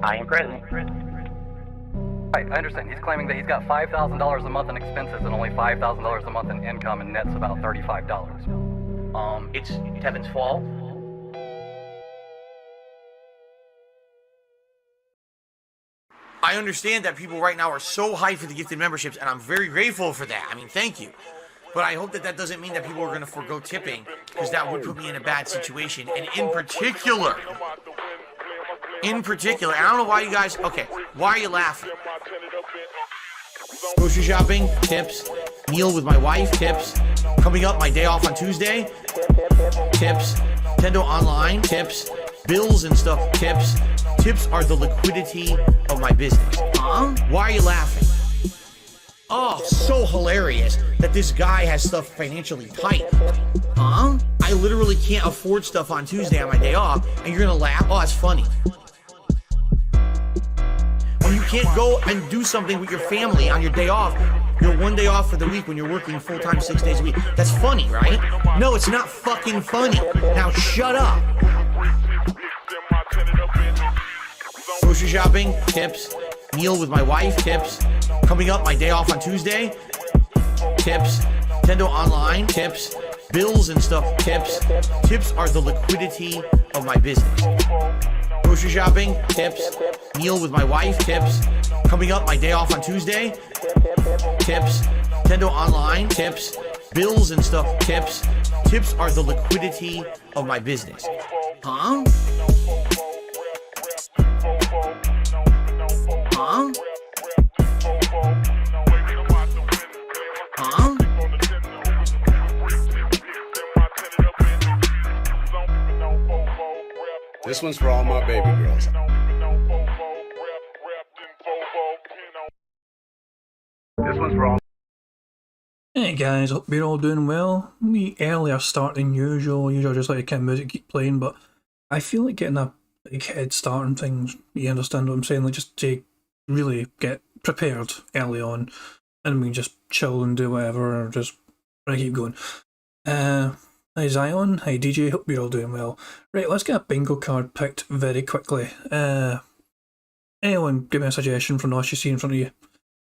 I am present. Right, I understand. He's claiming that he's got $5,000 a month in expenses and only $5,000 a month in income, and net's about $35. It's Tevin's fault. I understand that people right now are so hyped for the gifted memberships, and I'm very grateful for that. I mean, thank you. But I hope that that doesn't mean that people are going to forego tipping, because that would put me in a bad situation. And in particular, I don't know why you guys, okay, why are you laughing? Grocery shopping, tips. Meal with my wife, tips. Coming up, my day off on Tuesday, tips. Nintendo Online, tips. Bills and stuff, tips. Tips are the liquidity of my business. Huh? Why are you laughing? Oh, so hilarious that this guy has stuff financially tight. Huh? I literally can't afford stuff on Tuesday on my day off, and you're gonna laugh? Oh, that's funny. When you can't go and do something with your family on your day off, your one day off for the week when you're working full-time 6 days a week. That's funny, right? No, it's not fucking funny. Now shut up. Grocery shopping, tips. Meal with my wife, tips. Coming up, my day off on Tuesday, tips. Nintendo Online, tips. Bills and stuff, tips. Tips are the liquidity of my business. Grocery shopping, tips. Meal with my wife, tips. Coming up, my day off on Tuesday, tips. Nintendo Online, tips. Bills and stuff, tips. Tips are the liquidity of my business. Huh? Huh? Huh? This one's for all my baby girls. This one's for all. Hey guys, hope you're all doing well. We earlier start than usual. Usually just like the kind of music keep playing, but I feel like getting a big head start on things. You understand what I'm saying? Like just to really get prepared early on, and we just chill and do whatever, or just keep going. Hi Zion, hi DJ, hope you're all doing well. Right, let's get a bingo card picked very quickly. Anyone give me a suggestion from the list you see in front of you?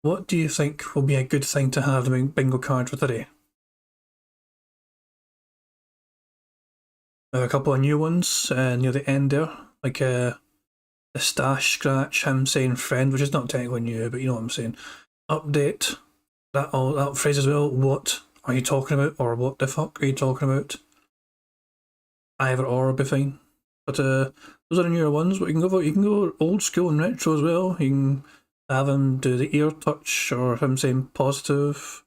What do you think will be a good thing to have the bingo card for today? I have a couple of new ones near the end there, like the stash scratch, him saying friend, which is not technically new, but you know what I'm saying. Update, that phrase as well, what are you talking about, or what the fuck are you talking about? Either or will be fine. But those are the newer ones, but you can go for, you can go old school and retro as well. You can have him do the ear touch, or him saying positive,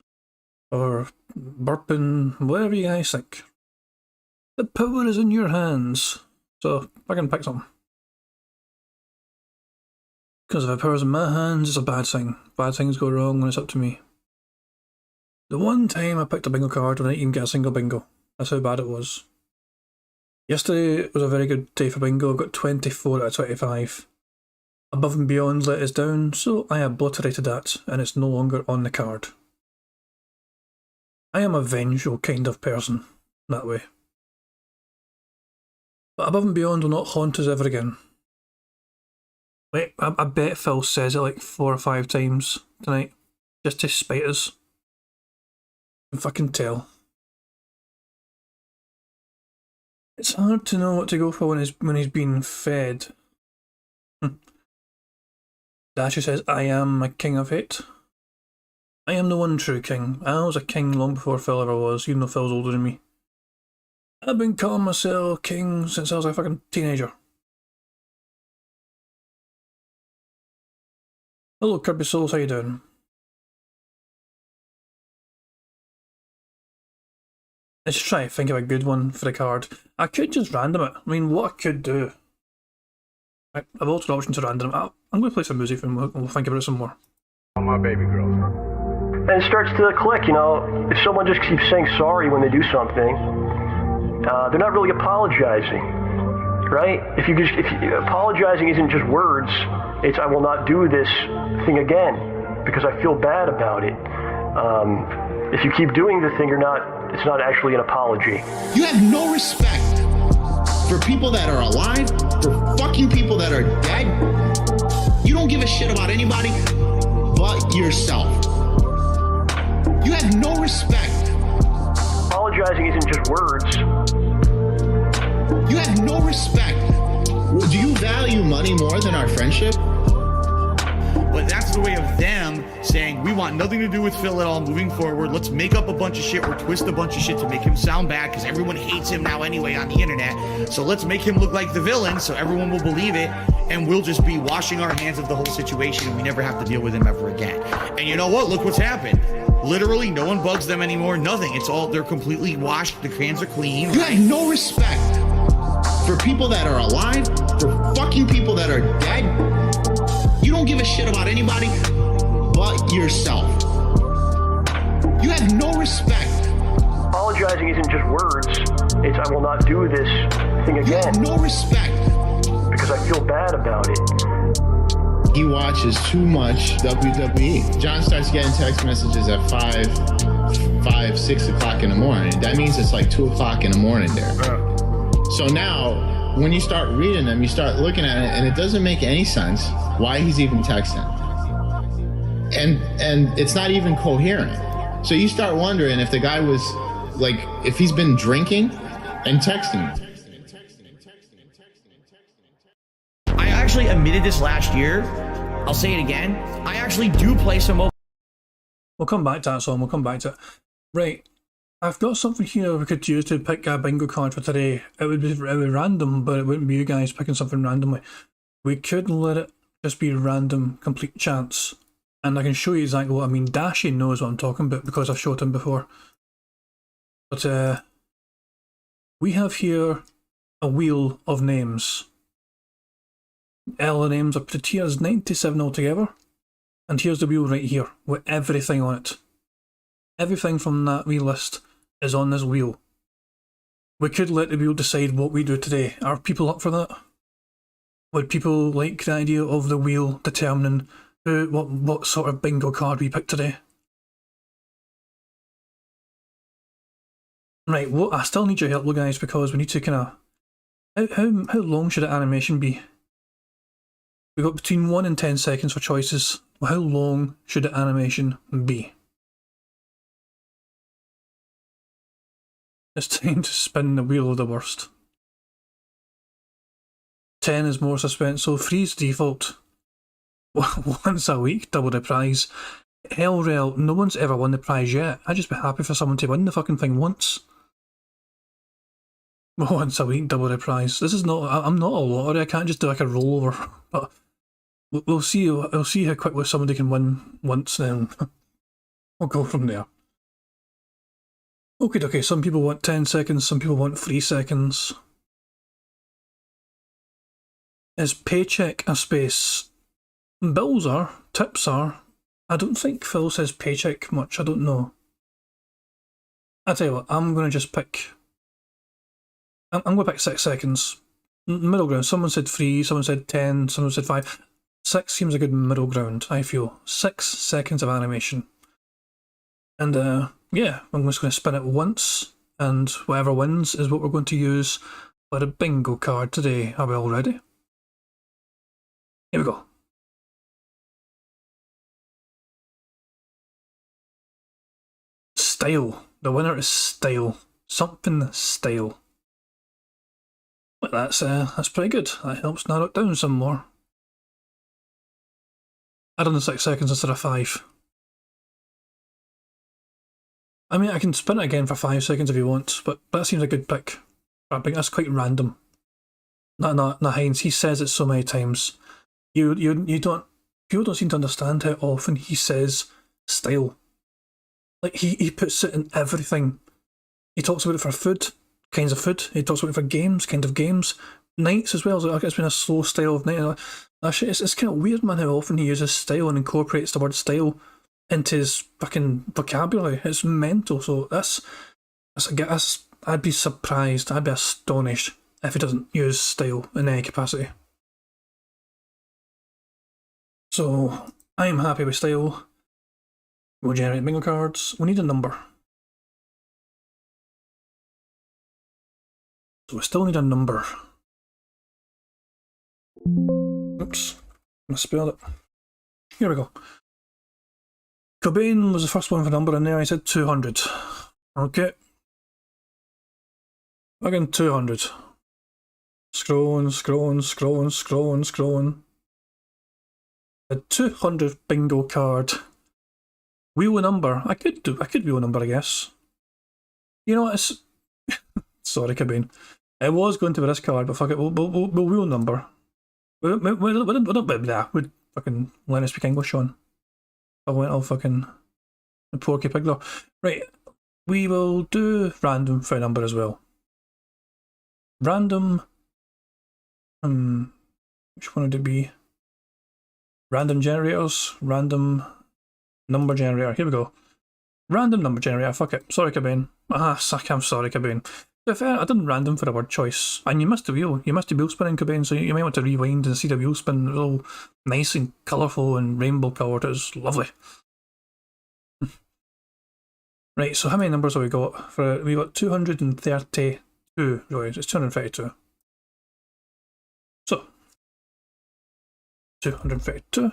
or burping, whatever you guys think. The power is in your hands. So I can pick something. Because if the power's in my hands, it's a bad thing. Bad things go wrong when it's up to me. The one time I picked a bingo card when I didn't even get a single bingo. That's how bad it was. Yesterday was a very good day for bingo. I got 24 out of 25. Above and Beyond let us down, so I obliterated that, and it's no longer on the card. I am a vengeful kind of person, that way. But Above and Beyond will not haunt us ever again. Wait, I bet Phil says it like 4 or 5 times tonight, just to spite us. I can fucking tell. It's hard to know what to go for when he's being fed. Dasher says, I am a king of hate. I am the one true king. I was a king long before Phil ever was, even though Phil's older than me. I've been calling myself king since I was a fucking teenager. Hello Kirby Souls, how you doing? Let's try to think of a good one for the card. I could just random it. I mean, what I could do. Right, I've altered the option to random it. I'm going to play some music and we'll think about it some more. All my baby girls. And it starts to click, you know, if someone just keeps saying sorry when they do something, they're not really apologizing, right? If apologizing isn't just words, it's I will not do this thing again because I feel bad about it. If you keep doing the thing, it's not actually an apology. You have no respect for people that are alive, for fucking people that are dead. You don't give a shit about anybody but yourself. You have no respect. Apologizing isn't just words. You have no respect. Do you value money more than our friendship? But that's the way of them saying, we want nothing to do with Phil at all moving forward. Let's make up a bunch of shit or twist a bunch of shit to make him sound bad because everyone hates him now anyway on the internet. So let's make him look like the villain so everyone will believe it and we'll just be washing our hands of the whole situation and we never have to deal with him ever again. And you know what? Look what's happened. Literally, no one bugs them anymore. Nothing. It's all, they're completely washed. The hands are clean. You have no respect for people that are alive, for fucking people that are dead. You don't give a shit about anybody but yourself. You have no respect. Apologizing isn't just words. It's I will not do this thing You again have no respect. because I feel bad about it. He watches too much WWE. John starts getting text messages at 6 o'clock in the morning. That means it's like 2 o'clock in the morning there. So now, when you start reading them, you start looking at it, and it doesn't make any sense why he's even texting. And it's not even coherent. So you start wondering if the guy was, like, if he's been drinking and texting. I actually admitted this last year. I'll say it again. I actually do play some mobile. We'll come back to that song, we'll come back to it. Right, I've got something here we could use to pick a bingo card for today. It would be random, but it wouldn't be you guys picking something randomly. We could let it just be random, complete chance. And I can show you exactly what I mean. Dashy knows what I'm talking about because I've showed him before. But we have here a wheel of names. All the names are put here as 97 altogether. And here's the wheel right here with everything on it. Everything from that wheel list is on this wheel. We could let the wheel decide what we do today. Are people up for that? Would people like the idea of the wheel determining what sort of bingo card we pick today? Right, well, I still need your help, guys, because we need to kind of... How long should the animation be? We've got between 1 and 10 seconds for choices. How long should the animation be? It's time to spin the wheel of the worst. 10 is more suspense, so 3 is default. Once a week, double the prize. Hell rel, no one's ever won the prize yet. I'd just be happy for someone to win the fucking thing once. Once a week, double the prize. This is not, I'm not a lottery, I can't just do like a rollover. But we'll see how quickly somebody can win once, then we'll go from there. Okay, some people want 10 seconds, some people want 3 seconds. Is paycheck a space? Bills are, tips are. I don't think Phil says paycheck much, I don't know. I tell you what, I'm going to just pick... I'm going to pick 6 seconds. Middle ground. Someone said 3, someone said 10, someone said 5. 6 seems a good middle ground, I feel. 6 seconds of animation. And yeah, I'm just going to spin it once, and whatever wins is what we're going to use for a bingo card today. Are we all ready? Here we go. Style. The winner is style. Something style. Well, that's pretty good. That helps narrow it down some more. I done the 6 seconds instead of 5. I mean, I can spin it again for 5 seconds if you want, but that seems a good pick. I think that's quite random. No, Heinz, he says it so many times. You don't, people don't seem to understand how often he says style. Like, he puts it in everything. He talks about it for food, kinds of food. He talks about it for games, kind of games. Nights as well. So it's been a slow style of night. It's kind of weird, man, how often he uses style and incorporates the word style into his fucking vocabulary. It's mental. So I'd be surprised, I'd be astonished if he doesn't use style in any capacity. So I'm happy with style. We'll generate bingo cards. We need a number. So we still need a number. Oops, I spelled it. Here we go. Cobain was the first one for number in there. I said 200. Okay. Again, 200. Scrolling. A 200 bingo card. Wheel a number. I could wheel a number, I guess. You know what? It's sorry, Cobain. It was going to be this card, but fuck it. We'll wheel a number. We fucking let us speak English on. I went all fucking Porky Pigler. Right, we will do random for a number as well. Random. Which one would it be? Random generators. Random number generator. Here we go. Random number generator. Fuck it. Sorry, Cobain. I'm sorry, Cobain. To be fair, I didn't random for a word choice, and you missed the wheel. You missed the wheel spinning, Cobain, so you might want to rewind and see the wheel spin. It was all nice and colourful and rainbow coloured. It was lovely. Right, so how many numbers have we got? We got 232. Right, it's 232. So 232.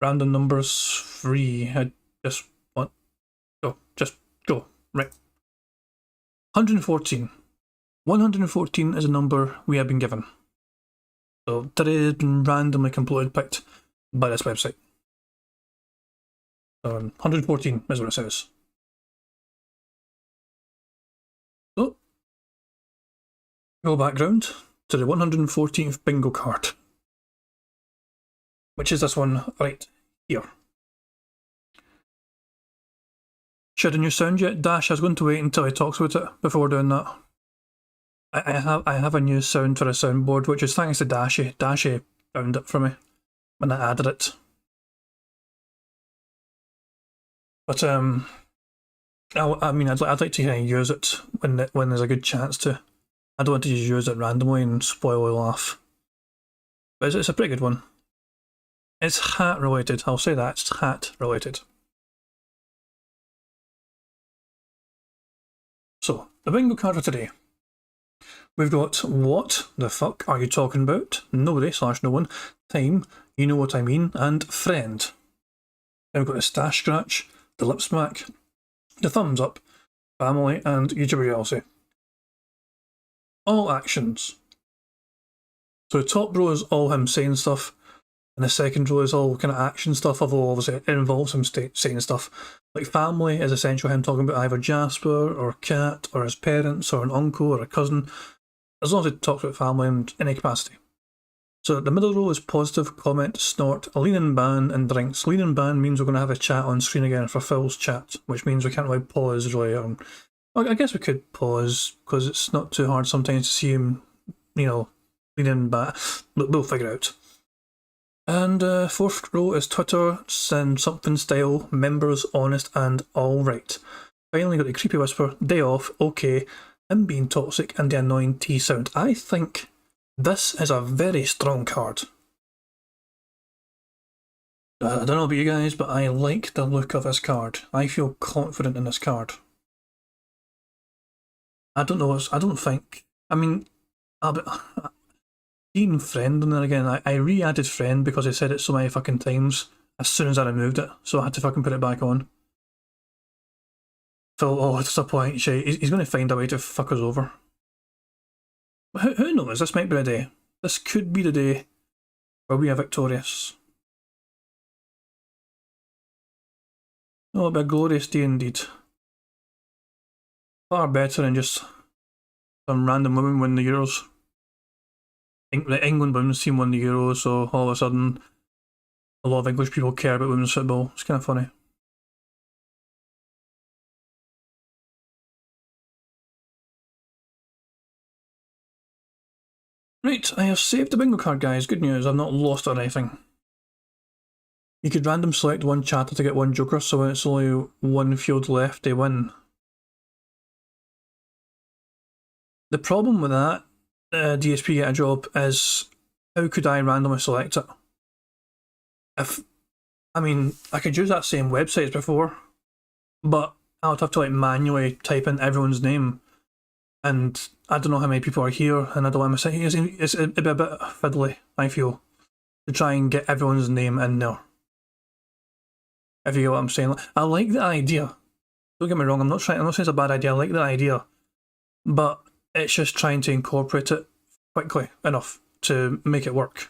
Random numbers 3. I just want go. Right. 114. 114 is a number we have been given. So today has been randomly completely picked by this website. 114 is what it says. So go background to the 114th bingo card, which is this one right here. Should a new sound yet? Dash, I was going to wait until he talks about it before doing that. I have a new sound for a soundboard, which is thanks to Dashy. Dashy found it for me when I added it. But I mean, I'd like to kind of use it when there's a good chance to. I don't want to just use it randomly and spoil a laugh. But it's a pretty good one. It's hat related. I'll say that it's hat related. So the bingo card for today. We've got what the fuck are you talking about? Nobody/no one. Time, you know what I mean, and friend. Then we've got the stash scratch, the lip smack, the thumbs up, family, and YouTuber jealousy. All actions. So the top row is all him saying stuff, and the second row is all kind of action stuff, although obviously it involves him saying stuff. Like family is essentially him talking about either Jasper or Kat or his parents or an uncle or a cousin, as long as he talks about family in any capacity. So the middle row is positive, comment, snort, lean and ban, and drinks. Lean and ban means we're going to have a chat on screen again for Phil's chat, which means we can't really pause really. I guess we could pause because it's not too hard sometimes to see him, you know, lean and ban. We'll figure it out. And fourth row is Twitter, send something style, members, honest, and alright. Finally got the creepy whisper, day off, okay, him being toxic, and the annoying T sound. I think this is a very strong card. I don't know about you guys, but I like the look of this card. I feel confident in this card. I don't know, I don't think, I mean, seeing friend on there again, I re-added friend because I said it so many fucking times as soon as I removed it, so I had to fucking put it back on. Phil, oh, it's a point, he's going to find a way to fuck us over. Who knows, this might be the day. This could be the day where we are victorious. Oh, it'll be a glorious day indeed. Far better than just some random women win the Euros. The England women's team won the Euros, so all of a sudden a lot of English people care about women's football. It's kind of funny. Right, I have saved the bingo card, guys. Good news, I've not lost or anything. You could random select one chatter to get one joker, so when it's only one field left, they win. The problem with that, DSP get a job, is how could I randomly select it? I mean, I could use that same website as before, but I would have to like manually type in everyone's name, and I don't know how many people are here, and I don't want to say it'd be a bit fiddly, I feel, to try and get everyone's name in there. If you get what I'm saying. I like the idea. Don't get me wrong, I'm not saying it's a bad idea, I like the idea. But it's just trying to incorporate it quickly enough to make it work.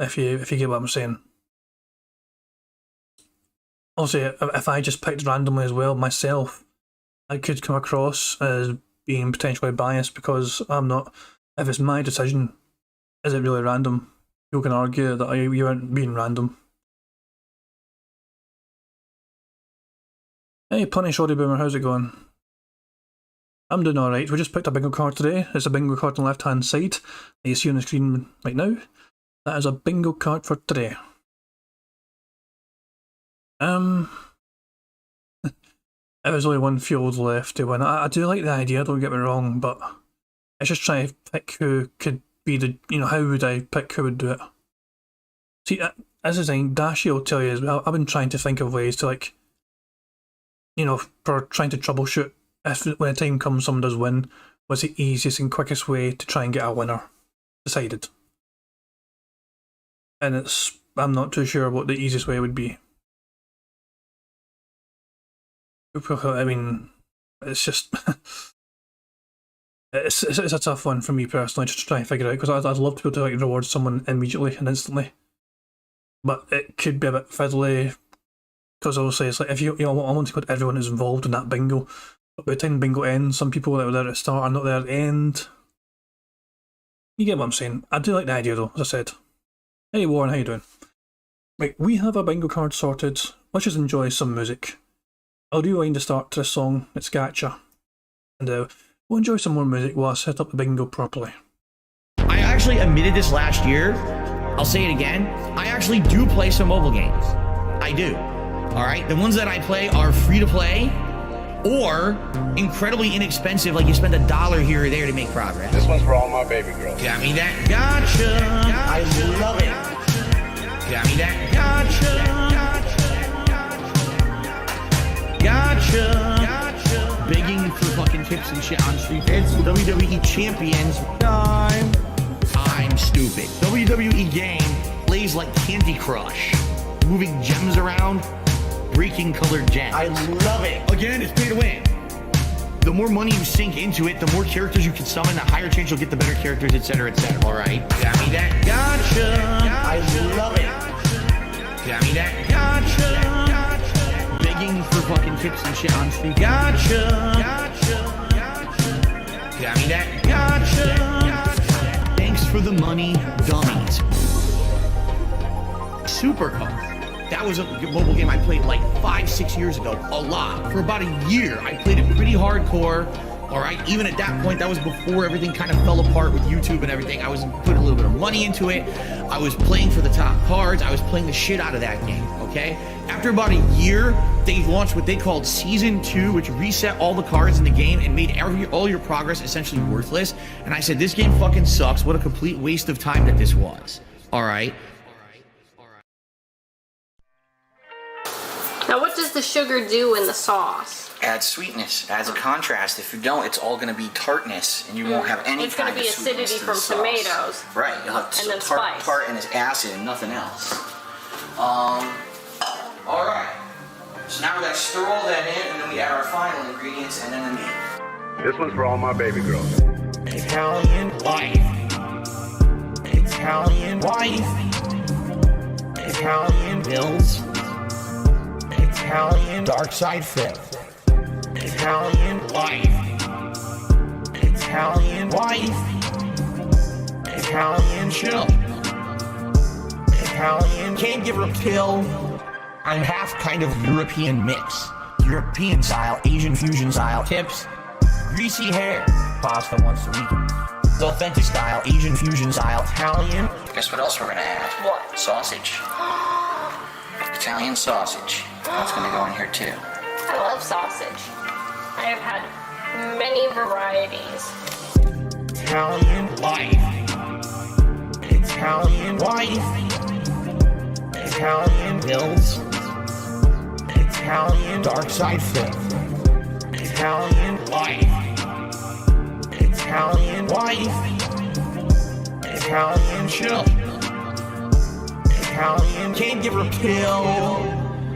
If you get what I'm saying. Also, if I just picked randomly as well myself, I could come across as being potentially biased because I'm not. If it's my decision, is it really random? People can argue that you aren't being random. Hey, Punny Shoddy Boomer, how's it going? I'm doing alright. We just picked a bingo card today. It's a bingo card on the left hand side that you see on the screen right now. That is a bingo card for today. If there's only one field left to win, I do like the idea, don't get me wrong, but it's just trying to pick who could be the, how would I pick who would do it? See, as I saying, Dashi will tell you as well, I've been trying to think of ways to for trying to troubleshoot if when the time comes someone does win, what's the easiest and quickest way to try and get a winner decided. And I'm not too sure what the easiest way would be. I mean, it's just it's a tough one for me personally just to try and figure out, because I'd love to be able to reward someone immediately and instantly, but it could be a bit fiddly, because obviously it's like if I want to put everyone who's involved in that bingo, but by the time bingo ends, some people that were there at the start are not there at the end. You get what I'm saying. I do like the idea though, as I said. Hey Warren, how you doing? Right, we have a bingo card sorted. Let's just enjoy some music. I'll rewind the start to this song, it's Gotcha. And we'll enjoy some more music while I set up the bingo properly. I actually admitted this last year. I'll say it again. I actually do play some mobile games. I do. Alright? The ones that I play are free to play or incredibly inexpensive, like you spend $1 here or there to make progress. This one's for all my baby girls. Got me that gotcha. I love it. Got me that gotcha. Gotcha. Begging for fucking tips and shit on Street. It's WWE Champions time. I'm stupid. WWE game plays like Candy Crush. Moving gems around, breaking colored gems. I love it. Again, it's pay to win. The more money you sink into it, the more characters you can summon, the higher chance you'll get the better characters, etc., etc. Alright? Got me that gotcha. I love it. Got me that gotcha. Begging for fucking tips and shit on Street. Gotcha. Got me that gotcha. Thanks for the money, dummies. Supercar. That was a mobile game I played like 5-6 years ago. A lot. For about a year, I played it pretty hardcore. Alright, even at that point, that was before everything kind of fell apart with YouTube and everything. I was putting a little bit of money into it. I was playing for the top cards. I was playing the shit out of that game, okay? After about a year, they launched what they called Season 2, which reset all the cards in the game and made all your progress essentially worthless. And I said, this game fucking sucks. What a complete waste of time that this was. Alright? Now, what does the sugar do in the sauce? Adds sweetness, adds a contrast. If you don't, it's all going to be tartness, and you won't have any It's going to be acidity from tomatoes. Right, you'll have and then tart spice. and it's acid and nothing else. All right. So now we got to stir all that in, and then we add our final ingredients, and then the meat. This one's for all my baby girls. Italian wife. Italian wife. Italian bills. Italian dark side flip. Italian wife. Italian wife. Italian chill. Italian can't give her a pill. I'm half kind of European mix. European style, Asian fusion style. Tips. Greasy hair. Pasta once a week. Authentic style, Asian fusion style. Italian. Guess what else we're going to add? What? Sausage. Italian sausage. That's going to go in here too. I love sausage. I have had many varieties. Italian wife. Italian wife. Italian bills. Italian dark side filth. Italian life. Italian wife. Italian chill. Italian can't give her a pill.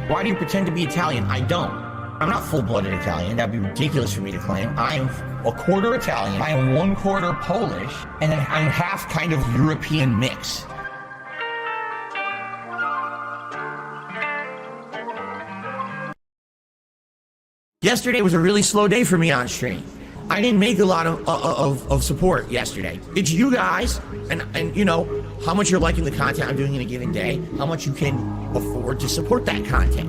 Why do you pretend to be Italian? I don't. I'm not full-blooded Italian. That'd be ridiculous for me to claim. I am a quarter Italian. I am 1/4 Polish, and then I'm half kind of European mix. Yesterday was a really slow day for me on stream. I didn't make a lot of support yesterday. It's you guys, and you know, how much you're liking the content I'm doing in a given day, how much you can afford to support that content.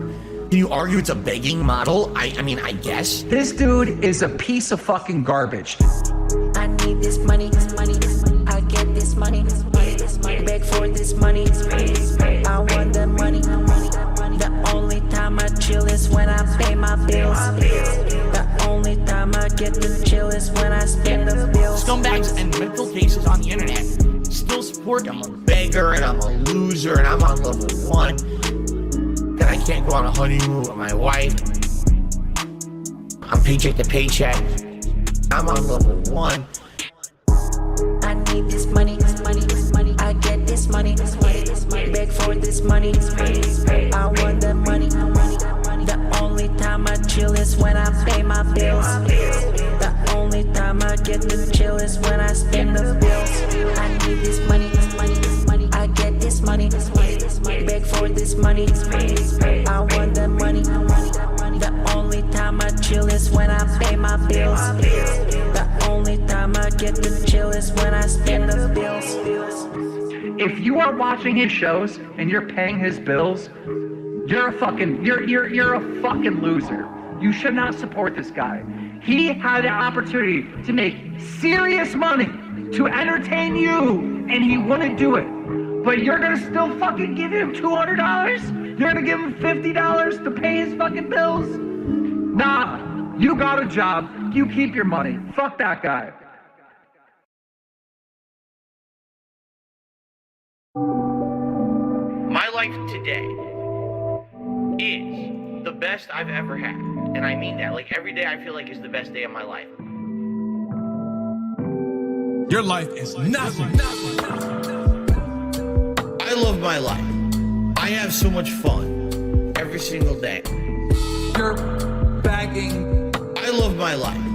Can you argue it's a begging model? I mean, I guess. This dude is a piece of fucking garbage. I need this money, I get this money, beg for this money, I want the money. The only time I chill is when I pay my bills. The only time I get to chill is when I spend the bills. Scumbags and mental cases on the internet still support I'm a beggar and I'm a loser and I'm on level 1. That I can't go on a honeymoon with my wife. I'm paycheck to paycheck. I'm on level 1. I need this money, I get this money, beg for this money, I want the money. The only time I chill is when I pay my bills. The only time I get to chill is when I spend the bills. I need this money, I get this money, beg for this money, I want the money. The only time I chill is when I pay my bills. The only time I get to chill is when I spend the bills. If you are watching his shows and you're paying his bills, you're a fucking loser. You should not support this guy. He had an opportunity to make serious money to entertain you, and he wouldn't do it. But you're gonna still fucking give him $200? You're gonna give him $50 to pay his fucking bills? Nah, you got a job. You keep your money. Fuck that guy. My life today is the best I've ever had. And I mean that. Like, every day I feel like is the best day of my life. Your life is nothing. I love my life. I have so much fun every single day. You're bagging. I love my life.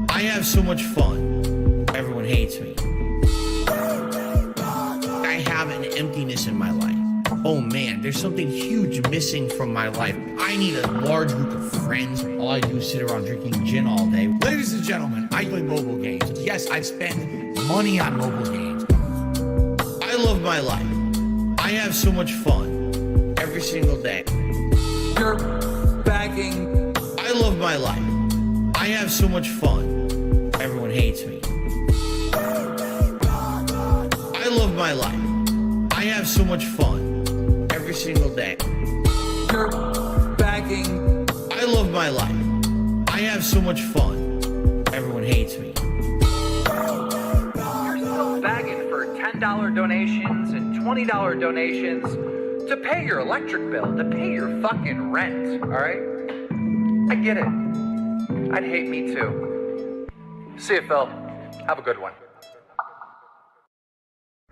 I have so much fun. Everyone hates me. I have an emptiness in my life. Oh man, there's something huge missing from my life. I need a large group of friends. All I do is sit around drinking gin all day. Ladies and gentlemen, I play mobile games. Yes, I spend money on mobile games. I love my life. I have so much fun every single day. You're bagging. I love my life. I have so much fun. Everyone hates me. I love my life. I have so much fun every single day. You're bagging. I love my life. I have so much fun. Everyone hates me. You're still bagging for $10 donations and $20 donations to pay your electric bill, to pay your fucking rent, alright? I get it. I'd hate me too. See you, Phil. Have a good one.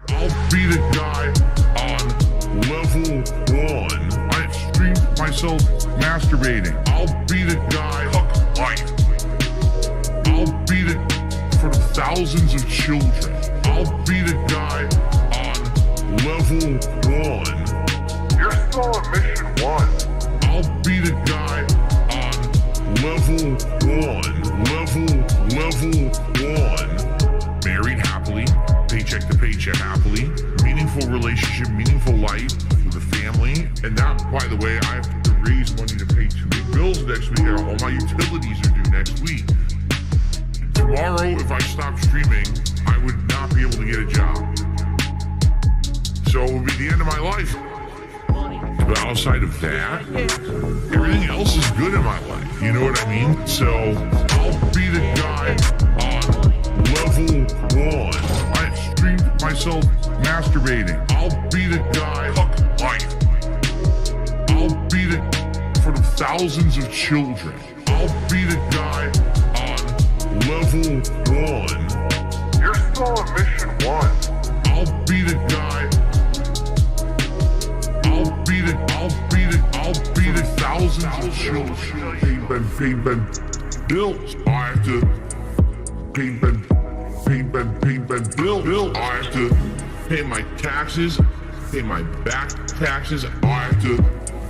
I'll be the guy on level 1. I stream myself masturbating. I'll be the guy fuck life. I'll be the for the thousands of children. I'll be the guy on level 1. You're still on mission 1. I'll be the guy on level 1. Married happily. Paycheck to paycheck happily, meaningful relationship, meaningful life with a family, and that, by the way, I have to raise money to pay 2 big bills next week. All my utilities are due next week. Tomorrow, if I stopped streaming, I would not be able to get a job. So it would be the end of my life. But outside of that, everything else is good in my life. You know what I mean? So I'll be the guy on level 1. I stream myself masturbating. I'll be the guy fuck life. I'll be the for the thousands of children. I'll be the guy on level 1. You're still on mission 1. I'll be the guy. I'll be the thousands of children. Payment bills. I have to payment bill. I have to pay my taxes, pay my back taxes. I have to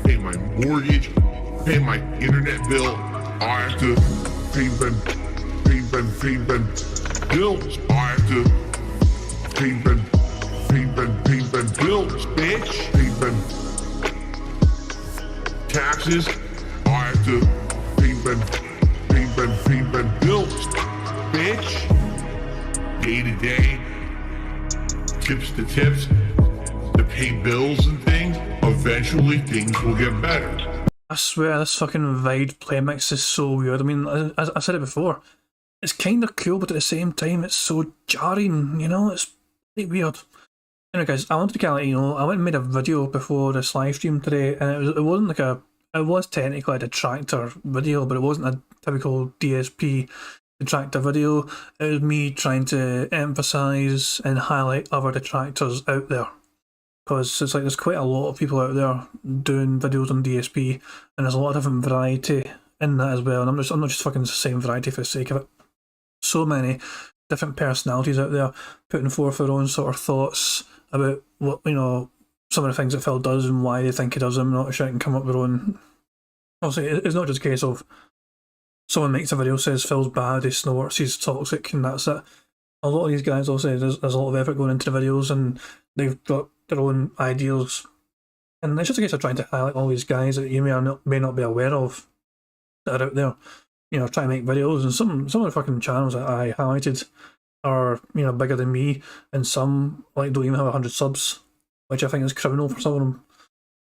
pay my mortgage, pay my internet bill. I have to payment bills. I have to payment bills, bitch. Payment taxes. I have to payment bills, bitch. Day to day, tips to tips, to pay bills and things. Eventually, things will get better. I swear, this fucking Vide play mix is so weird. I mean, as I said it before, it's kind of cool, but at the same time, it's so jarring, you know? It's pretty weird. Anyway, guys, I wanted to kind of, you know, I went and made a video before this live stream today, and it wasn't like it was technically a Detractor video, but it wasn't a typical DSP Detractor video. It was me trying to emphasise and highlight other detractors out there. Because it's like there's quite a lot of people out there doing videos on DSP, and there's a lot of different variety in that as well. And I'm not just fucking saying variety for the sake of it. So many different personalities out there putting forth their own sort of thoughts about what, you know, some of the things that Phil does and why they think he does them, not sure, and come up with their own. Obviously, it's not just a case of someone makes a video, says Phil's bad, he snorts, he's toxic, and that's it. A lot of these guys also, there's a lot of effort going into the videos, and they've got their own ideals. And it's just a case of trying to highlight all these guys that you may not be aware of that are out there, you know, trying to make videos. And some of the fucking channels that I highlighted are, you know, bigger than me, and some like don't even have 100 subs, which I think is criminal for some of them.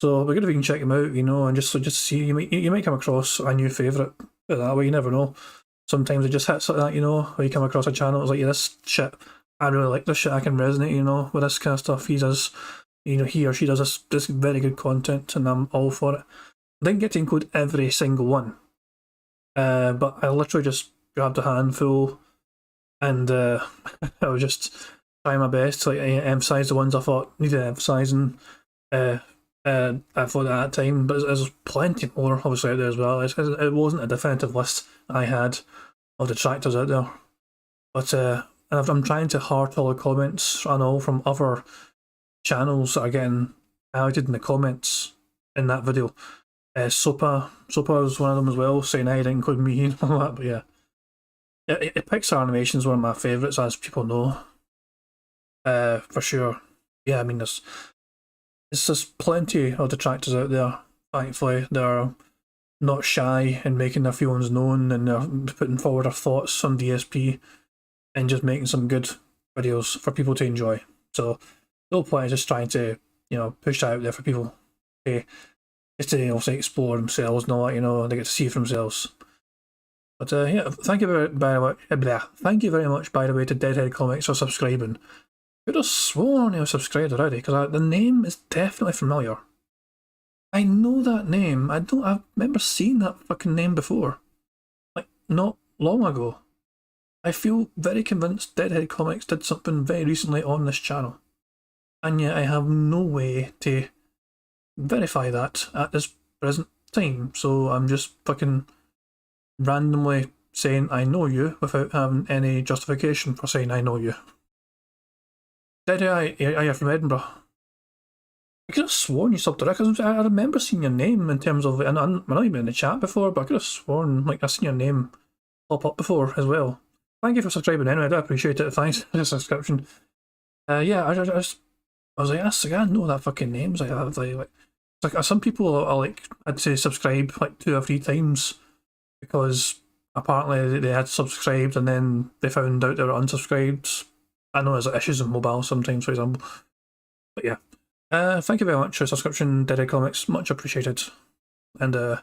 So we're good if you can check them out, you know, and just see, you might come across a new favourite. Put it that way, you never know. Sometimes it just hits like that, you know, where you come across a channel, it's like, yeah, this shit, I really like this shit, I can resonate, you know, with this kind of stuff. He does, you know, he or she does this very good content, and I'm all for it. I didn't get to include every single one, but I literally just grabbed a handful, and I was just trying my best to like emphasise the ones I thought needed emphasising. I thought at that time, but there's plenty more obviously out there as well. It wasn't a definitive list I had of detractors out there, but and I'm trying to heart all the comments and all from other channels that are getting highlighted in the comments in that video. Sopa was one of them as well, saying I didn't include me and all that. But yeah, Pixar animation is one of my favourites, as people know, for sure. Yeah, I mean there's just plenty of detractors out there, thankfully. They're not shy in making their feelings known, and they're putting forward their thoughts on DSP and just making some good videos for people to enjoy. So the whole point is just trying to, you know, push that out there for people just to obviously explore themselves and all that, you know, they get to see for themselves. But yeah, thank you very much, by the way, to Deadhead Comics for subscribing. I could have sworn he was subscribed already, because the name is definitely familiar. I know that name. I remember seeing that fucking name before. Like, not long ago. I feel very convinced Deadhead Comics did something very recently on this channel. And yet I have no way to verify that at this present time. So I'm just fucking randomly saying I know you without having any justification for saying I know you. Deadhead, are you from Edinburgh? I could have sworn you subbed direct, because I remember seeing your name in terms of, and I'm not even in the chat before, but I could have sworn like I've seen your name pop up before as well. Thank you for subscribing anyway, I do appreciate it. Thanks for the subscription. Yeah, I was like, I know that fucking name. Like some people are like, I'd say subscribe like 2 or 3 times because apparently they had subscribed and then they found out they were unsubscribed. I know there's issues with mobile sometimes, for example. But yeah. Thank you very much for the subscription, Deadhead Comics. Much appreciated. And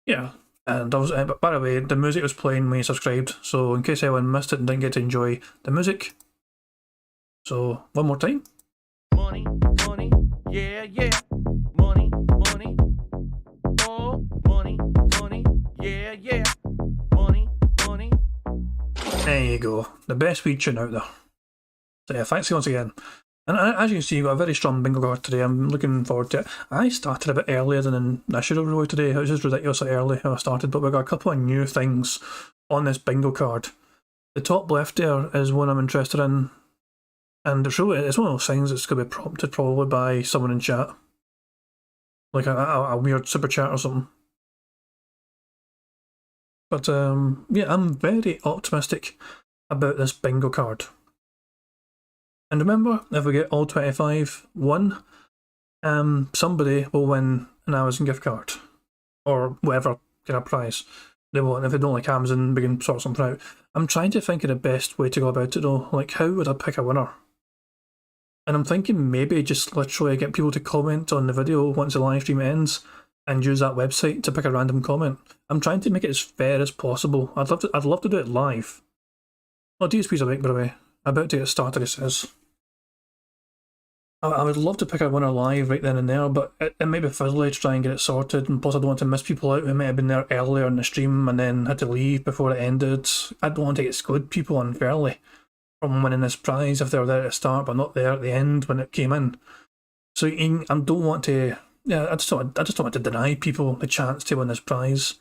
yeah. And I was, by the way, the music was playing when you subscribed, so in case anyone missed it and didn't get to enjoy the music. So, one more time. Money, money, yeah, yeah. Money, money, oh, money. There you go. The best weed tune out there. So yeah, thanks once again. And as you can see, you've got a very strong bingo card today. I'm looking forward to it. I started a bit earlier than I should have really today. It was just ridiculously early how I started, but we've got a couple of new things on this bingo card. The top left there is one I'm interested in. And it's one of those things that's going to be prompted probably by someone in chat. Like a weird super chat or something. But yeah, I'm very optimistic about this bingo card. And remember, if we get all 25 won, somebody will win an Amazon gift card. Or whatever kind of prize they want. If they don't like Amazon, we can sort something out. I'm trying to think of the best way to go about it though. Like, how would I pick a winner? And I'm thinking maybe just literally get people to comment on the video once the live stream ends and use that website to pick a random comment. I'm trying to make it as fair as possible. I'd love to do it live. Oh, DSP's awake, by the way. About to get started, he says. I would love to pick a winner live right then and there, but it might be fizzly to try and get it sorted, and plus I don't want to miss people out who might have been there earlier in the stream and then had to leave before it ended. I don't want to exclude people unfairly from winning this prize if they were there at the start but not there at the end when it came in. So I don't want to. Yeah, I just don't want to deny people the chance to win this prize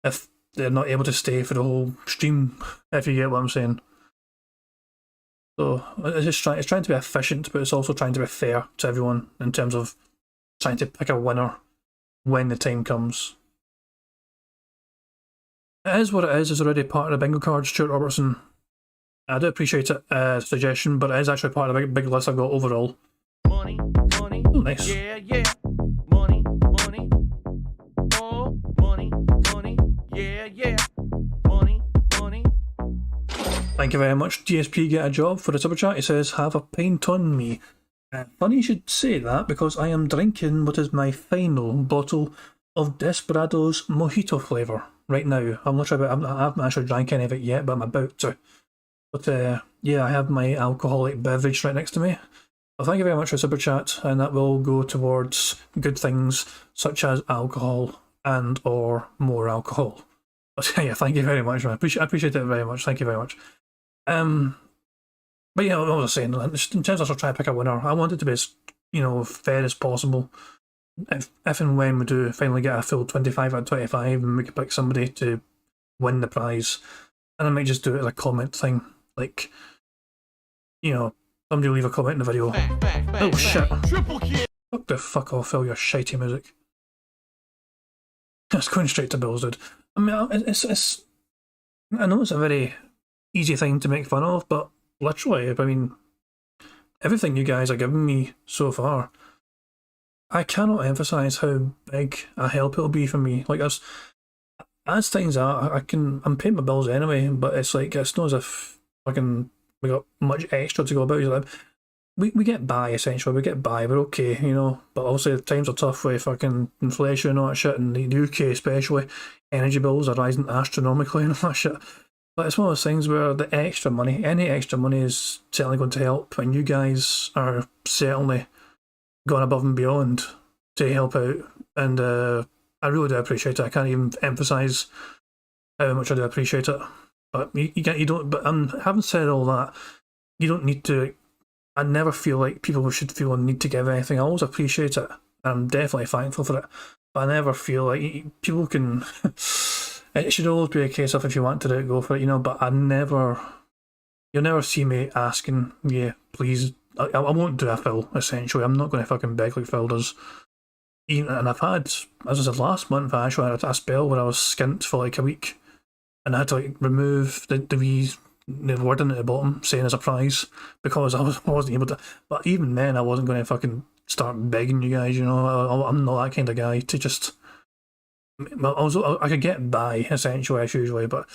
if they're not able to stay for the whole stream. If you get what I'm saying. So it's trying to be efficient, but it's also trying to be fair to everyone in terms of trying to pick a winner when the time comes. It is what it is. It's already part of the bingo card, Stuart Robertson. I do appreciate it, suggestion, but it is actually part of the big list I've got overall. Money, money, oh, nice. Yeah, yeah. Money, money, oh, money, money, yeah, yeah. Money, money. Thank you very much, DSP Get a Job, for the super chat. He says, have a pint on me. Funny you should say that, because I am drinking what is my final bottle of Desperado's Mojito flavour right now. I haven't actually drank any of it yet, but I'm about to. But yeah, I have my alcoholic beverage right next to me. Well, thank you very much for the super chat, and that will go towards good things such as alcohol and or more alcohol. But yeah, thank you very much, man. I appreciate it very much. Thank you very much. But yeah, what was I saying? In terms of trying to pick a winner, I want it to be as fair as possible. If and when we do finally get a full 25 out of 25, and we can pick somebody to win the prize, and I might just do it as a comment thing, like somebody will leave a comment in the video. Oh shit! Fuck the fuck off, all your shitey music. It's going straight to bills, dude. I mean, it's. I know it's a very easy thing to make fun of, but literally, I mean, everything you guys are giving me so far, I cannot emphasize how big a help it'll be for me. Like as things are, I'm paying my bills anyway, but it's like it's not as if we got much extra to go about. We get by, essentially. We get by, we're okay, But obviously times are tough with fucking inflation and all that shit, and the UK especially. Energy bills are rising astronomically and all that shit. But it's one of those things where the extra money, any extra money is certainly going to help, and you guys are certainly gone above and beyond to help out, and I really do appreciate it. I can't even emphasise how much I do appreciate it. But you don't. But having said all that, you don't need to. I never feel like people should feel a need to give anything. I always appreciate it. I'm definitely thankful for it. But I never feel like people can. It should always be a case of if you want to do it, go for it, But you'll never see me asking, yeah, please. I won't do a Phil, essentially. I'm not going to fucking beg like Phil does. And I've had, as I said last month, I actually had a spell where I was skint for like a week, and I had to remove the wording at the bottom saying as a prize because I wasn't able to. But even then, I wasn't going to fucking start begging you guys. I'm not that kind of guy to just. I could get by essentially as usually, but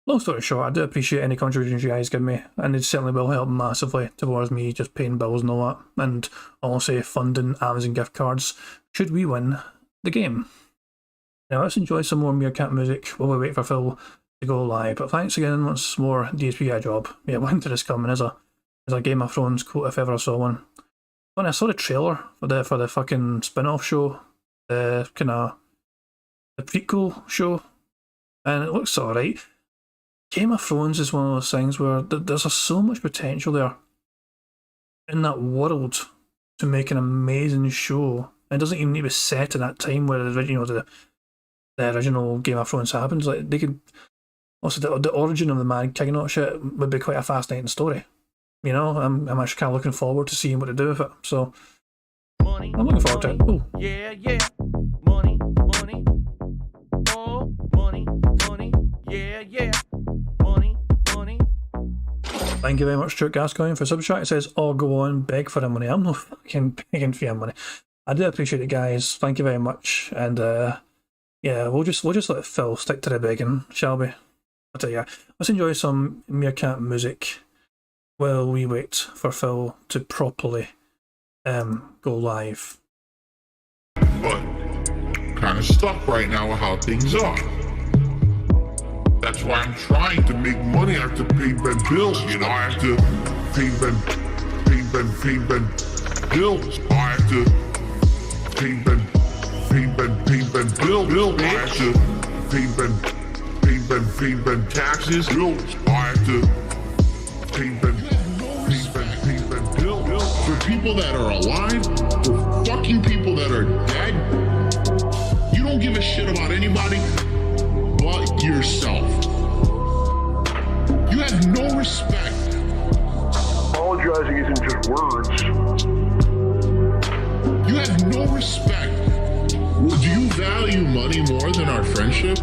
long story short, I do appreciate any contributions you guys give me, and it certainly will help massively towards me just paying bills and all that, and also funding Amazon gift cards should we win the game. Now let's enjoy some more Meerkat music while we wait for Phil to go live. But thanks again once more, DSP Get a Job. Yeah, winter is coming as a Game of Thrones quote if ever I saw one. When I saw the trailer for the fucking spin-off show, the prequel show, and it looks alright. Game of Thrones is one of those things where there's so much potential there in that world to make an amazing show. It doesn't even need to be set in that time where the original Game of Thrones happens. Like, they could also the origin of the Mad King and all that shit would be quite a fascinating story. You know, I'm actually kind of looking forward to seeing what to do with it. So I'm looking forward to it. Ooh. Yeah, yeah. Money, money. Oh, money, money. Yeah, yeah. Money, money. Thank you very much, Stuart Gascoigne, for sub chat. It says, "Oh, go on, beg for the money." I'm not fucking begging for your money. I do appreciate it, guys. Thank you very much. And yeah, we'll just let Phil stick to the begging, shall we? I'll tell you, let's enjoy some Meerkat music while we wait for Phil to properly go live. But kind of stuck right now with how things are. That's why I'm trying to make money. I have to pay Ben bills, you know. I have to pay Ben bills. I have to pay Ben bill. I have to pay Ben taxes. Bills. I have to pay Ben bill. For people that are alive, for fucking people that are dead, you don't give a shit about anybody but yourself. You have no respect. Apologizing isn't just words. You have no respect. Do you value money more than our friendship?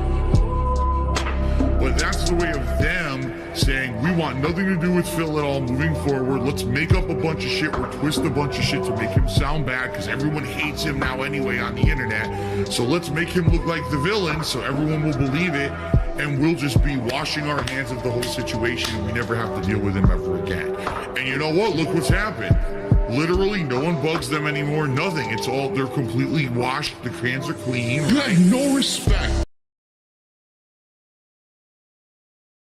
But that's the way of them saying, we want nothing to do with Phil at all moving forward. Let's make up a bunch of shit or twist a bunch of shit to make him sound bad because everyone hates him now anyway on the internet. So let's make him look like the villain so everyone will believe it, and we'll just be washing our hands of the whole situation and we never have to deal with him ever again. And you know what? Look what's happened. Literally, no one bugs them anymore. Nothing. It's all, they're completely washed. The hands are clean. You have no respect.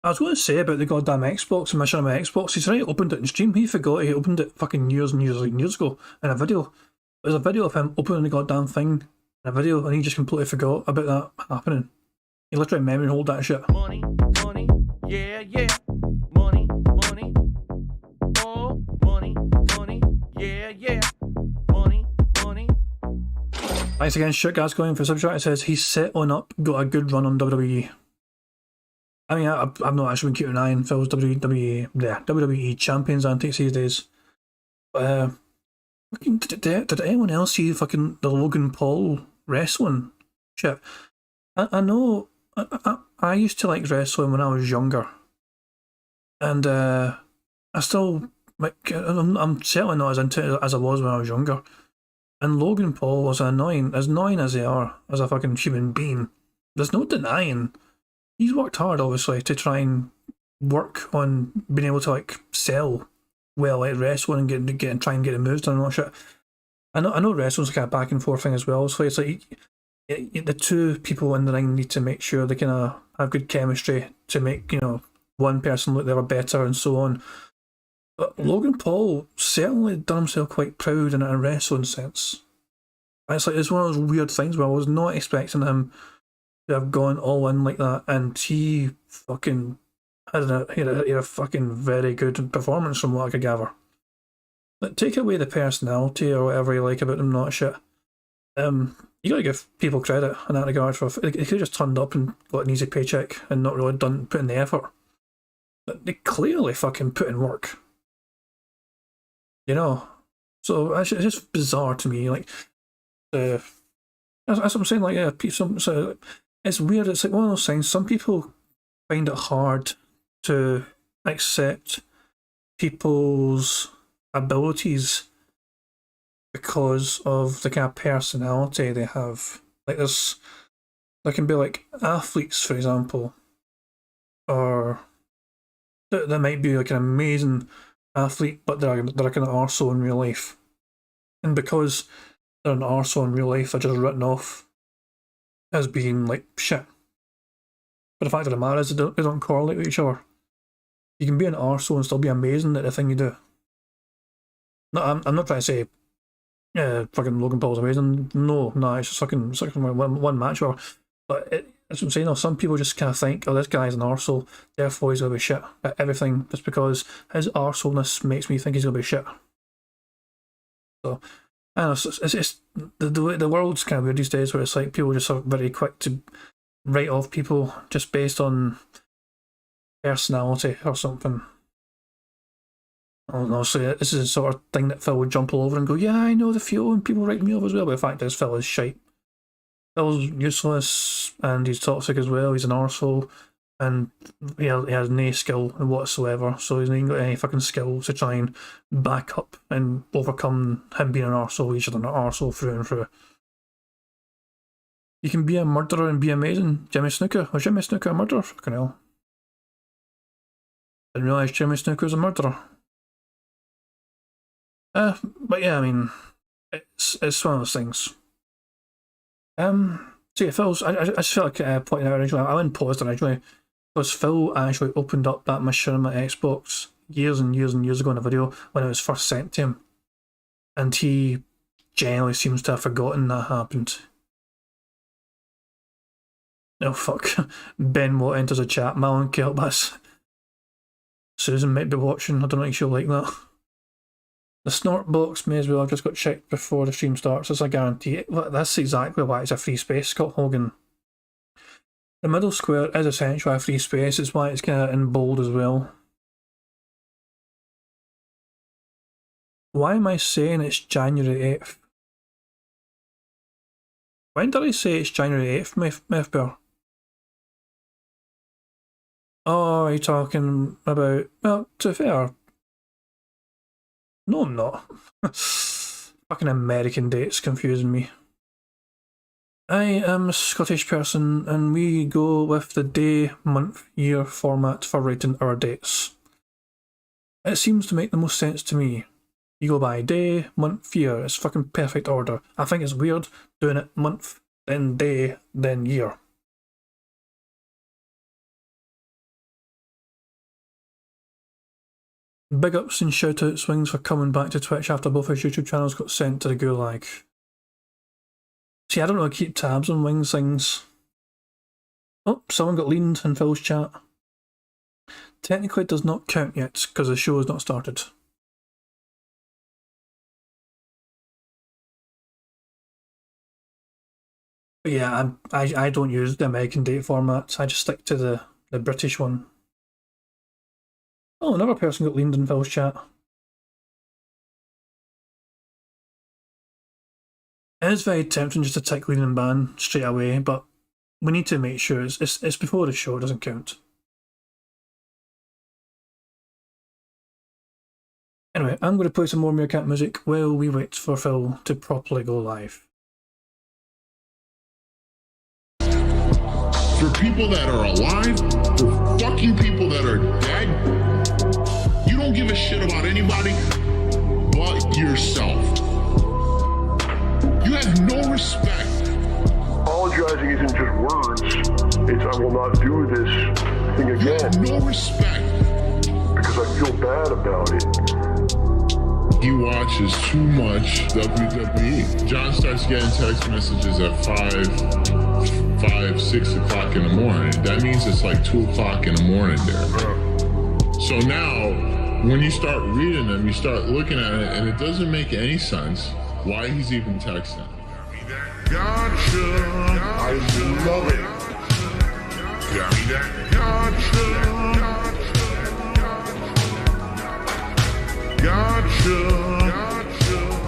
I was going to say about the goddamn Xbox and my showing my Xbox. He's right, opened it in stream. He forgot he opened it fucking years and years ago in a video. There's a video of him opening the goddamn thing in a video, and he just completely forgot about that happening. He literally memory hold that shit. Money, money, yeah, yeah. Money, money. Oh, money, money, yeah, yeah. Money, money. Thanks again, shit guys going for subchat. It says he's set on up, got a good run on WWE. I mean, I've not actually been keeping an eye on Phil's WWE Champions antics these days. But did anyone else see fucking the Logan Paul wrestling shit? I know I used to like wrestling when I was younger, and I still like. I'm certainly not as into it as I was when I was younger. And Logan Paul was annoying as they are as a fucking human being. There's no denying. He's worked hard, obviously, to try and work on being able to like sell well at wrestling and try and get the moves done and all that shit. I know wrestling's kind of back and forth thing as well. So it's like the two people in the ring need to make sure they kind of have good chemistry to make, you know, one person look the other better and so on. But Logan Paul certainly done himself quite proud in a wrestling sense. And it's one of those weird things where I was not expecting him to have gone all in like that, and he fucking had a fucking very good performance from what I could gather. But take away the personality or whatever you like about him, not shit. You gotta give people credit in that regard for they could have just turned up and got an easy paycheck and not really put in the effort. But they clearly fucking put in work. You know? So it's just bizarre to me. Like, that's what I'm saying. Like, yeah, so it's weird. It's like one of those things. Some people find it hard to accept people's abilities because of the kind of personality they have. Like, there can be like athletes, for example, or there might be like an amazing athlete, but they're kind of arsehole in real life, and because they're an arsehole in real life, they're just written off as being like shit. But the fact of the matter is they don't correlate with each other. You can be an arsehole and still be amazing at the thing you do. No, I'm not trying to say fucking Logan Paul's amazing. No, it's just fucking one match. But That's what I'm saying. Though. Some people just kind of think, oh, this guy's an arsehole, therefore he's going to be shit at everything, just because his arseholeness makes me think he's going to be shit. So, I don't know, it's the world's kind of weird these days, where it's like people just are very quick to write off people just based on personality or something. I don't know, so this is the sort of thing that Phil would jump all over and go, yeah, I know the feel, and people write me off as well, but the fact is Phil is shite. Phil's useless, and he's toxic as well, he's an arsehole, and he has no skill whatsoever, so he's not even got any fucking skill to try and back up and overcome him being an arsehole. He's just an arsehole through and through. You can be a murderer and be amazing. Jimmy Snuka. Was Jimmy Snuka a murderer? Fucking hell. Didn't realise Jimmy Snuka was a murderer. But yeah, I mean, it's one of those things. So yeah, Phil's, I just felt like pointing out originally, I went paused originally, because Phil actually opened up that Machinima Xbox years and years and years ago in a video when it was first sent to him. And he generally seems to have forgotten that happened. Oh fuck, Ben Watt enters a chat, Malin Kelbas. Susan might be watching, I don't think she'll like that. The snort box may as well have just got checked before the stream starts, as I guarantee. That's exactly why it's a free space, Scott Hogan. The middle square is essentially a free space, it's why it's kind of in bold as well. Why am I saying it's January 8th? When did I say it's January 8th, Mefbear? Oh, are you talking about... Well, to be fair... No, I'm not. Fucking American dates confusing me. I am a Scottish person, and we go with the day, month, year format for writing our dates. It seems to make the most sense to me. You go by day, month, year. It's fucking perfect order. I think it's weird doing it month, then day, then year. Big ups and shoutouts Wings for coming back to Twitch after both his YouTube channels got sent to the gulag. See, I don't know how to keep tabs on Wings things. Oh, someone got leaned in Phil's chat. Technically it does not count yet, because the show has not started. But yeah, I don't use the American date format, I just stick to the British one. Oh, another person got leaned in Phil's chat. It is very tempting just to tick lean and ban straight away, but we need to make sure it's before the show, it doesn't count. Anyway, I'm going to play some more Meerkat music while we wait for Phil to properly go live. For people that are alive, for fucking people that are dead, you don't give a shit about anybody but yourself. You have no respect. Apologizing isn't just words. It's I will not do this thing again. You have no respect. Because I feel bad about it. He watches too much WWE. John starts getting text messages at 6 o'clock in the morning. That means it's like 2 o'clock in the morning there. So now, when you start reading them, you start looking at it, and it doesn't make any sense why he's even texting. Gotcha. I love it. Got me that. Gotcha.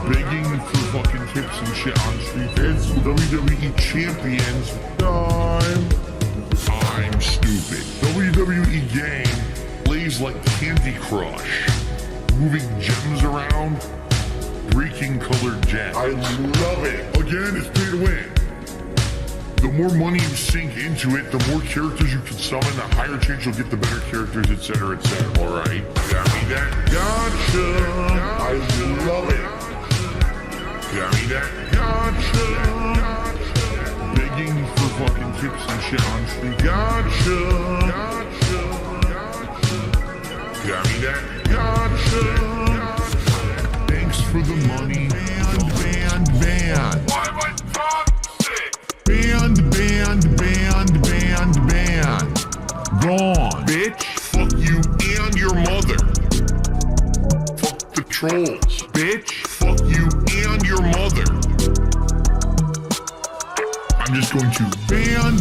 Begging for fucking tips and shit on street. It's WWE champions. I'm stupid. WWE game plays like Candy Crush. Moving gems around. Breaking colored gems. I love it. Again, it's pay to win. The more money you sink into it, the more characters you can summon, the higher chance you'll get the better characters, etc., etc. Alright? Got me that? Gotcha! I love it! Got me that? Gotcha! Begging for fucking tips and shit on street. Gotcha! Got me that? Gotcha! Thanks for the money. Band. Why am I toxic? Band. trolls. Bitch, fuck you and your mother. I'm just going to ban.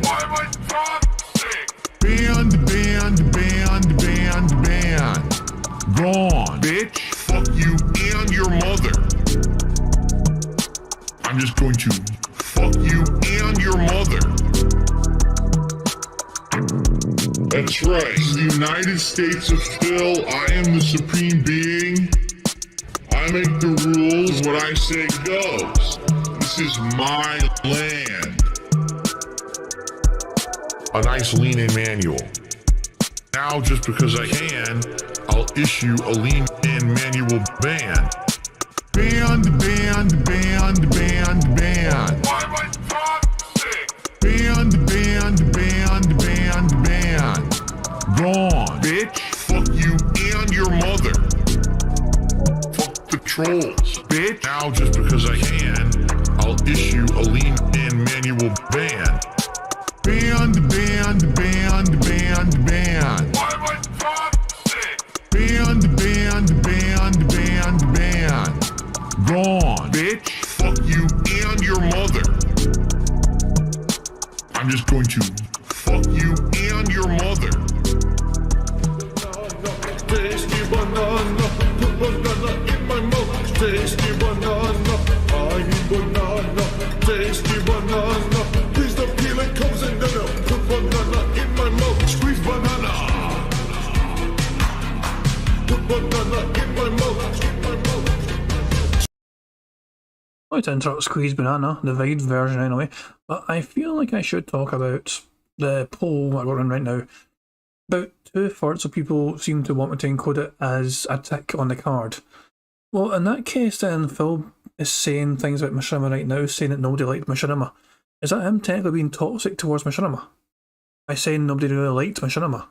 Why am I toxic? Ban. Gone. Bitch, fuck you and your mother. I'm just going to fuck you and your mother. That's right. In the United States of Phil, I am the supreme being. I make the rules. What I say goes. This is my land. A nice lean-in manual. Now, just because I can, I'll issue a lean-in manual ban. Ban. Why am I toxic? Ban. Gone. Bitch, fuck you and your mother. Fuck the trolls. Bitch. Now, just because I can, I'll issue a lean-in manual ban. Ban. Why am I toxic? Ban. Gone. Bitch, fuck you and your mother. I'm just going to fuck you and your mother. Tasty banana, put banana in my mouth. Tasty banana, I eat banana. Tasty banana, please don't peel it, comes in the milk. Put banana in my mouth. Squeeze banana. Put banana in my mouth. I like to interrupt Squeeze Banana, the Vide version anyway, but I feel like I should talk about the poll that we're in right now. About 2/3 of people seem to want me to encode it as a tick on the card. Well, in that case then, Phil is saying things about Machinima right now, saying that nobody liked Machinima. Is that him technically being toxic towards Machinima? By saying nobody really liked Machinima?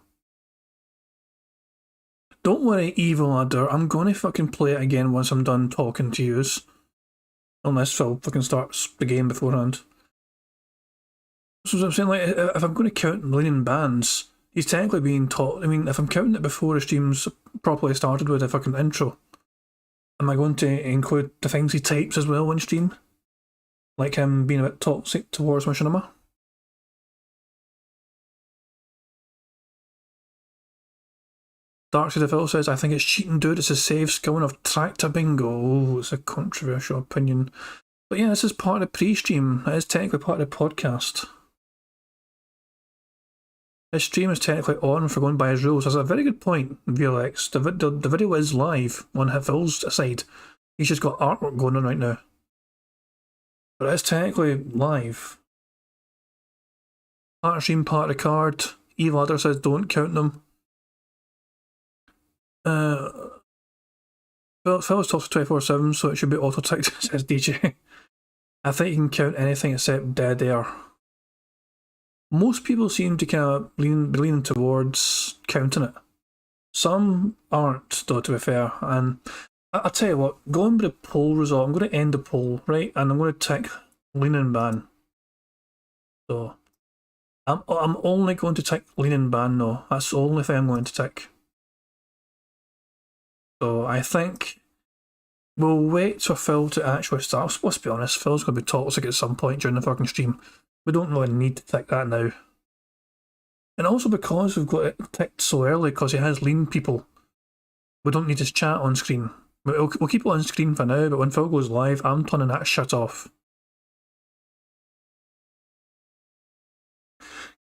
Don't worry, Evil Ladder, I'm gonna fucking play it again once I'm done talking to yous. Unless Phil fucking starts the game beforehand. So I'm saying, like, if I'm going to count leaning bans, he's technically being taught. I mean, if I'm counting it before the stream's properly started with a fucking intro, am I going to include the things he types as well on stream? Like him being a bit toxic towards Machinima? Darkside of Phil says, I think it's cheating, dude. It's a safe skill of Detractor Bingo. Oh, it's a controversial opinion. But yeah, this is part of the pre-stream. It is technically part of the podcast. His stream is technically on for going by his rules. That's a very good point, VLX. The video is live on Phil's side. He's just got artwork going on right now. But it's technically live. Part of stream, part of the card. Evil Ladder says don't count them. Phil's talks 24/7, so it should be auto-ticked, says DJ. I think you can count anything except dead air. Most people seem to kind of be leaning towards counting it. Some aren't, though, to be fair. And I'll tell you what, going with the poll result, I'm going to end the poll, right? And I'm going to tick lean and ban. So, I'm only going to tick lean and ban, though. That's the only thing I'm going to tick. So I think we'll wait for Phil to actually start. Let's be honest, Phil's going to be toxic at some point during the fucking stream. We don't really need to tick that now. And also because we've got it ticked so early because he has lean people, we don't need his chat on screen. We'll keep it on screen for now, but when Phil goes live, I'm turning that shit off.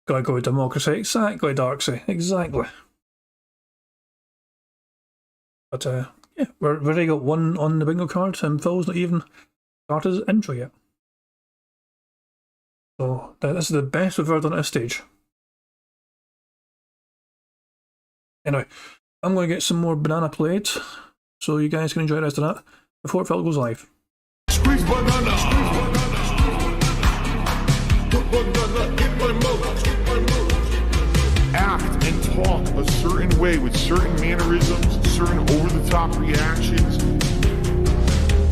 Gotta go with democracy. Exactly, Darksy. Exactly. But yeah, we've already got one on the bingo card, and Phil's not even started his intro yet. So this is the best we've ever done at this stage. Anyway, I'm going to get some more banana played, so you guys can enjoy the rest of that before Phil goes live. Squeeze banana. Put banana in my mouth. Act and talk a certain way with certain mannerisms, certain over-the-top reactions,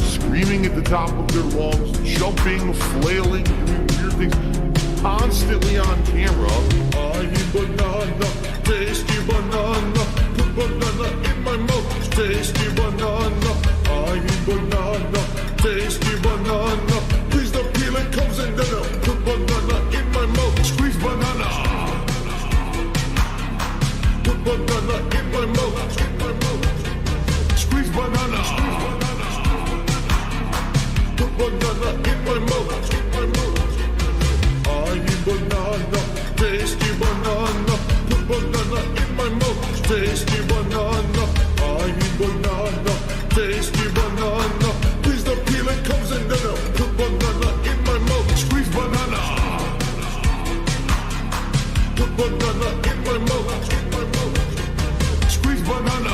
screaming at the top of their lungs, jumping, flailing, doing weird things, constantly on camera. I need banana, tasty banana, put banana tasty banana. I need banana, tasty banana. Please the peeling comes and then I'll put banana in my mouth. Squeeze banana. Put banana in my mouth. Squeeze banana.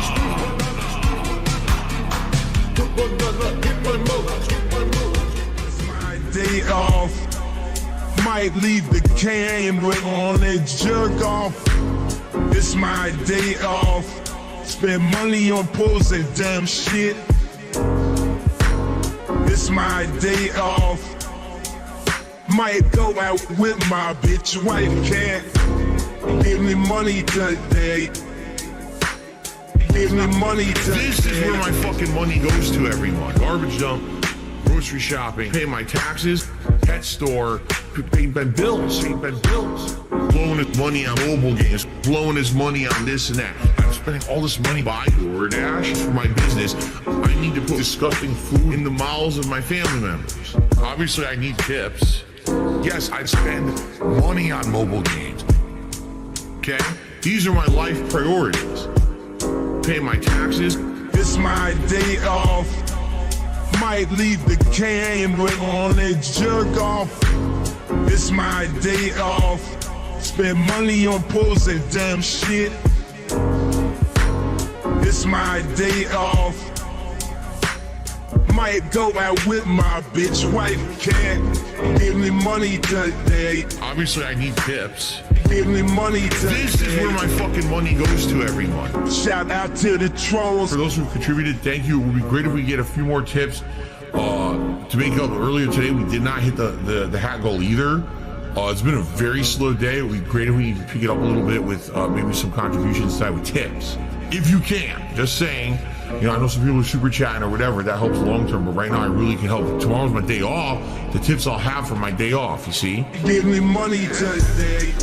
Put banana in my mouth. It's my day off. Might leave the camera on and jerk off. It's my day off. Spend money on posing damn shit. It's my day off. Might go out with my bitch wife. Can't give me money today. Give me money today. This is where my fucking money goes to every month. Garbage dump, grocery shopping, pay my taxes, pet store, pay my bills, blowing his money on mobile games, blowing his money on this and that. I'm spending all this money buying DoorDash for my business. I need to put disgusting food in the mouths of my family members. Obviously, I need tips. Yes, I spend money on mobile games. Okay? These are my life priorities. Pay my taxes. It's my day off. Might leave the camera on and jerk off. It's my day off. Spend money on posing damn shit. It's my day off. Might go out with my bitch wife. Can't give me money today. Obviously, I need tips. Give me money today. This is where my fucking money goes to every month. Shout out to the trolls. For those who contributed, thank you. It would be great if we get a few more tips. To make up, earlier today, we did not hit the hat goal either. It's been a very slow day. It would be great if we could pick it up a little bit with maybe some contributions side with tips. If you can. Just saying. You know, I know some people are super chatting or whatever. That helps long term. But right now, I really can help. Tomorrow's my day off. The tips I'll have for my day off, you see? Give me money today.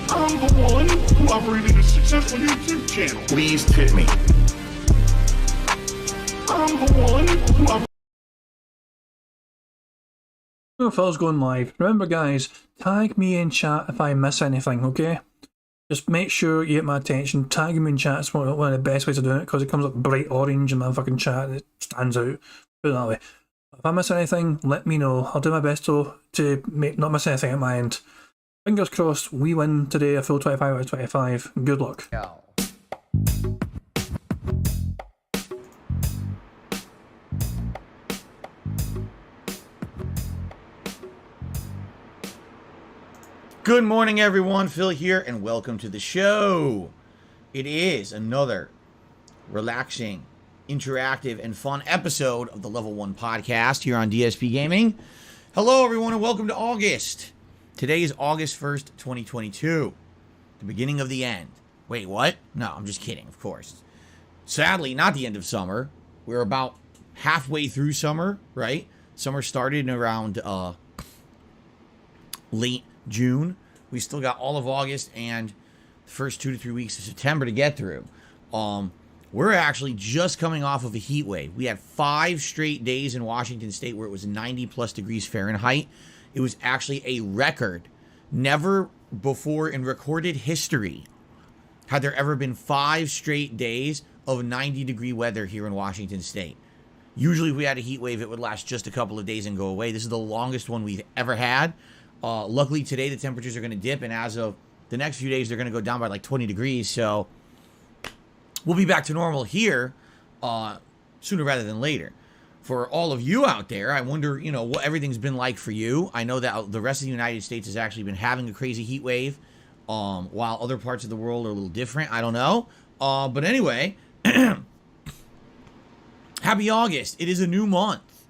I'm the one who operated a successful YouTube channel. Please tip me. I'm the one who operated. If I was going live, remember guys, tag me in chat if I miss anything, okay? Just make sure you get my attention. Tag me in chat is one of the best ways of doing it because it comes up bright orange in my fucking chat and it stands out. Put it that way. If I miss anything, let me know. I'll do my best to not miss anything at my end. Fingers crossed we win today a full 25 out of 25. Good luck. Good morning, everyone. Phil here, and welcome to the show. It is another relaxing, interactive, and fun episode of the Level 1 podcast here on DSP Gaming. Hello, everyone, and welcome to August. Today is August 1st, 2022, the beginning of the end. Wait, what? No, I'm just kidding, of course. Sadly, not the end of summer. We're about halfway through summer, right? Summer started around late June. We still got all of August and the first 2 to 3 weeks of September to get through. We're actually just coming off of a heat wave. We had 5 straight days in Washington State where it was 90 plus degrees Fahrenheit. It was actually a record. Never before in recorded history had there ever been 5 straight days of 90-degree weather here in Washington State. Usually if we had a heat wave, it would last just a couple of days and go away. This is the longest one we've ever had. Luckily today the temperatures are going to dip, and as of the next few days they're going to go down by like 20 degrees, so we'll be back to normal here sooner rather than later. For all of you out there, I wonder, you know, what everything's been like for you. I know that the rest of the United States has actually been having a crazy heat wave, while other parts of the world are a little different. I don't know. But anyway, happy August. It is a new month,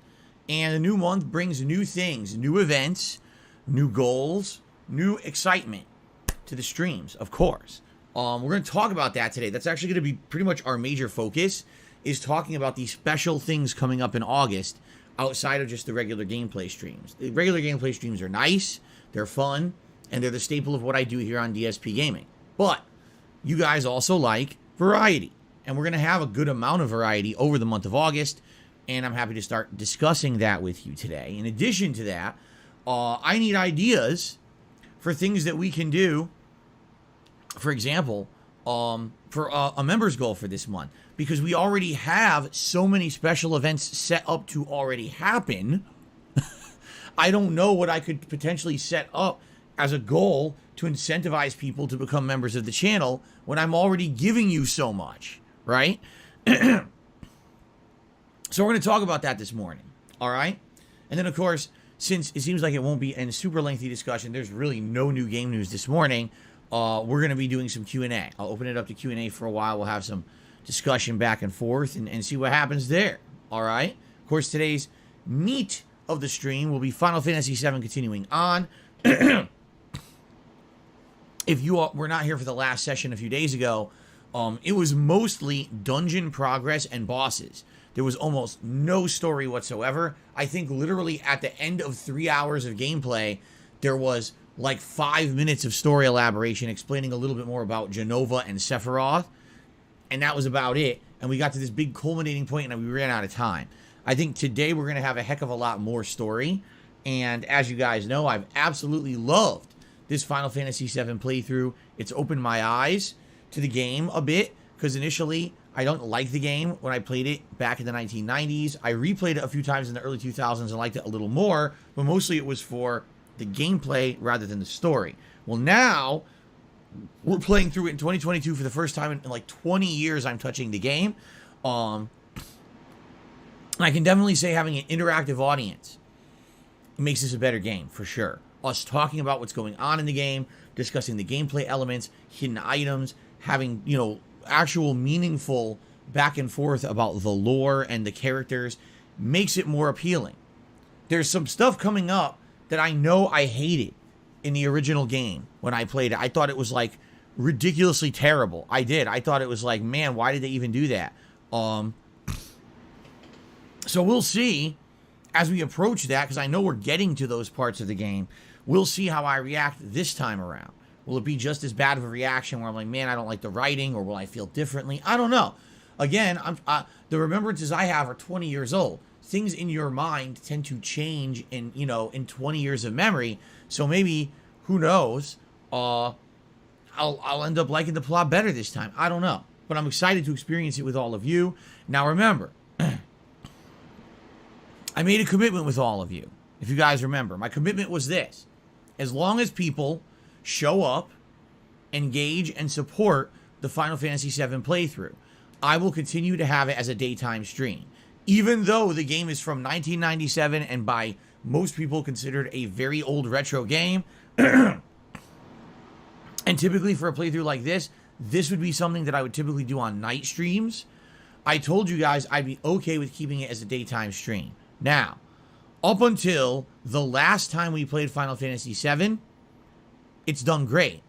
and a new month brings new things, new events, new goals, new excitement to the streams, of course. We're going to talk about that today. That's actually going to be pretty much our major focus, is talking about these special things coming up in August outside of just the regular gameplay streams. The regular gameplay streams are nice, they're fun, and they're the staple of what I do here on DSP Gaming. But you guys also like variety, and we're going to have a good amount of variety over the month of August, and I'm happy to start discussing that with you today. In addition to that, I need ideas for things that we can do. For example, for a members goal for this month, because we already have so many special events set up to already happen. I don't know what I could potentially set up as a goal to incentivize people to become members of the channel when I'm already giving you so much, right? So we're going to talk about that this morning, all right? And then, of course, since it seems like it won't be a super lengthy discussion, there's really no new game news this morning, we're going to be doing some Q&A. I'll open it up to Q&A for a while. We'll have some discussion back and forth and see what happens there, all right? Of course, today's meat of the stream will be Final Fantasy VII continuing on. If you were not here for the last session a few days ago, it was mostly dungeon progress and bosses. There was almost no story whatsoever. I think literally at the end of 3 hours of gameplay, there was like 5 minutes of story elaboration explaining a little bit more about Genova and Sephiroth. And that was about it. And we got to this big culminating point and we ran out of time. I think today we're going to have a heck of a lot more story. And as you guys know, I've absolutely loved this Final Fantasy VII playthrough. It's opened my eyes to the game a bit, because initially I don't like the game when I played it back in the 1990s. I replayed it a few times in the early 2000s and liked it a little more, but mostly it was for the gameplay rather than the story. Well, now we're playing through it in 2022 for the first time in like 20 years I'm touching the game. I can definitely say having an interactive audience makes this a better game, for sure. Us talking about what's going on in the game, discussing the gameplay elements, hidden items, having, you know, actual meaningful back and forth about the lore and the characters makes it more appealing. There's some stuff coming up that I know I hated in the original game when I played it. I thought it was like ridiculously terrible. I did. I thought it was like, man, why did they even do that? So we'll see as we approach that, because I know we're getting to those parts of the game. We'll see how I react this time around. Will it be just as bad of a reaction where I'm like, man, I don't like the writing, or will I feel differently? I don't know. Again, the remembrances I have are 20 years old. Things in your mind tend to change in 20 years of memory. So maybe, who knows, I'll end up liking the plot better this time. I don't know. But I'm excited to experience it with all of you. Now remember, I made a commitment with all of you. If you guys remember, my commitment was this: as long as people show up, engage, and support the Final Fantasy VII playthrough, I will continue to have it as a daytime stream. Even though the game is from 1997 and by most people considered a very old retro game, and typically for a playthrough like this would be something that I would typically do on night streams. I told you guys I'd be okay with keeping it as a daytime stream. Now, up until the last time we played Final Fantasy VII, it's done great.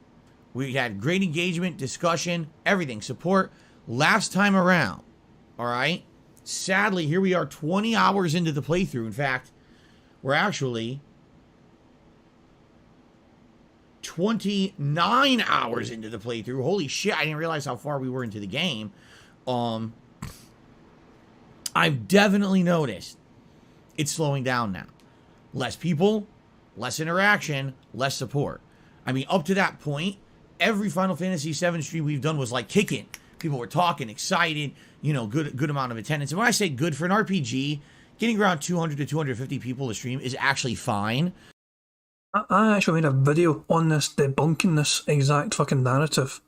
We had great engagement, discussion, everything, support. Last time around, all right? Sadly, here we are 20 hours into the playthrough. In fact, we're actually 29 hours into the playthrough. Holy shit, I didn't realize how far we were into the game. I've definitely noticed it's slowing down now. Less people, less interaction, less support. I mean, up to that point, every Final Fantasy VII stream we've done was like kicking. People were talking, excited, good amount of attendance. And when I say good for an RPG, getting around 200 to 250 people a stream is actually fine. I actually made a video on this debunking this exact fucking narrative.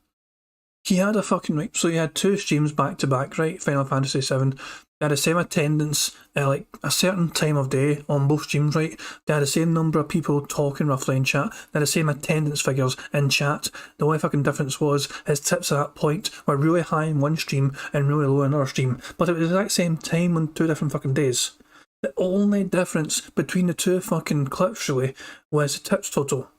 He had a fucking, right, so he had 2 streams back to back, right? Final Fantasy VII. They had the same attendance at like a certain time of day on both streams, right? They had the same number of people talking roughly in chat. They had the same attendance figures in chat. The only fucking difference was his tips at that point were really high in one stream and really low in another stream. But it was the exact same time on 2 different fucking days. The only difference between the 2 fucking clips really was the tips total.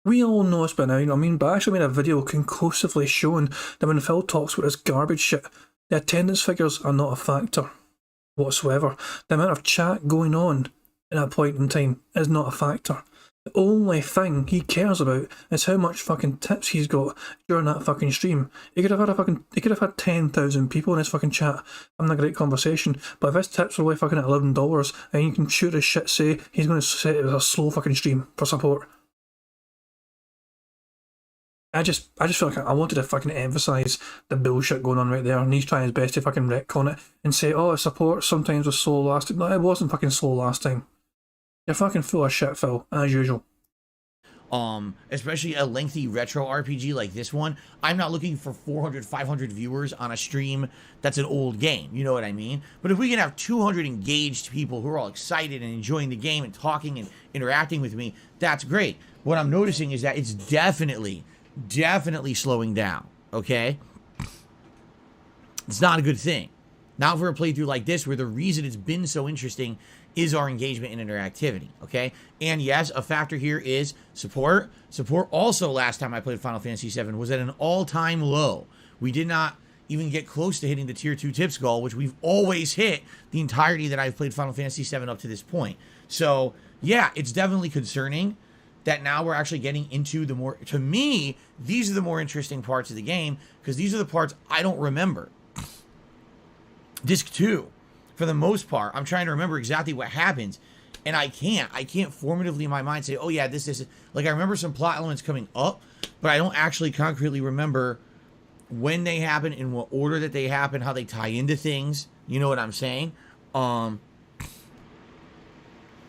We all know this by now, you know what I mean? But I actually made a video conclusively showing that when Phil talks about this garbage shit, the attendance figures are not a factor whatsoever. The amount of chat going on at that point in time is not a factor. The only thing he cares about is how much fucking tips he's got during that fucking stream. He could have had 10,000 people in his fucking chat having a great conversation, but if his tips are only fucking at $11, and you can shoot his shit say he's going to set it as a slow fucking stream for support. I just feel like I wanted to fucking emphasise the bullshit going on right there, and he's trying his best to fucking retcon it and say, oh, support sometimes was slow last time. No, it wasn't fucking slow last time. You're fucking full of shit, Phil, as usual. Especially a lengthy retro RPG like this one. I'm not looking for 400, 500 viewers on a stream that's an old game. You know what I mean? But if we can have 200 engaged people who are all excited and enjoying the game and talking and interacting with me, that's great. What I'm noticing is that it's definitely slowing down, okay? It's not a good thing. Not for a playthrough like this, where the reason it's been so interesting is our engagement and interactivity, okay? And yes, a factor here is support. Support also, last time I played Final Fantasy VII, was at an all-time low. We did not even get close to hitting the Tier 2 tips goal, which we've always hit the entirety that I've played Final Fantasy VII up to this point. So, yeah, it's definitely concerning that now we're actually getting into the more, to me, these are the more interesting parts of the game, because these are the parts I don't remember. Disc 2, for the most part, I'm trying to remember exactly what happens, and I can't formatively in my mind say, oh yeah, this is, like, I remember some plot elements coming up, but I don't actually concretely remember when they happen, in what order that they happen, how they tie into things, you know what I'm saying?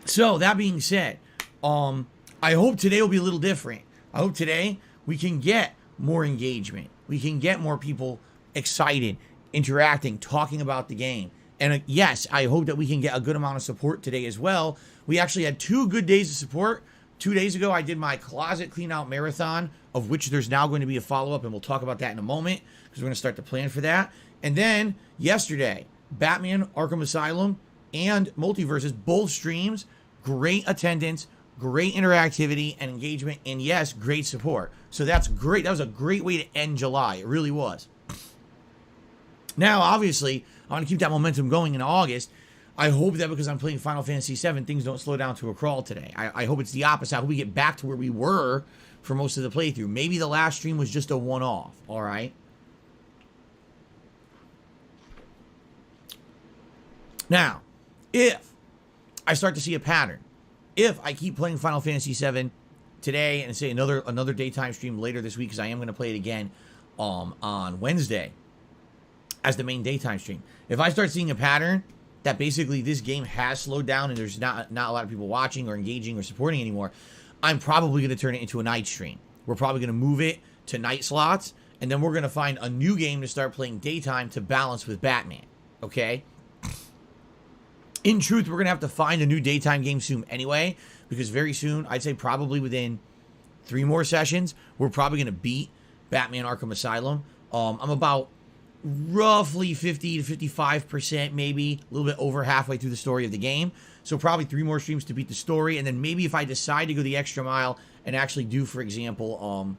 So, that being said, I hope today will be a little different. I hope today we can get more engagement. We can get more people excited, interacting, talking about the game. And yes, I hope that we can get a good amount of support today as well. We actually had 2 good days of support. 2 days ago, I did my closet clean out marathon, of which there's now going to be a follow-up, and we'll talk about that in a moment, because we're going to start to plan for that. And then yesterday, Batman Arkham Asylum and Multiverses, both streams, great attendance, great interactivity and engagement, and yes, great support. So that's great. That was a great way to end July. It really was. Now, obviously, I want to keep that momentum going in August. I hope that because I'm playing Final Fantasy VII, things don't slow down to a crawl today. I hope it's the opposite. I hope we get back to where we were for most of the playthrough. Maybe the last stream was just a one-off, all right? Now, if I start to see a pattern, if I keep playing Final Fantasy VII today and say another daytime stream later this week, because I am going to play it again on Wednesday as the main daytime stream. If I start seeing a pattern that basically this game has slowed down and there's not a lot of people watching or engaging or supporting anymore, I'm probably going to turn it into a night stream. We're probably going to move it to night slots, and then we're going to find a new game to start playing daytime to balance with Batman, okay? In truth, we're going to have to find a new daytime game soon anyway, because very soon, I'd say probably within 3 more sessions, we're probably going to beat Batman Arkham Asylum. I'm about roughly 50 to 55%, maybe a little bit over halfway through the story of the game. So probably 3 more streams to beat the story, and then maybe if I decide to go the extra mile and actually do, for example,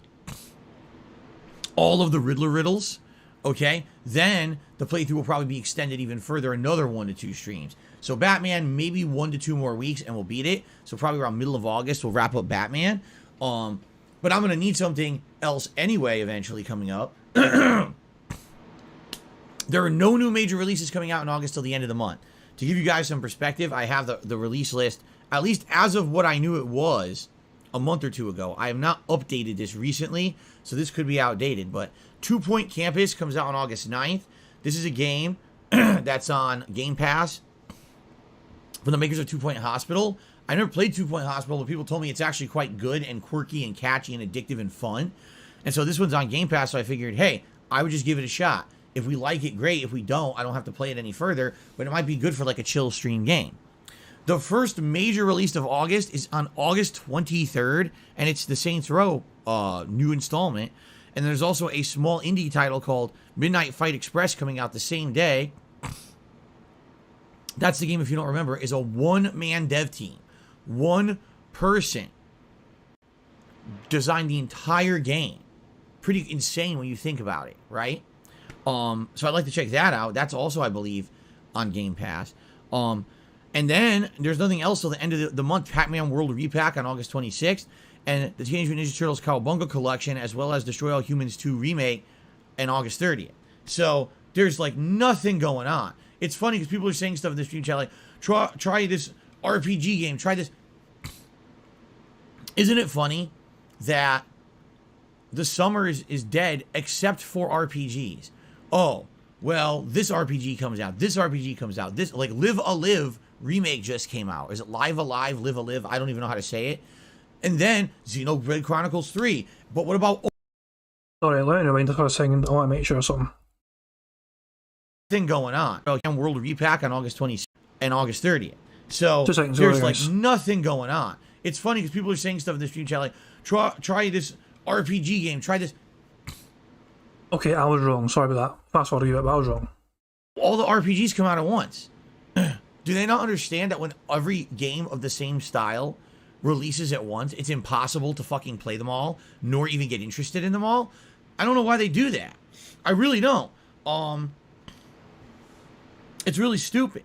all of the Riddler riddles, okay, then the playthrough will probably be extended even further, another 1 to 2 streams. So Batman, maybe 1 to 2 more weeks, and we'll beat it. So probably around middle of August, we'll wrap up Batman. But I'm going to need something else anyway eventually coming up. There are no new major releases coming out in August till the end of the month. To give you guys some perspective, I have the release list, at least as of what I knew it was a month or 2 ago. I have not updated this recently, so this could be outdated. But 2 Point Campus comes out on August 9th. This is a game that's on Game Pass from the makers of 2 Point Hospital. I never played 2 Point Hospital, but people told me it's actually quite good and quirky and catchy and addictive and fun. And so this one's on Game Pass, so I figured, hey, I would just give it a shot. If we like it, great. If we don't, I don't have to play it any further, but it might be good for like a chill stream game. The first major release of August is on August 23rd, and it's the Saints Row new installment. And there's also a small indie title called Midnight Fight Express coming out the same day. That's the game, if you don't remember, is a one-man dev team. One person designed the entire game. Pretty insane when you think about it, right? So I'd like to check that out. That's also, I believe, on Game Pass. And then there's nothing else till the end of the month. Pac-Man World Repack on August 26th. And the Teenage Mutant Ninja Turtles Cowabunga Collection, as well as Destroy All Humans 2 Remake on August 30th. So there's like nothing going on. It's funny because people are saying stuff in the stream chat like, try this RPG game, try this. Isn't it funny that the summer is dead except for RPGs. Oh, well, this RPG comes out. This RPG comes out. This, like, Live a Live remake just came out. Is it Live Alive, Live a Live? I don't even know how to say it. And then Xenoblade Chronicles 3. But what about... Sorry, let me rewind for a second. I want to make sure of something. Thing going on. World Repack on August 20th and August 30th. So seconds, there's sorry, like guys. nothing going on. It's funny because people are saying stuff in the stream chat like, try this RPG game, try this. Okay, I was wrong. Sorry about that. Fast forward a bit, but I was wrong. All the RPGs come out at once. Do they not understand that when every game of the same style releases at once, it's impossible to fucking play them all, nor even get interested in them all? I don't know why they do that. I really don't. It's really stupid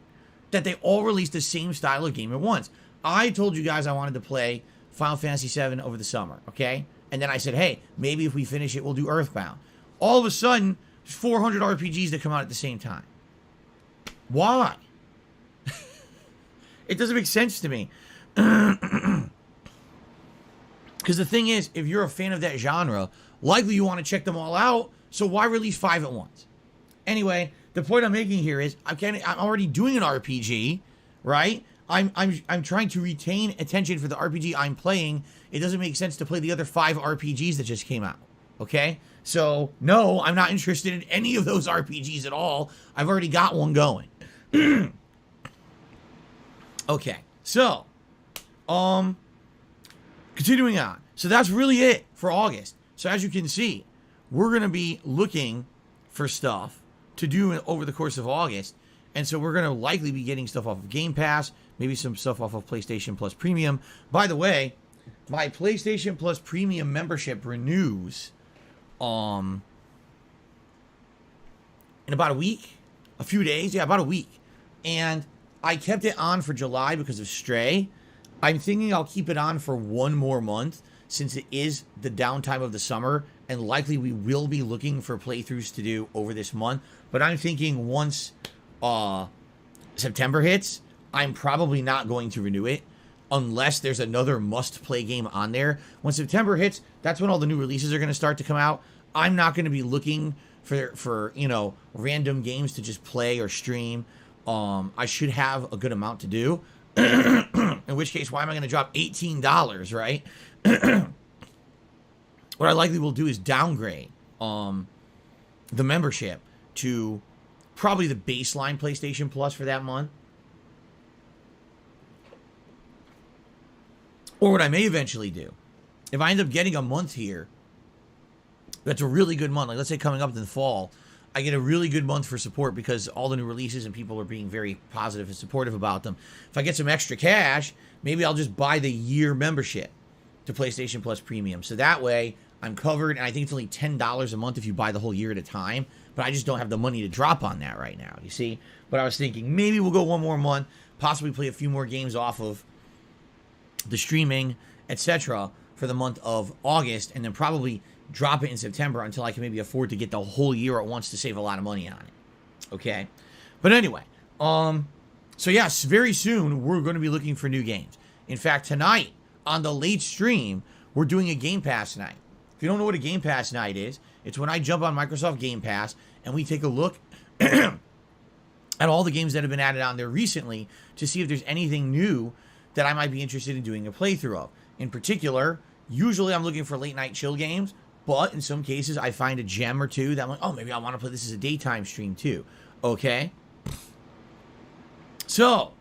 that they all release the same style of game at once. I told you guys I wanted to play Final Fantasy VII over the summer, okay? And then I said, hey, maybe if we finish it, we'll do Earthbound. All of a sudden, there's 400 RPGs that come out at the same time. Why? It doesn't make sense to me. Because the thing is, if you're a fan of that genre, likely you want to check them all out, so why release 5 at once? Anyway, the point I'm making here is I'm already doing an RPG, right? I'm trying to retain attention for the RPG I'm playing. It doesn't make sense to play the other 5 RPGs that just came out. Okay? So, no, I'm not interested in any of those RPGs at all. I've already got one going. Okay. So, continuing on. So that's really it for August. So as you can see, we're going to be looking for stuff to do over the course of August. And so we're going to likely be getting stuff off of Game Pass, maybe some stuff off of PlayStation Plus Premium. By the way, my PlayStation Plus Premium membership renews in about a week, a few days. Yeah, about a week. And I kept it on for July because of Stray. I'm thinking I'll keep it on for one more month since it is the downtime of the summer, and likely we will be looking for playthroughs to do over this month. But I'm thinking once September hits, I'm probably not going to renew it unless there's another must-play game on there. When September hits, that's when all the new releases are going to start to come out. I'm not going to be looking for you know, random games to just play or stream. I should have a good amount to do. In which case, why am I going to drop $18, right? What I likely will do is downgrade the membership to probably the baseline PlayStation Plus for that month. Or what I may eventually do, if I end up getting a month here, that's a really good month. Like, let's say coming up in the fall, I get a really good month for support because all the new releases and people are being very positive and supportive about them. If I get some extra cash, maybe I'll just buy the year membership to PlayStation Plus Premium. So that way I'm covered, and I think it's only $10 a month if you buy the whole year at a time. But I just don't have the money to drop on that right now, you see? But I was thinking maybe we'll go one more month, possibly play a few more games off of the streaming, etc. for the month of August, and then probably drop it in September until I can maybe afford to get the whole year at once to save a lot of money on it. Okay? But anyway, so yes, very soon we're going to be looking for new games. In fact, tonight on the late stream, we're doing a Game Pass night. If you don't know what a Game Pass night is, it's when I jump on Microsoft Game Pass and we take a look at all the games that have been added on there recently to see if there's anything new that I might be interested in doing a playthrough of. In particular, usually I'm looking for late night chill games, but in some cases I find a gem or two that I'm like, oh, maybe I want to play this as a daytime stream too. Okay? So,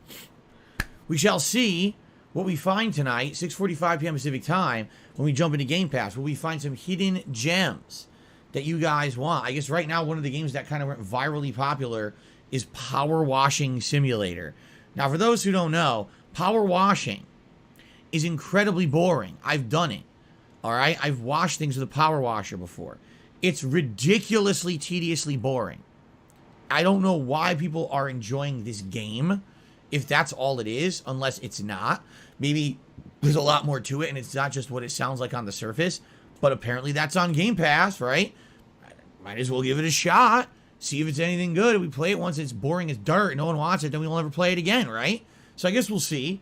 we shall see what we find tonight, 6:45 p.m. Pacific time, when we jump into Game Pass. Will we find some hidden gems that you guys want? I guess right now one of the games that kind of went virally popular is Power Washing Simulator. Now, for those who don't know, power washing is incredibly boring. I've done it. All right? I've washed things with a power washer before. It's ridiculously, tediously boring. I don't know why people are enjoying this game, if that's all it is, unless it's not. Maybe there's a lot more to it, and it's not just what it sounds like on the surface. But apparently that's on Game Pass, right? Might as well give it a shot. See if it's anything good. If we play it once, it's boring as dirt, no one wants it, then we won't ever play it again, right? So I guess we'll see.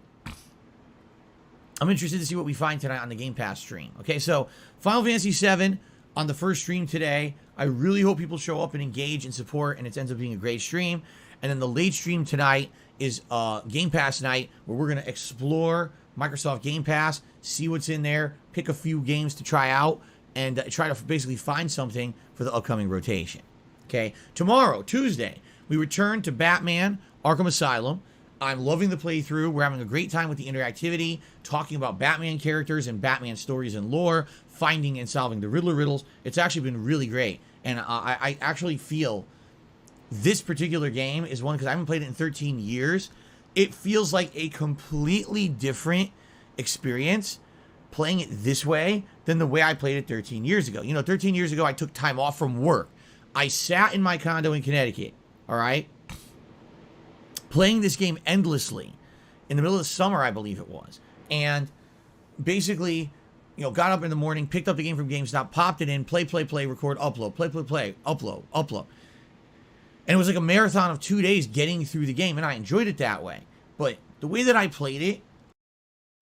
I'm interested to see what we find tonight on the Game Pass stream. Okay, so Final Fantasy VII on the first stream today. I really hope people show up and engage and support, and it ends up being a great stream. And then the late stream tonight is Game Pass night, where we're going to explore Microsoft Game Pass, see what's in there, pick a few games to try out, and try to basically find something for the upcoming rotation. Okay, tomorrow, Tuesday, we return to Batman Arkham Asylum. I'm loving the playthrough. We're having a great time with the interactivity, talking about Batman characters and Batman stories and lore, finding and solving the Riddler riddles. It's actually been really great. And I actually feel this particular game is one, because I haven't played it in 13 years. It feels like a completely different experience playing it this way than the way I played it 13 years ago. You know, 13 years ago, I took time off from work. I sat in my condo in Connecticut, all right, playing this game endlessly in the middle of the summer, I believe it was. And basically, you know, got up in the morning, picked up the game from GameStop, popped it in, play, record, upload, play, upload. And it was like a marathon of 2 days getting through the game, and I enjoyed it that way. But the way that I played it...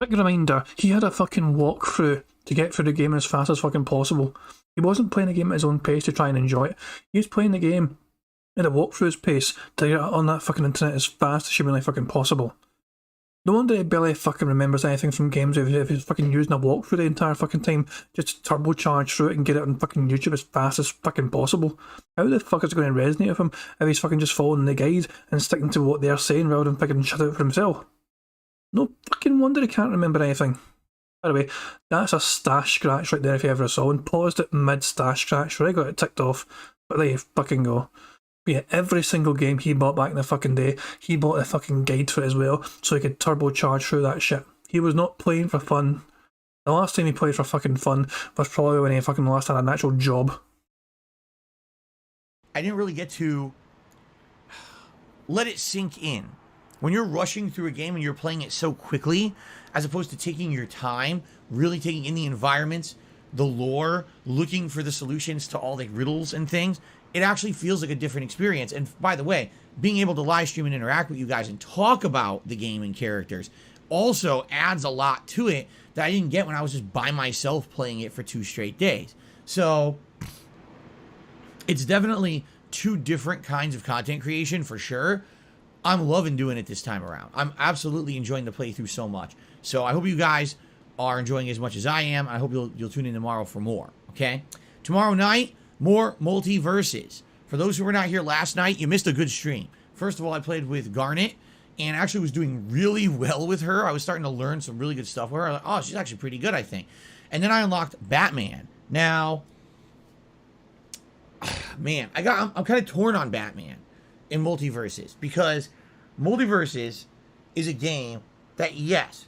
Quick reminder, he had a fucking walkthrough to get through the game as fast as fucking possible. He wasn't playing the game at his own pace to try and enjoy it. He was playing the game at a walkthrough's pace to get on that fucking internet as fast as humanly fucking possible. No wonder he barely fucking remembers anything from games if he's fucking using a walkthrough the entire fucking time, just turbocharge through it and get it on fucking YouTube as fast as fucking possible. How the fuck is it going to resonate with him if he's fucking just following the guide and sticking to what they're saying rather than fucking shut out for himself? No fucking wonder he can't remember anything. By the way, that's a stash scratch right there if you ever saw one. Paused it mid stash scratch, right? Got it ticked off, but there you fucking go. But yeah, every single game he bought back in the fucking day, he bought a fucking guide for it as well, so he could turbocharge through that shit. He was not playing for fun. The last time he played for fucking fun was probably when he fucking last had an actual job. I didn't really get to let it sink in. When you're rushing through a game and you're playing it so quickly, as opposed to taking your time, really taking in the environments, the lore, looking for the solutions to all the riddles and things, it actually feels like a different experience. And by the way, being able to live stream and interact with you guys and talk about the game and characters also adds a lot to it that I didn't get when I was just by myself playing it for 2 straight days. So it's definitely 2 different kinds of content creation for sure. I'm loving doing it this time around. I'm absolutely enjoying the playthrough so much. So I hope you guys are enjoying it as much as I am. I hope you'll tune in tomorrow for more, okay? Tomorrow night, more Multiverses. For those who were not here last night, you missed a good stream. First of all, I played with Garnet and actually was doing really well with her. I was starting to learn some really good stuff with her. I was like, oh, she's actually pretty good, I think. And then I unlocked Batman. Now, man, I'm kind of torn on Batman in Multiverses, because Multiverses is a game that, yes,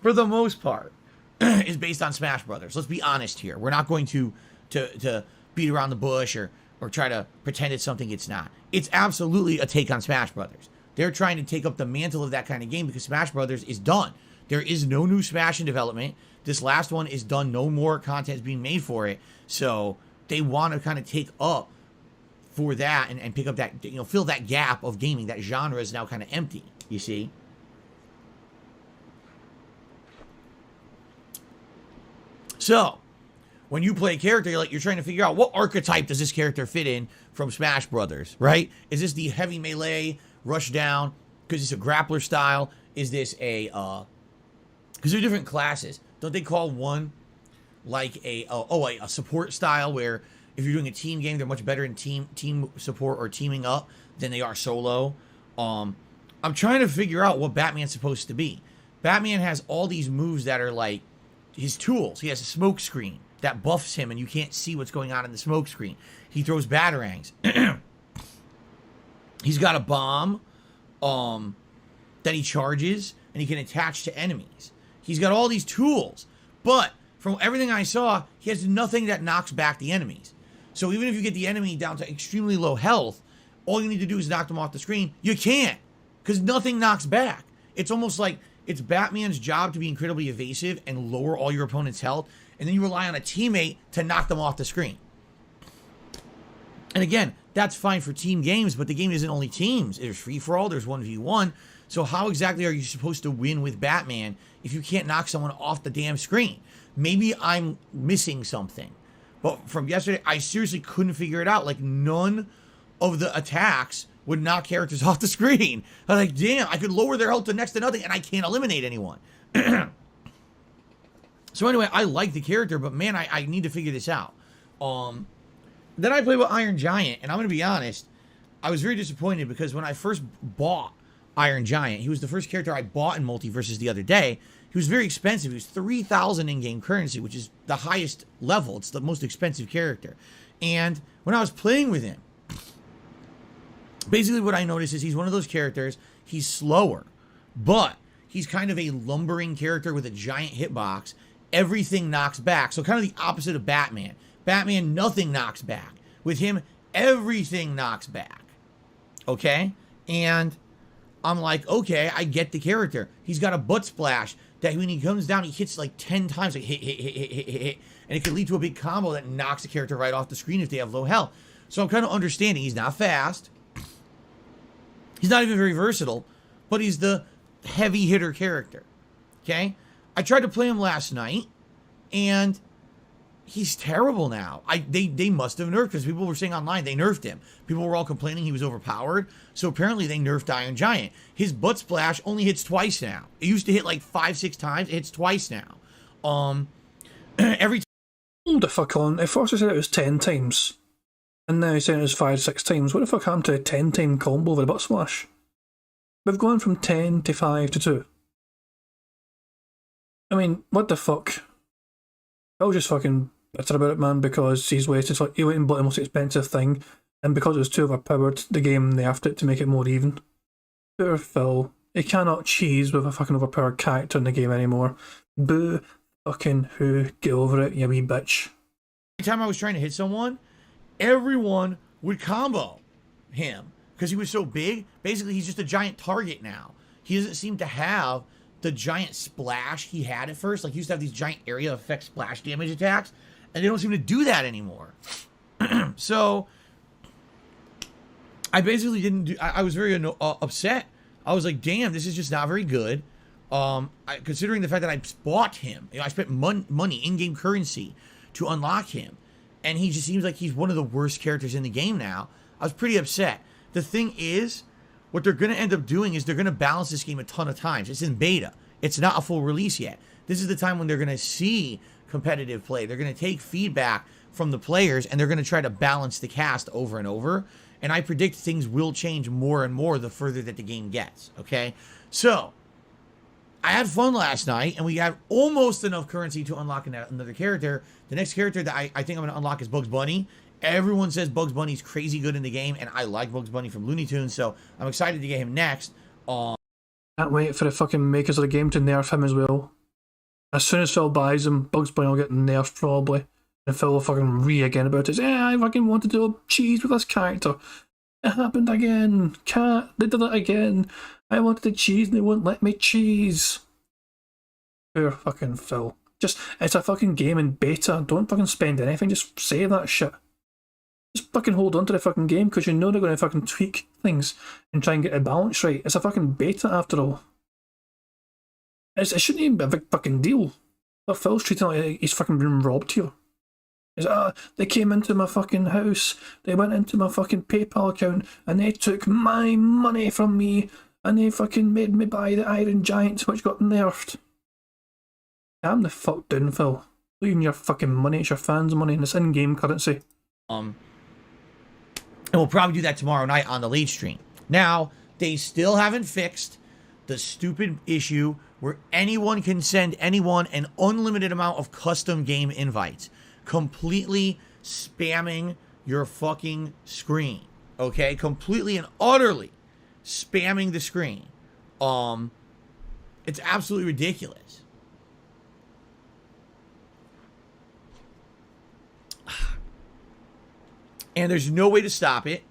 for the most part, is based on Smash Brothers. Let's be honest here. We're not going to beat around the bush or try to pretend it's something it's not. It's absolutely a take on Smash Brothers. They're trying to take up the mantle of that kind of game because Smash Brothers is done. There is no new Smash in development. This last one is done. No more content is being made for it. So they want to kind of take up for that and pick up that, you know, fill that gap of gaming. That genre is now kind of empty, you see? So when you play a character, you're trying to figure out what archetype does this character fit in from Smash Brothers, right? Is this the heavy melee rush down because it's a grappler style? Is this a because they're different classes? Don't they call one like a support style, where if you're doing a team game, they're much better in team support or teaming up than they are solo? I'm trying to figure out what Batman's supposed to be. Batman has all these moves that are like his tools. He has a smoke screen that buffs him and you can't see what's going on in the smoke screen. He throws batarangs. He's got a bomb that he charges and he can attach to enemies. He's got all these tools, but from everything I saw, he has nothing that knocks back the enemies. So even if you get the enemy down to extremely low health, all you need to do is knock them off the screen. You can't, because nothing knocks back. It's almost like it's Batman's job to be incredibly evasive and lower all your opponent's health, and then you rely on a teammate to knock them off the screen. And again, that's fine for team games, but the game isn't only teams. There's free-for-all, there's 1v1. So how exactly are you supposed to win with Batman if you can't knock someone off the damn screen? Maybe I'm missing something. But from yesterday, I seriously couldn't figure it out. Like, none of the attacks would knock characters off the screen. I'm like, damn, I could lower their health to next to nothing, and I can't eliminate anyone. So anyway, I like the character, but man, I need to figure this out. Then I played with Iron Giant, and I'm going to be honest, I was very disappointed because when I first bought Iron Giant, he was the first character I bought in Multiverses the other day. He was very expensive. He was 3,000 in-game currency, which is the highest level. It's the most expensive character. And when I was playing with him, basically what I noticed is he's one of those characters, he's slower, but he's kind of a lumbering character with a giant hitbox. Everything knocks back. So kind of the opposite of Batman. Batman, nothing knocks back. With him, everything knocks back. Okay? And I'm like, okay, I get the character. He's got a butt splash that when he comes down, he hits like 10 times, like hit. And it can lead to a big combo that knocks the character right off the screen if they have low health. So I'm kind of understanding he's not fast. He's not even very versatile, but he's the heavy hitter character. Okay? I tried to play him last night, and he's terrible now. They must have nerfed, because people were saying online they nerfed him. People were all complaining he was overpowered. So apparently they nerfed Iron Giant. His butt splash only hits twice now. It used to hit like 5-6 times. It hits twice now. Every time. Hold the fuck on. At first I said it was 10 times. And now he's saying it was 5-6 times. What the fuck happened to a 10-time combo with a butt splash? We've gone from 10 to 5 to 2. I mean, what the fuck? I'll just fucking bitter about it, man, because he went and bought the most expensive thing, and because it was too overpowered, the game nerfed it to make it more even. Poor Phil. He cannot cheese with a fucking overpowered character in the game anymore. Boo fucking who. Get over it, you wee bitch. Every time I was trying to hit someone, everyone would combo him because he was so big. Basically, he's just a giant target now. He doesn't seem to have the giant splash he had at first. Like, he used to have these giant area effect splash damage attacks, and they don't seem to do that anymore. So I basically didn't do. I was very upset. I was like, damn, this is just not very good. Considering the fact that I bought him, I spent money, in-game currency, to unlock him, and he just seems like he's one of the worst characters in the game now. I was pretty upset. The thing is, what they're going to end up doing is they're going to balance this game a ton of times. It's in beta. It's not a full release yet. This is the time when they're going to see competitive play. They're going to take feedback from the players, and they're going to try to balance the cast over and over. And I predict things will change more and more the further that the game gets. Okay? So, I had fun last night, and we had almost enough currency to unlock another character. The next character that I think I'm going to unlock is Bugs Bunny. Everyone says Bugs Bunny's crazy good in the game, and I like Bugs Bunny from Looney Tunes, so I'm excited to get him next. Can't wait for the fucking makers of the game to nerf him as well. As soon as Phil buys him, Bugs Bunny will get nerfed probably. And Phil will fucking again about it. Yeah, I fucking wanted to cheese with this character. It happened again. They did it again. I wanted to cheese and they wouldn't let me cheese. Poor fucking Phil. It's a fucking game in beta. Don't fucking spend anything. Just say that shit. Just fucking hold on to the fucking game, because you know they're going to fucking tweak things and try and get a balance right. It's a fucking beta after all. It shouldn't even be a big fucking deal. But Phil's treating it like he's fucking been robbed here. They came into my fucking house, they went into my fucking PayPal account, and they took my money from me, and they fucking made me buy the Iron Giant, which got nerfed. Calm the fuck down, Phil. Leaving your fucking money, it's your fans' money, and it's in-game currency. And we'll probably do that tomorrow night on the late stream. Now, they still haven't fixed the stupid issue where anyone can send anyone an unlimited amount of custom game invites. Completely spamming your fucking screen. Okay? Completely and utterly spamming the screen. It's absolutely ridiculous. And there's no way to stop it.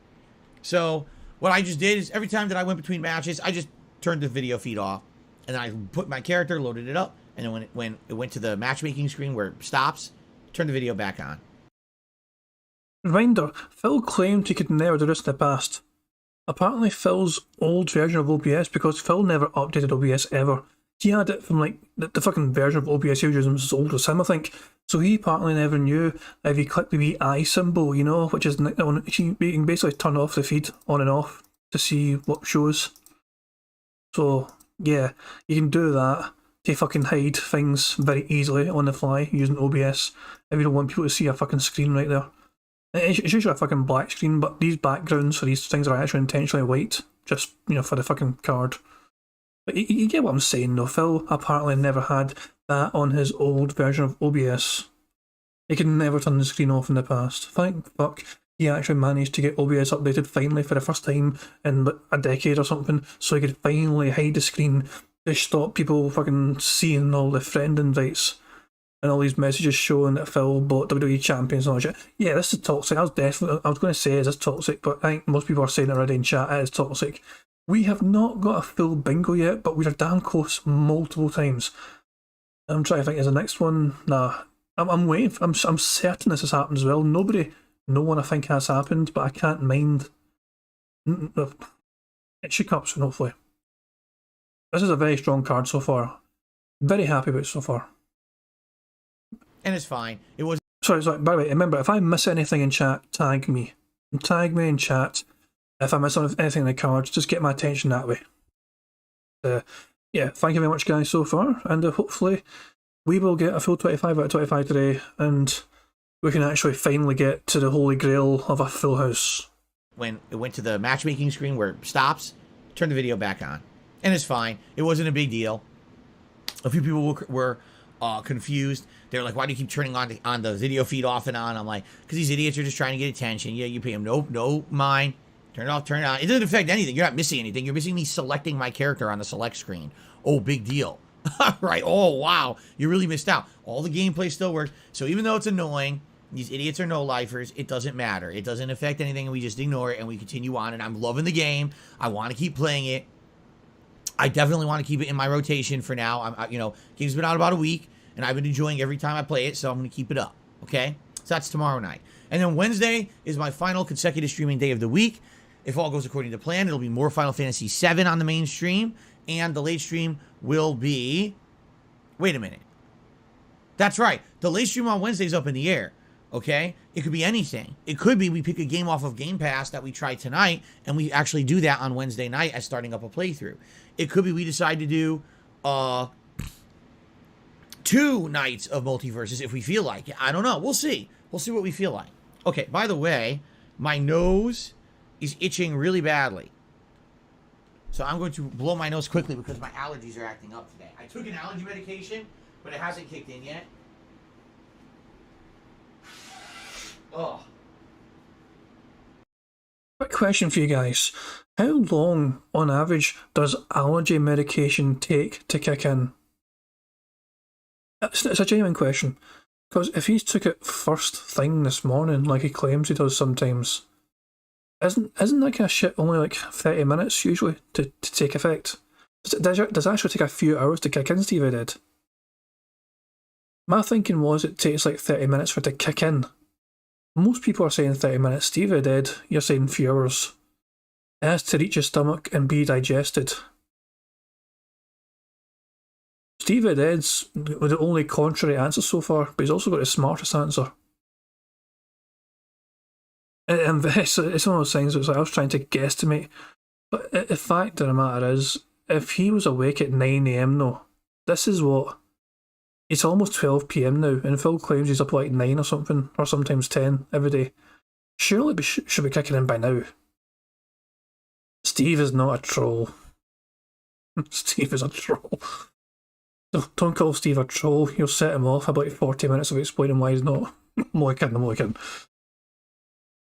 So what I just did is every time that I went between matches, I just turned the video feed off. And then I put my character, loaded it up. And then when it went to the matchmaking screen where it stops, turn the video back on. Reminder, Phil claimed he could never do this in the past. apparently Phil's old version of OBS, because Phil never updated OBS ever. He had it from like the fucking version of OBS he was using was as old as him, I think. So he apparently never knew if you click the wee eye symbol, you know, which is you can basically turn off the feed on and off to see what shows. So yeah, you can do that to fucking hide things very easily on the fly using OBS if you don't want people to see a fucking screen right there. It's usually a fucking black screen, but these backgrounds for these things are actually intentionally white, just, you know, for the fucking card. But you get what I'm saying though. Phil apparently never had that on his old version of OBS. He could never turn the screen off in the past. Thank fuck he actually managed to get OBS updated finally for the first time in a decade or something, so he could finally hide the screen to stop people fucking seeing all the friend invites and all these messages showing that Phil bought WWE champions and all that shit. Yeah, this is toxic. I was going to say is this toxic, but I think most people are saying it already in chat. It is toxic. We have not got a full bingo yet, but we are damn close multiple times. I'm trying to think, is the next one? Nah, I'm waiting. I'm certain this has happened as well. No one I think has happened, but I can't mind. It should come up soon, hopefully. This is a very strong card so far. Very happy with it so far. And it's fine. It was. Sorry. By the way, remember, if I miss anything in chat, tag me. Tag me in chat. If I miss anything in the cards, just get my attention that way. Yeah, thank you very much, guys, so far. And hopefully we will get a full 25 out of 25 today, and we can actually finally get to the holy grail of a full house. When it went to the matchmaking screen where it stops, turn the video back on. And it's fine. It wasn't a big deal. A few people were confused. They're like, why do you keep turning on the video feed off and on? I'm like, because these idiots are just trying to get attention. Yeah, you pay them no mind. Turn it off, turn it on. It doesn't affect anything. You're not missing anything. You're missing me selecting my character on the select screen. Oh, big deal. Right. Oh, wow. You really missed out. All the gameplay still works. So even though it's annoying, these idiots are no-lifers, it doesn't matter. It doesn't affect anything, and we just ignore it, and we continue on, and I'm loving the game. I want to keep playing it. I definitely want to keep it in my rotation for now. Game's been out about a week, and I've been enjoying every time I play it, so I'm going to keep it up, okay? So that's tomorrow night. And then Wednesday is my final consecutive streaming day of the week. If all goes according to plan, it'll be more Final Fantasy VII on the main stream, and the late stream will be... Wait a minute. That's right. The late stream on Wednesday is up in the air, okay? It could be anything. It could be we pick a game off of Game Pass that we try tonight, and we actually do that on Wednesday night as starting up a playthrough. It could be we decide to do 2 nights of Multiverses if we feel like it. I don't know. We'll see. We'll see what we feel like. Okay, by the way, my nose is itching really badly. So I'm going to blow my nose quickly because my allergies are acting up today. I took an allergy medication, but it hasn't kicked in yet. Oh. Quick question for you guys. How long, on average, does allergy medication take to kick in? It's a genuine question. Because if he took it first thing this morning, like he claims he does sometimes, isn't that kind of shit only like 30 minutes usually to take effect? Does it actually take a few hours to kick in, Stevie did? My thinking was it takes like 30 minutes for it to kick in. Most people are saying 30 minutes. Stevie did, you're saying few hours. It has to reach your stomach and be digested. Stevie Dead's the only contrary answer so far, but he's also got the smartest answer. And it's one of those things that's like I was trying to guesstimate. But the fact of the matter is, if he was awake at 9 AM though, this is what... It's almost 12 PM now, and Phil claims he's up at like 9 or something, or sometimes 10 every day. Surely it should be kicking in by now. Steve is not a troll. Steve is a troll. No, don't call Steve a troll. You'll set him off about 40 minutes of explaining why he's not. I'm only kidding.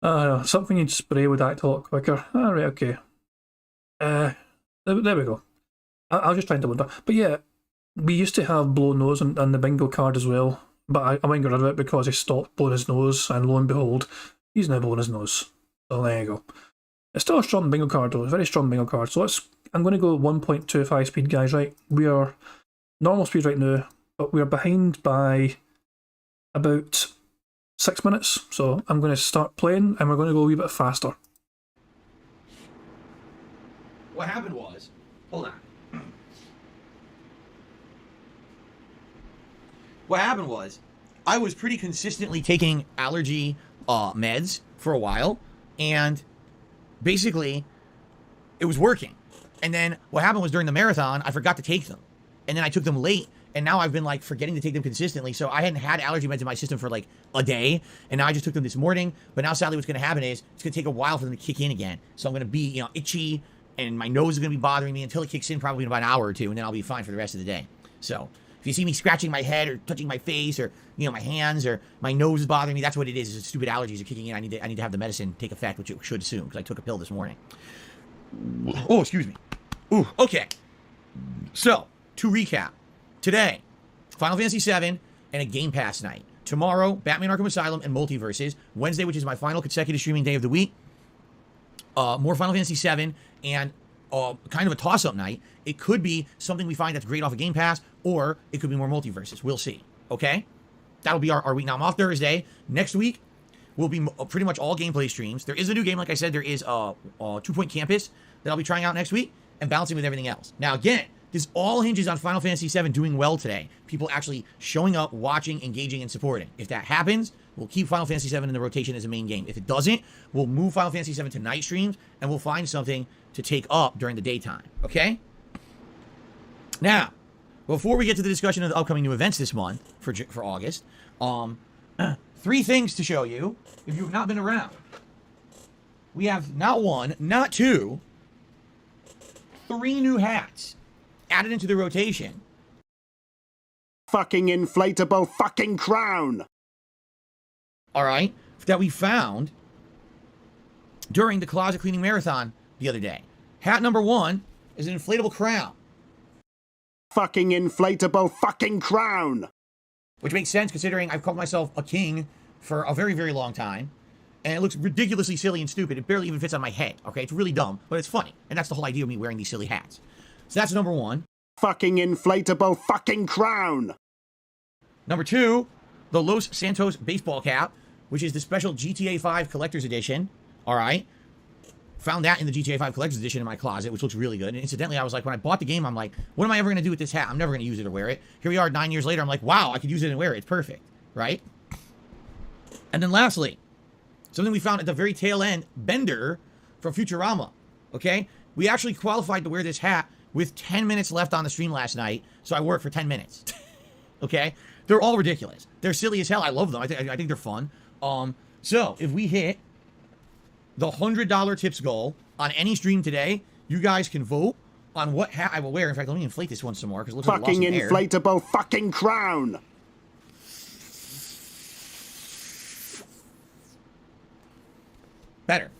Something you'd spray would act a lot quicker. Alright, okay. There we go. I was just trying to wonder. But yeah, we used to have blow nose on the bingo card as well, but I went rid of it because he stopped blowing his nose, and lo and behold, he's now blowing his nose. So there you go. It's still a strong bingo card though, a very strong bingo card. So I'm going to go 1.25 speed, guys, right? We are normal speed right now, but we are behind by about 6 minutes. So I'm going to start playing, and we're going to go a wee bit faster. what happened was, hold on. What happened was, I was pretty consistently taking allergy meds for a while, and basically, it was working. And then what happened was during the marathon, I forgot to take them. And then I took them late, and now I've been like forgetting to take them consistently. So I hadn't had allergy meds in my system for like a day, and now I just took them this morning. But now sadly what's going to happen is it's going to take a while for them to kick in again. So I'm going to be, you know, itchy, and my nose is going to be bothering me until it kicks in probably in about an hour or two, and then I'll be fine for the rest of the day. So if you see me scratching my head or touching my face or, you know, my hands or my nose is bothering me, that's what it is. It's stupid allergies are kicking in. I need to have the medicine take effect, which it should soon because I took a pill this morning. Oh, excuse me. Ooh, okay. So, to recap. Today, Final Fantasy VII and a Game Pass night. Tomorrow, Batman Arkham Asylum and Multiverses. Wednesday, which is my final consecutive streaming day of the week. More Final Fantasy VII and kind of a toss-up night. It could be something we find that's great off of Game Pass, or it could be more Multiverses. We'll see. Okay? That'll be our week. Now, I'm off Thursday. Next week will be pretty much all gameplay streams. There is a new game, like I said. There is a 2 Point Campus that I'll be trying out next week and balancing with everything else. Now, again, this all hinges on Final Fantasy VII doing well today. People actually showing up, watching, engaging, and supporting. If that happens, we'll keep Final Fantasy VII in the rotation as a main game. If it doesn't, we'll move Final Fantasy VII to night streams, and we'll find something to take up during the daytime. Okay? Now, before we get to the discussion of the upcoming new events this month for August, 3 things to show you if you've not been around. We have not 1, not 2, 3 new hats added into the rotation. Fucking inflatable fucking crown. All right, that we found during the closet cleaning marathon the other day. Hat number 1 is an inflatable crown. Fucking inflatable fucking crown. Which makes sense considering I've called myself a king for a very, very long time. And it looks ridiculously silly and stupid. It barely even fits on my head, okay? It's really dumb, but it's funny. And that's the whole idea of me wearing these silly hats. So that's number 1. Fucking inflatable fucking crown. Number 2, the Los Santos baseball cap, which is the special GTA 5 Collector's Edition. All right. Found that in the GTA 5 Collector's Edition in my closet, which looks really good. And incidentally, I was like, when I bought the game, I'm like, what am I ever going to do with this hat? I'm never going to use it or wear it. Here we are 9 years later. I'm like, wow, I could use it and wear it. It's perfect, right? And then lastly, something we found at the very tail end, Bender from Futurama, okay? We actually qualified to wear this hat with 10 minutes left on the stream last night, so I wore it for 10 minutes, okay? They're all ridiculous. They're silly as hell. I love them. I think they're fun. So if we hit the $100 tips goal on any stream today, you guys can vote on what hat I will wear. In fact, let me inflate this one some more because it looks like fucking inflatable fucking crown. Better.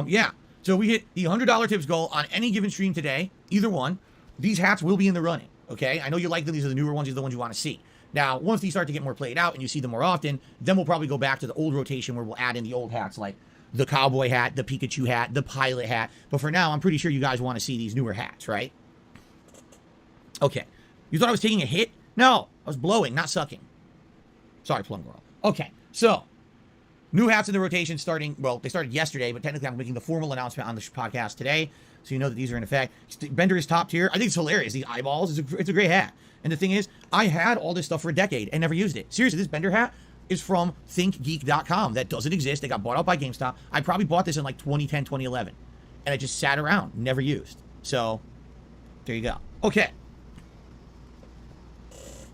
Yeah. So we hit the $100 tips goal on any given stream today. Either one. These hats will be in the running. Okay? I know you like them. These are the newer ones. These are the ones you want to see. Now, once these start to get more played out and you see them more often, then we'll probably go back to the old rotation where we'll add in the old hats like the cowboy hat, the Pikachu hat, the pilot hat. But for now, I'm pretty sure you guys want to see these newer hats, right? Okay. You thought I was taking a hit? No. I was blowing, not sucking. Sorry, Plum Girl. Okay. So, new hats in the rotation starting, well, they started yesterday, but technically I'm making the formal announcement on the podcast today, so you know that these are in effect. Bender is top tier. I think it's hilarious. These eyeballs, it's a great hat. And the thing is, I had all this stuff for a decade and never used it. Seriously, this Bender hat is from thinkgeek.com. That doesn't exist. They got bought out by GameStop. I probably bought this in like 2010, 2011. And it just sat around, never used. So, there you go. Okay.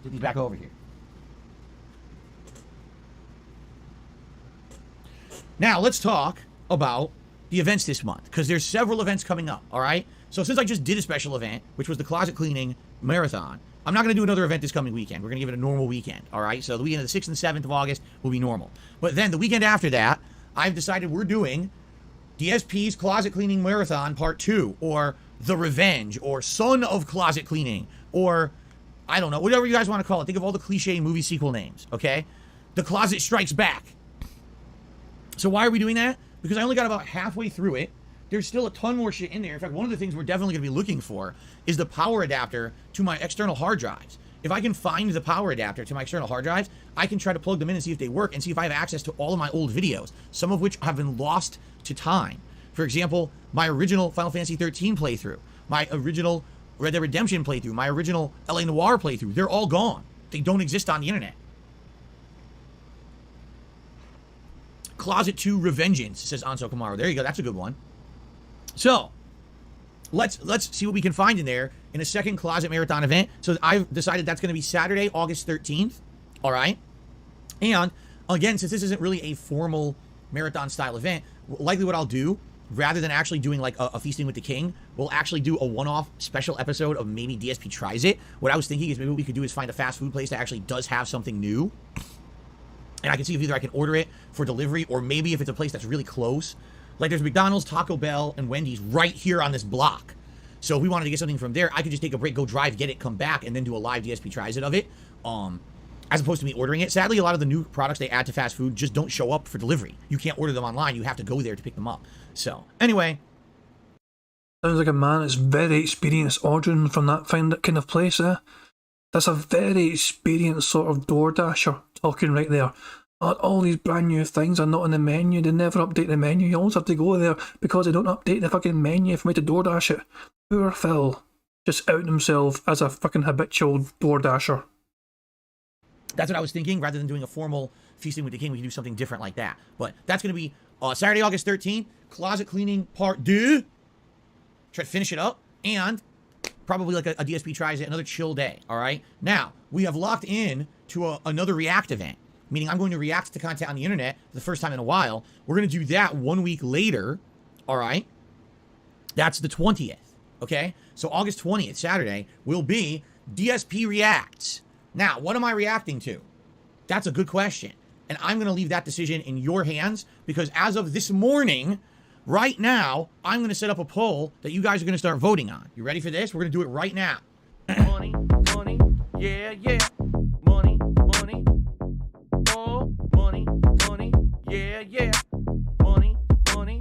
Get these back over here. Now, let's talk about the events this month, because there's several events coming up, all right? So since I just did a special event, which was the closet cleaning marathon, I'm not going to do another event this coming weekend. We're going to give it a normal weekend, all right? So the weekend of the 6th and 7th of August will be normal. But then the weekend after that, I've decided we're doing DSP's Closet Cleaning Marathon Part 2, or The Revenge, or Son of Closet Cleaning, or, I don't know, whatever you guys want to call it. Think of all the cliche movie sequel names, okay? The Closet Strikes Back. So why are we doing that? Because I only got about halfway through it. There's still a ton more shit in there. In fact, one of the things we're definitely going to be looking for is the power adapter to my external hard drives. If I can find the power adapter to my external hard drives, I can try to plug them in and see if they work and see if I have access to all of my old videos, some of which have been lost to time. For example, my original Final Fantasy 13 playthrough, my original Red Dead Redemption playthrough, my original LA Noire playthrough, they're all gone. They don't exist on the internet. Closet 2 Revengeance, says Anso Kamaro. There you go. That's a good one. So, let's see what we can find in there in a second Closet Marathon event. So I've decided that's going to be Saturday, August 13th. All right. And again, since this isn't really a formal marathon style event, likely what I'll do, rather than actually doing like a Feasting with the King, we'll actually do a one-off special episode of maybe DSP Tries It. What I was thinking is maybe what we could do is find a fast food place that actually does have something new. And I can see if either I can order it for delivery, or maybe if it's a place that's really close. Like there's McDonald's, Taco Bell, and Wendy's right here on this block. So if we wanted to get something from there, I could just take a break, go drive, get it, come back, and then do a live DSP Tries It of it. As opposed to me ordering it. Sadly, a lot of the new products they add to fast food just don't show up for delivery. You can't order them online. You have to go there to pick them up. So, anyway. Sounds like a man that's very experienced ordering from that kind of place, eh? That's a very experienced sort of DoorDasher talking right there. All these brand new things are not in the menu. They never update the menu. You always have to go there because they don't update the fucking menu for me to DoorDash it. Poor Phil. Just outing himself as a fucking habitual DoorDasher. That's what I was thinking. Rather than doing a formal Feasting with the King, we can do something different like that. But that's going to be Saturday, August 13th. Closet cleaning part 2. Try to finish it up. And probably like a DSP Tries It, another chill day. All right. Now, we have locked in to another React event. Meaning I'm going to react to content on the internet for the first time in a while. We're going to do that 1 week later. All right. That's the 20th. Okay. So August 20th, Saturday, will be DSP Reacts. Now, what am I reacting to? That's a good question. And I'm going to leave that decision in your hands because as of this morning, right now, I'm going to set up a poll that you guys are going to start voting on. You ready for this? We're going to do it right now. Money, money, yeah, yeah. Money, money. Oh, money, money, yeah, yeah. Money, money.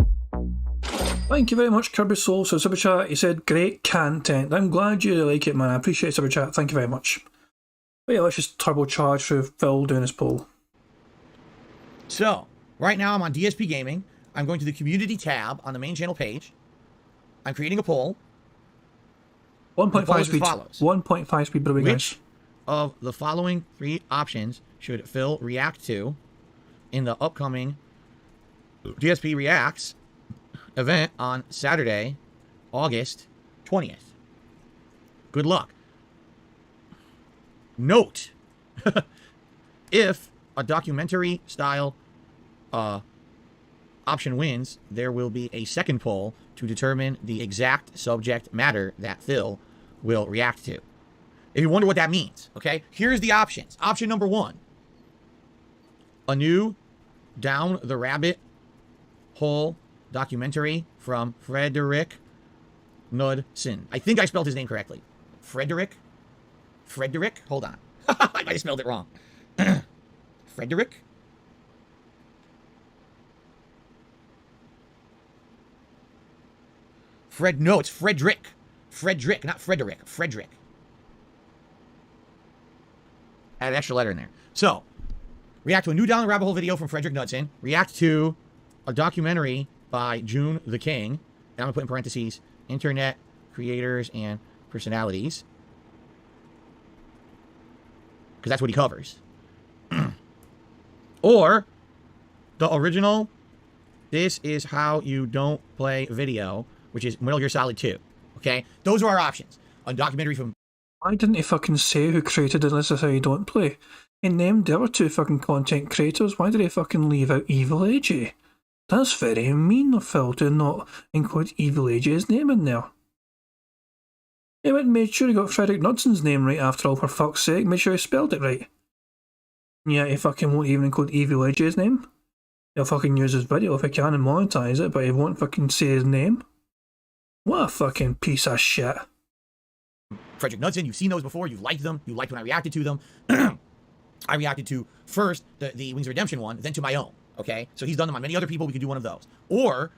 Thank you very much, Kirby Soul. So Super Chat, he said, great content. I'm glad you like it, man. I appreciate Super Chat. Thank you very much. But yeah, let's just turbocharge through Phil doing his poll. So, right now I'm on DSP Gaming. I'm going to the community tab on the main channel page. I'm creating a poll. 1.5 speed. 1.5 speed, by the way, guys. Which of the following 3 options should Phil react to in the upcoming DSP Reacts event on Saturday, August 20th? Good luck. Note, if a documentary style option wins, there will be a second poll to determine the exact subject matter that Phil will react to. If you wonder what that means, okay, here's the options. Option number 1, a new Down the Rabbit Hole documentary from Frederick Knudsen. I think I spelled his name correctly. Frederick? Hold on. I might have spelled it wrong. Frederick? No, it's Frederick. Frederick, not Frederick. Frederick. Add an extra letter in there. So, react to a new Down the Rabbit Hole video from Frederick Knudsen. React to a documentary by June the King. And I'm going to put in parentheses, internet creators and personalities. Because that's what he covers. Or the original This Is How You Don't Play video, which is Metal Gear Solid 2. Okay? Those are our options. A documentary from... Why didn't he fucking say who created This Is How You Don't Play? He named the other 2 fucking content creators. Why did he fucking leave out Evil AJ? That's very mean of Phil to not include Evil AJ's name in there. He went and made sure he got Frederick Knudsen's name right after all, for fuck's sake. Made sure he spelled it right. Yeah, he fucking won't even include Evil AJ's name. He'll fucking use his video if he can and monetize it, but he won't fucking say his name. What a fucking piece of shit. Frederick Knudsen, you've seen those before, you've liked them, you liked when I reacted to them. I reacted to first the Wings of Redemption one, then to my own, okay? So he's done them on many other people, we could do one of those. Or,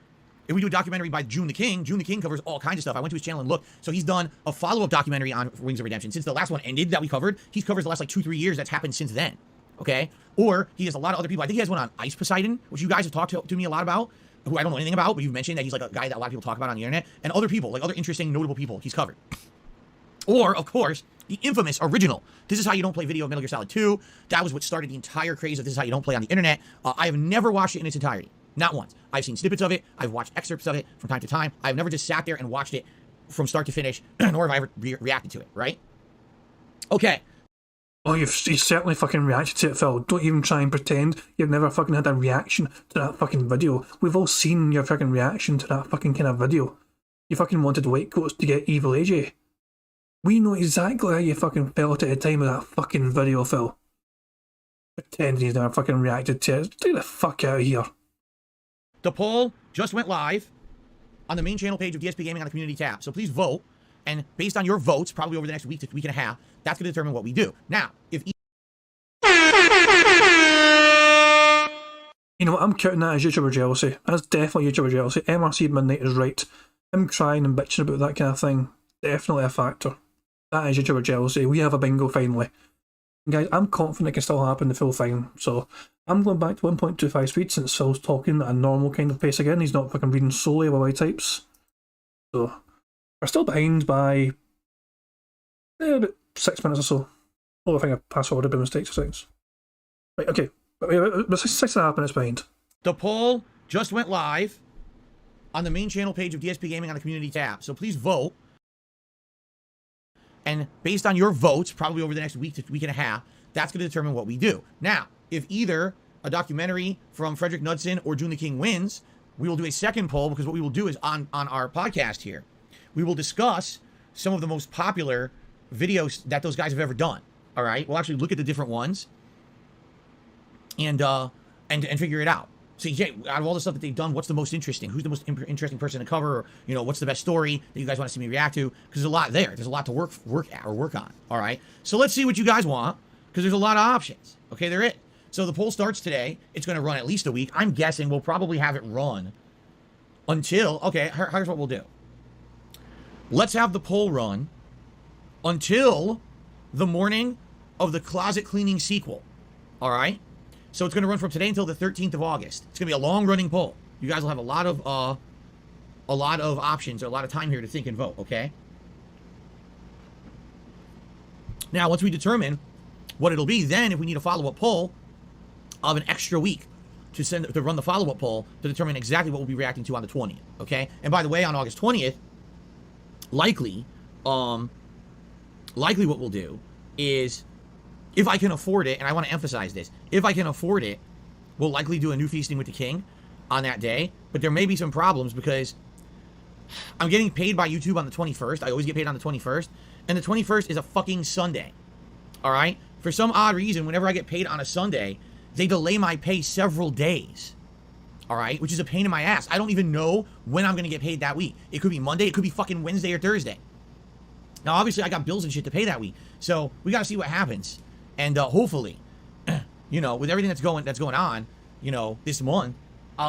if we do a documentary by June the King covers all kinds of stuff. I went to his channel and looked. So he's done a follow-up documentary on Wings of Redemption. Since the last one ended that we covered, he's covered the last like 2-3 years that's happened since then, okay? Or he has a lot of other people. I think he has one on Ice Poseidon, which you guys have talked to me a lot about. who I don't know anything about, but you've mentioned that he's like a guy that a lot of people talk about on the internet, and other people, like other interesting, notable people he's covered. Or, of course, the infamous original. This is how you don't play video of Metal Gear Solid 2. That was what started the entire craze of this is how you don't play on the internet. I have never watched it in its entirety. Not once. I've seen snippets of it. I've watched excerpts of it from time to time. I've never just sat there and watched it from start to finish, nor have I ever reacted to it, right? Okay. Oh, you've certainly fucking reacted to it, Phil. Don't even try and pretend you've never fucking had a reaction to that fucking video. We've all seen your fucking reaction to that fucking kind of video. You fucking wanted white coats to get Evil AJ. We know exactly how you fucking felt at the time of that fucking video, Phil. Pretending you've never fucking reacted to it. Get the fuck out of here. The poll just went live on the main channel page of DSP Gaming on the community tab. So please vote. And based on your votes, probably over the next week to week and a half, that's going to determine what we do. Now, if... You know what, I'm counting that as YouTuber jealousy. That's definitely YouTuber jealousy. MRC Midnight is right. Him crying and bitching about that kind of thing, definitely a factor. That is YouTuber jealousy. We have a bingo finally. Guys, I'm confident it can still happen the full thing, so I'm going back to 1.25 speed since Phil's talking at a normal kind of pace again. He's not fucking reading solely about white types. So, we're still behind by about 6 minutes or so. Oh, I think I passed forward by mistake 6. Right, okay. But 6.5 minutes behind. The poll just went live on the main channel page of DSP Gaming on the community tab. So please vote. And based on your votes, probably over the next week to week and a half, that's going to determine what we do. Now, if either a documentary from Frederick Knudsen or June the King wins, we will do a second poll, because what we will do is on our podcast here, we will discuss some of the most popular videos that those guys have ever done. All right? We'll actually look at the different ones and figure it out. See, Jay, out of all the stuff that they've done, what's the most interesting? Who's the most interesting person to cover? Or, you know, what's the best story that you guys want to see me react to? Because there's a lot there. There's a lot to work on. All right. So let's see what you guys want, because there's a lot of options. Okay, there is. So the poll starts today. It's going to run at least a week. I'm guessing we'll probably have it run until. Okay, here's what we'll do. Let's have the poll run until the morning of the closet cleaning sequel. All right. So it's going to run from today until the 13th of August. It's going to be a long-running poll. You guys will have a lot of options, or a lot of time here to think and vote, okay? Now, once we determine what it'll be, then if we need a follow-up poll, I'll have an extra week to run the follow-up poll to determine exactly what we'll be reacting to on the 20th, okay? And by the way, on August 20th, likely what we'll do is, if I can afford it, and I want to emphasize this, if I can afford it, we'll likely do a new Feasting with the King on that day. But there may be some problems, because I'm getting paid by YouTube on the 21st. I always get paid on the 21st. And the 21st is a fucking Sunday. All right? For some odd reason, whenever I get paid on a Sunday, they delay my pay several days. All right? Which is a pain in my ass. I don't even know when I'm going to get paid that week. It could be Monday. It could be fucking Wednesday or Thursday. Now, obviously, I got bills and shit to pay that week. So we got to see what happens. And hopefully, you know, with everything that's going on, you know, this month,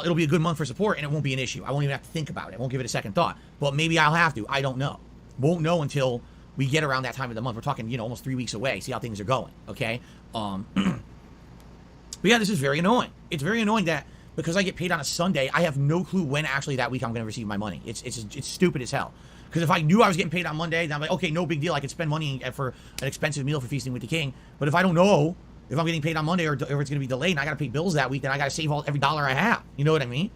it'll be a good month for support, and it won't be an issue. I won't even have to think about it. I won't give it a second thought. But maybe I'll have to. I don't know. Won't know until we get around that time of the month. We're talking, you know, almost 3 weeks away. See how things are going. Okay. But yeah, this is very annoying. It's very annoying that because I get paid on a Sunday, I have no clue when actually that week I'm going to receive my money. It's stupid as hell. Because if I knew I was getting paid on Monday, then I'm like, okay, no big deal. I could spend money for an expensive meal for Feasting with the King. But if I don't know if I'm getting paid on Monday or if it's going to be delayed and I got to pay bills that week, then I got to save every dollar I have. You know what I mean?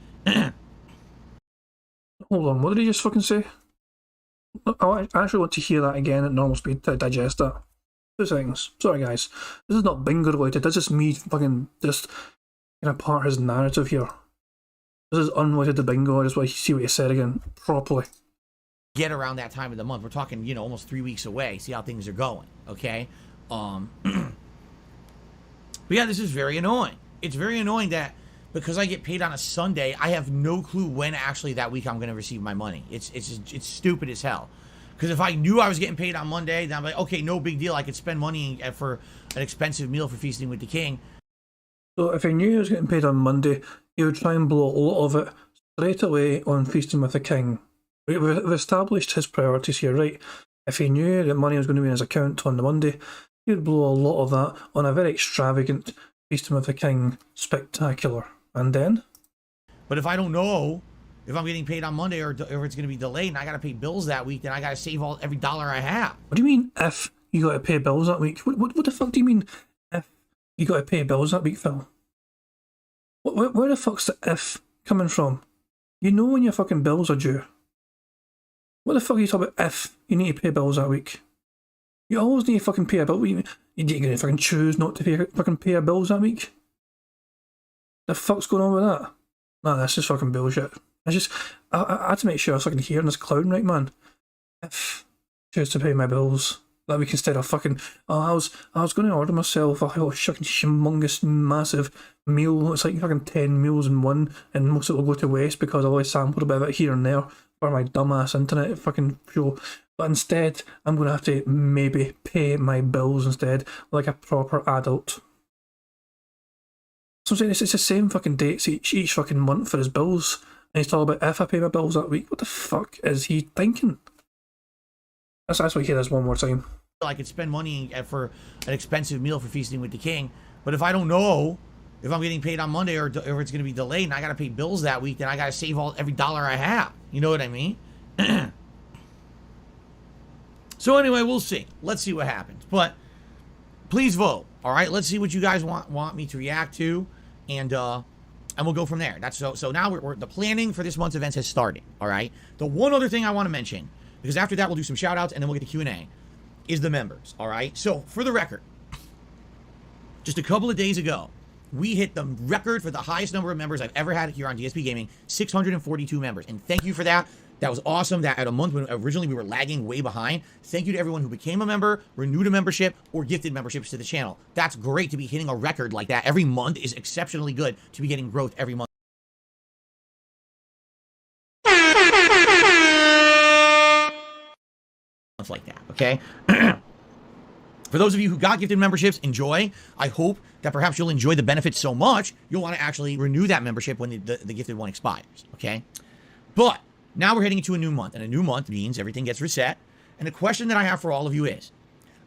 Hold on, what did he just fucking say? I actually want to hear that again at normal speed to digest that. 2 seconds. Sorry, guys. This is not bingo related. This is me fucking just kind of part his narrative here. This is unrelated to bingo. I just want to see what he said again properly. Get around that time of the month. We're talking, you know, almost 3 weeks away. See how things are going, okay? But yeah, this is very annoying. It's very annoying that because I get paid on a Sunday, I have no clue when actually that week I'm going to receive my money. It's stupid as hell. Because if I knew I was getting paid on Monday, then I'm like, okay, no big deal. I could spend money for an expensive meal for Feasting with the King. So if he knew he was getting paid on Monday, he would try and blow a lot of it straight away on Feasting with the King. We've established his priorities here, right? If he knew that money was going to be in his account on the Monday, he would blow a lot of that on a very extravagant Feasting with the King spectacular. And then? But if I don't know if I'm getting paid on Monday or it's going to be delayed and I got to pay bills that week, then I got to save every dollar I have. What do you mean if you got to pay bills that week? What the fuck do you mean if you got to pay bills that week, Phil? Where the fuck's the if coming from? You know when your fucking bills are due. What the fuck are you talking about if you need to pay bills that week? You always need to fucking pay a bill. You're going to fucking choose not to fucking pay your bills that week? The fuck's going on with that? Nah, that's just fucking bullshit. I had to make sure I was fucking hearing this clown right, man. If I choose to pay my bills that week instead of fucking, I was going to order myself a fucking humongous, massive meal. It's like fucking 10 meals in one, and most of it will go to waste because I always sampled a bit of it here and there for my dumbass internet fucking show. But instead, I'm going to have to maybe pay my bills instead, like a proper adult. So I'm saying it's the same fucking dates each fucking month for his bills. And he's talking about if I pay my bills that week. What the fuck is he thinking? That's why I hear this one more time. I could spend money for an expensive meal for Feasting with the King, but if I don't know if I'm getting paid on Monday or it's going to be delayed and I got to pay bills that week, then I got to save every dollar I have. You know what I mean? So anyway, we'll see. Let's see what happens. But please vote. All right, let's see what you guys want me to react to, and we'll go from there. So now the planning for this month's events has started. All right. The one other thing I want to mention, because after that we'll do some shout outs and then we'll get to Q&A, is the members. All right. So for the record, just a couple of days ago, we hit the record for the highest number of members I've ever had here on DSP Gaming, 642 members. And thank you for that. That was awesome. That at a month when originally we were lagging way behind. Thank you to everyone who became a member, renewed a membership, or gifted memberships to the channel. That's great to be hitting a record like that. Every month is exceptionally good to be getting growth every month. Like that, okay? For those of you who got gifted memberships, enjoy. I hope that perhaps you'll enjoy the benefits so much, you'll want to actually renew that membership when the gifted one expires, okay? But now we're heading into a new month, and a new month means everything gets reset. And the question that I have for all of you is,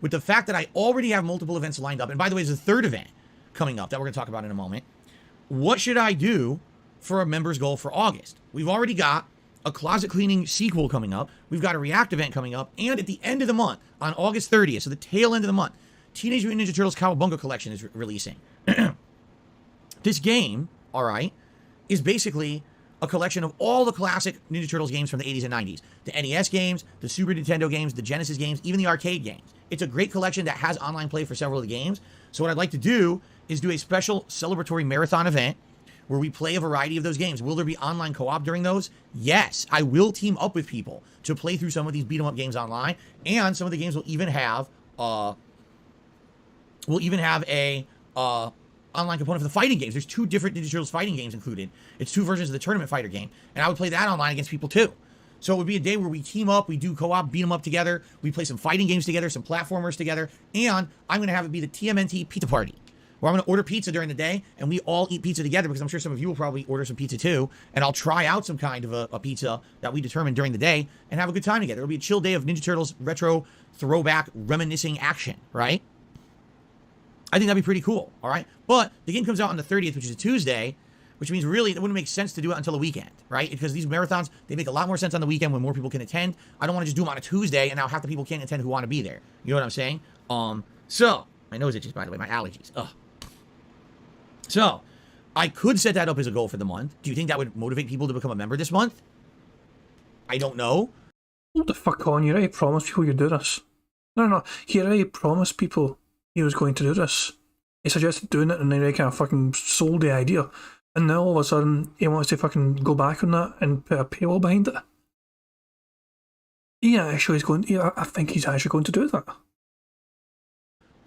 with the fact that I already have multiple events lined up, and by the way, there's a third event coming up that we're going to talk about in a moment, what should I do for a members goal for August? We've already got a closet cleaning sequel coming up. We've got a React event coming up. And at the end of the month, on August 30th, so the tail end of the month, Teenage Mutant Ninja Turtles Cowabunga Collection is releasing. This game, all right, is basically a collection of all the classic Ninja Turtles games from the 80s and 90s. The NES games, the Super Nintendo games, the Genesis games, even the arcade games. It's a great collection that has online play for several of the games. So what I'd like to do is do a special celebratory marathon event where we play a variety of those games. Will there be online co-op during those? Yes, I will team up with people to play through some of these beat-em-up games online, and some of the games will even have a online component for the fighting games. There's 2 different Ninja Turtles fighting games included. It's 2 versions of the tournament fighter game, and I would play that online against people too. So it would be a day where we team up, we do co-op, beat them up together, we play some fighting games together, some platformers together, and I'm going to have it be the TMNT pizza party, where I'm going to order pizza during the day, and we all eat pizza together, because I'm sure some of you will probably order some pizza too, and I'll try out some kind of a pizza that we determine during the day, and have a good time together. It'll be a chill day of Ninja Turtles retro, throwback, reminiscing action, right? I think that'd be pretty cool, all right? But the game comes out on the 30th, which is a Tuesday, which means really it wouldn't make sense to do it until the weekend, right? Because these marathons, they make a lot more sense on the weekend when more people can attend. I don't want to just do them on a Tuesday, and now half the people can't attend who want to be there. You know what I'm saying? So, my nose itches, by the way, my allergies. Ugh. So, I could set that up as a goal for the month. Do you think that would motivate people to become a member this month? I don't know. Hold the fuck on, you already promised people you'd do this. No, he already promised people he was going to do this. He suggested doing it, and then he kind of fucking sold the idea. And now all of a sudden, he wants to fucking go back on that and put a paywall behind it. Yeah, actually, I think he's actually going to do that.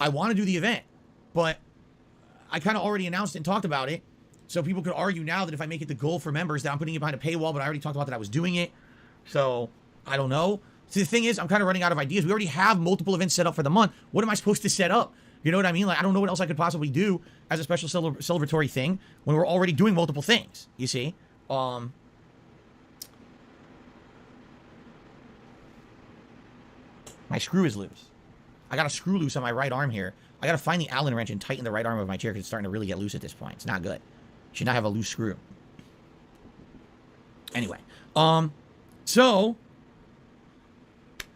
I want to do the event, but I kind of already announced and talked about it, so people could argue now that if I make it the goal for members that I'm putting it behind a paywall, but I already talked about that I was doing it. So, I don't know. So the thing is, I'm kind of running out of ideas. We already have multiple events set up for the month. What am I supposed to set up? You know what I mean? Like, I don't know what else I could possibly do as a special celebratory thing when we're already doing multiple things, you see? My screw is loose. I got a screw loose on my right arm here. I got to find the Allen wrench and tighten the right arm of my chair because it's starting to really get loose at this point. It's not good. Should not have a loose screw. Anyway, so,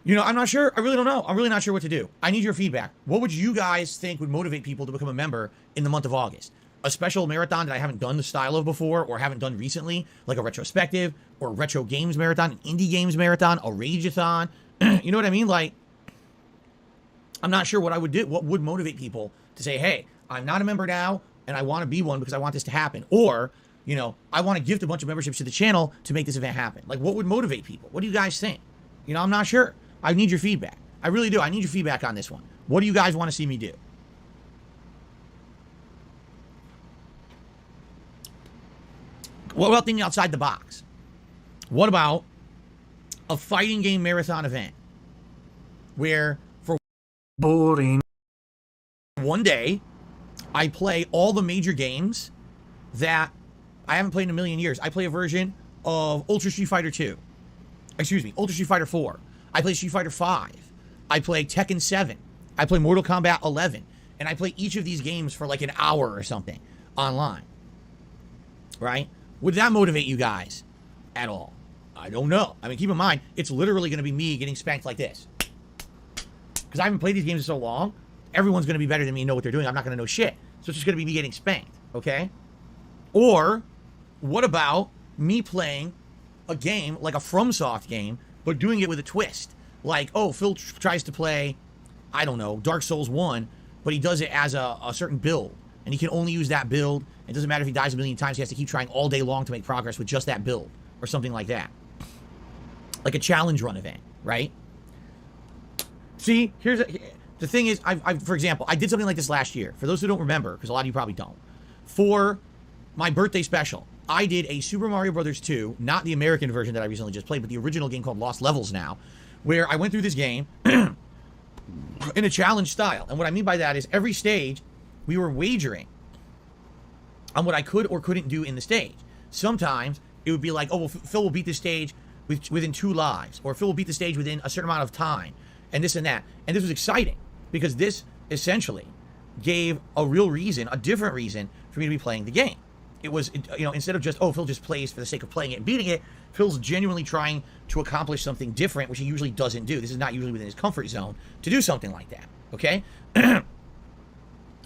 you know, I'm not sure. I really don't know. I'm really not sure what to do. I need your feedback. What would you guys think would motivate people to become a member in the month of August? A special marathon that I haven't done the style of before or haven't done recently, like a retrospective or retro games marathon, an indie games marathon, a rageathon. You know what I mean? Like, I'm not sure what I would do. What would motivate people to say, hey, I'm not a member now and I want to be one because I want this to happen. Or, you know, I want to gift a bunch of memberships to the channel to make this event happen. Like, what would motivate people? What do you guys think? You know, I'm not sure. I need your feedback. I really do. I need your feedback on this one. What do you guys want to see me do? What about thinking outside the box? What about a fighting game marathon event where for boring one day I play all the major games that I haven't played in a million years? I play a version of Ultra Street Fighter 2. Excuse me, Ultra Street Fighter 4. I play Street Fighter 5. I play Tekken 7. I play Mortal Kombat 11. And I play each of these games for like an hour or something online. Right? Would that motivate you guys at all? I don't know. I mean, keep in mind, it's literally going to be me getting spanked like this. Because I haven't played these games in so long, everyone's going to be better than me and know what they're doing. I'm not going to know shit. So it's just going to be me getting spanked, okay? Or, what about me playing a game, like a FromSoft game, but doing it with a twist? Like, oh, Phil tries to play, I don't know, Dark Souls 1, but he does it as a certain build. And he can only use that build. It doesn't matter if he dies a million times. He has to keep trying all day long to make progress with just that build. Or something like that. Like a challenge run event, right? See, the thing is, for example, I did something like this last year. For those who don't remember, because a lot of you probably don't. For my birthday special, I did a Super Mario Brothers 2, not the American version that I recently just played, but the original game called Lost Levels now, where I went through this game in a challenge style. And what I mean by that is every stage, we were wagering on what I could or couldn't do in the stage. Sometimes it would be like, oh, well, Phil will beat this stage within 2 lives, or Phil will beat the stage within a certain amount of time, and this and that. And this was exciting because this essentially gave a real reason, a different reason for me to be playing the game. It was, you know, instead of just, oh, Phil just plays for the sake of playing it and beating it, Phil's genuinely trying to accomplish something different, which he usually doesn't do. This is not usually within his comfort zone to do something like that, okay?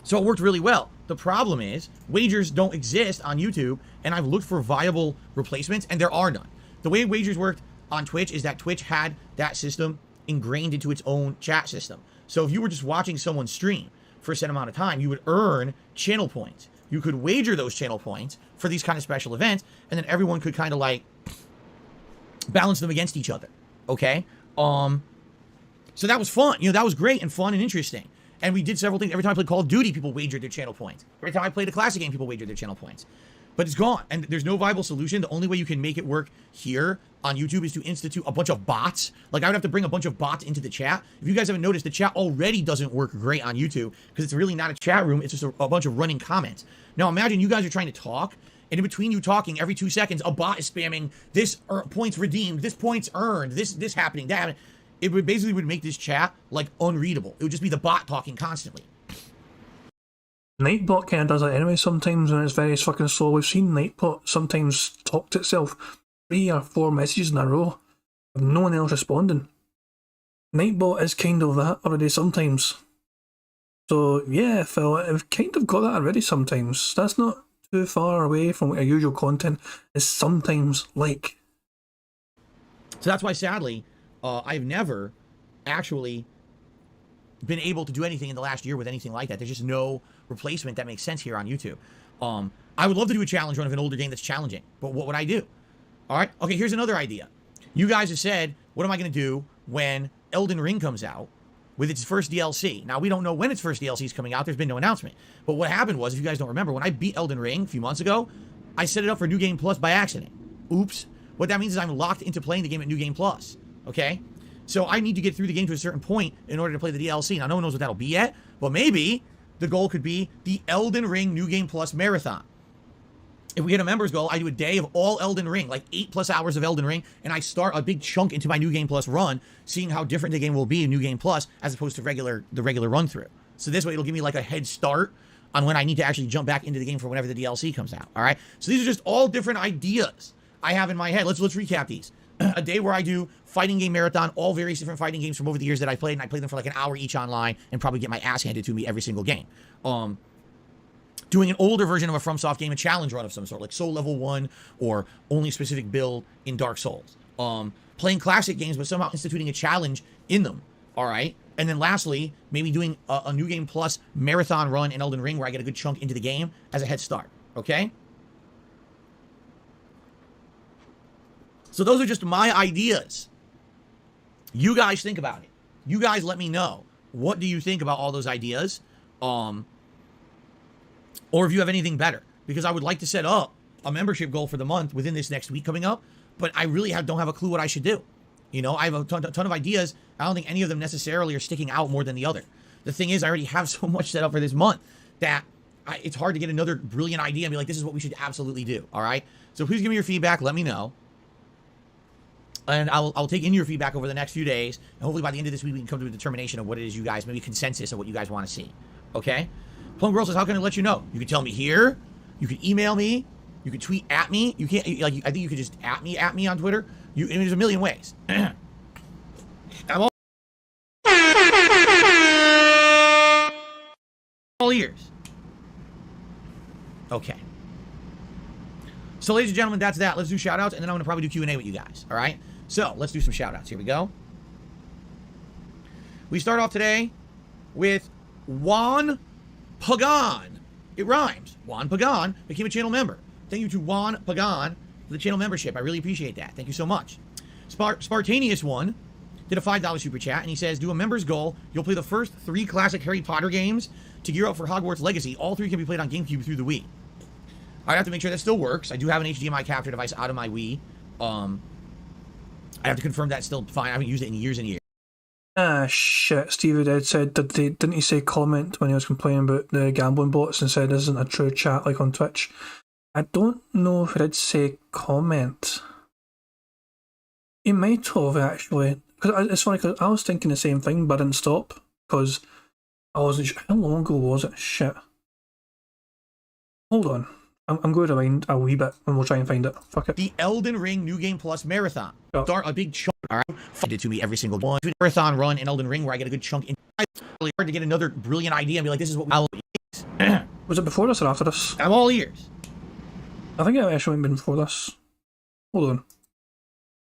So it worked really well. The problem is, wagers don't exist on YouTube, and I've looked for viable replacements, and there are none. The way wagers worked on Twitch is that Twitch had that system ingrained into its own chat system. So if you were just watching someone stream for a set amount of time, you would earn channel points. You could wager those channel points for these kind of special events, and then everyone could kind of like balance them against each other, okay? So that was fun. You know, that was great and fun and interesting. And we did several things. Every time I played Call of Duty, people wagered their channel points. Every time I played a classic game, people wagered their channel points. But it's gone, and there's no viable solution. The only way you can make it work here on YouTube is to institute a bunch of bots. Like, I would have to bring a bunch of bots into the chat. If you guys haven't noticed, the chat already doesn't work great on YouTube because it's really not a chat room. It's just a bunch of running comments. Now, imagine you guys are trying to talk, and in between you talking, every 2 seconds, a bot is spamming this points redeemed, this points earned, this happening, that happening. It would basically make this chat, like, unreadable. It would just be the bot talking constantly. Nightbot kind of does that anyway sometimes when it's very fucking slow. We've seen Nightbot sometimes talk to itself 3 or 4 messages in a row with no one else responding. Nightbot is kind of that already sometimes. So yeah, Phil, we've kind of got that already sometimes. That's not too far away from what our usual content is sometimes like. So that's why, sadly, I've never actually been able to do anything in the last year with anything like that. There's just no replacement that makes sense here on YouTube. I would love to do a challenge run of an older game that's challenging, but what would I do? All right, okay, here's another idea. You guys have said, what am I going to do when Elden Ring comes out with its first DLC? Now, we don't know when its first DLC is coming out. There's been no announcement. But what happened was, if you guys don't remember, when I beat Elden Ring a few months ago, I set it up for New Game Plus by accident. Oops. What that means is I'm locked into playing the game at New Game Plus, okay? So I need to get through the game to a certain point in order to play the DLC. Now, no one knows what that'll be yet, but maybe the goal could be the Elden Ring New Game Plus Marathon. If we hit a members goal, I do a day of all Elden Ring, like 8+ hours of Elden Ring, and I start a big chunk into my New Game Plus run, seeing how different the game will be in New Game Plus as opposed to the regular run through. So this way, it'll give me like a head start on when I need to actually jump back into the game for whenever the DLC comes out. All right. So these are just all different ideas I have in my head. Let's recap these. A day where I do fighting game marathon, all various different fighting games from over the years that I played, and I play them for like an hour each online and probably get my ass handed to me every single game. Doing an older version of a FromSoft game, a challenge run of some sort, like Soul Level 1 or only a specific build in Dark Souls. Playing classic games, but somehow instituting a challenge in them, all right? And then lastly, maybe doing a New Game Plus marathon run in Elden Ring where I get a good chunk into the game as a head start, okay? So those are just my ideas. You guys think about it. You guys let me know. What do you think about all those ideas? Or if you have anything better. Because I would like to set up a membership goal for the month within this next week coming up. But I really don't have a clue what I should do. You know, I have a ton of ideas. I don't think any of them necessarily are sticking out more than the other. The thing is, I already have so much set up for this month that it's hard to get another brilliant idea and be like, this is what we should absolutely do. All right? So please give me your feedback. Let me know. And I'll take in your feedback over the next few days. And hopefully by the end of this week, we can come to a determination of what it is you guys, maybe consensus of what you guys want to see. Okay? Plum Girl says, how can I let you know? You can tell me here. You can email me. You can tweet at me. You can't, like, I think you could just at me on Twitter. There's a million ways. I'm all ears. Okay. So, ladies and gentlemen, that's that. Let's do shout-outs, and then I'm going to probably do Q&A with you guys, all right? So, let's do some shout-outs. Here we go. We start off today with Juan Pagan. It rhymes. Juan Pagan became a channel member. Thank you to Juan Pagan for the channel membership. I really appreciate that. Thank you so much. Spartanius One did a $5 super chat, and he says, do a member's goal. You'll play the first 3 classic Harry Potter games to gear up for Hogwarts Legacy. All 3 can be played on GameCube through the Wii. I have to make sure that still works. I do have an HDMI capture device out of my Wii. I have to confirm that's still fine. I haven't used it in years and years. Ah, shit. Stevie Dead said, didn't he say comment when he was complaining about the gambling bots and said this isn't a true chat like on Twitch? I don't know if he did say comment. He might have, actually. Because it's funny, because I was thinking the same thing, but I didn't stop. Because I wasn't sure. How long ago was it? Shit. Hold on. I'm going to rewind a wee bit and we'll try and find it. Fuck it. The Elden Ring New Game Plus Marathon. Start a big chunk. All right. Did to me every single one. Marathon run in Elden Ring where I get a good chunk in. It's really hard to get another brilliant idea and be like, this is what we Was it before this or after this? I'm all ears. I think it actually might have been before this. Hold on.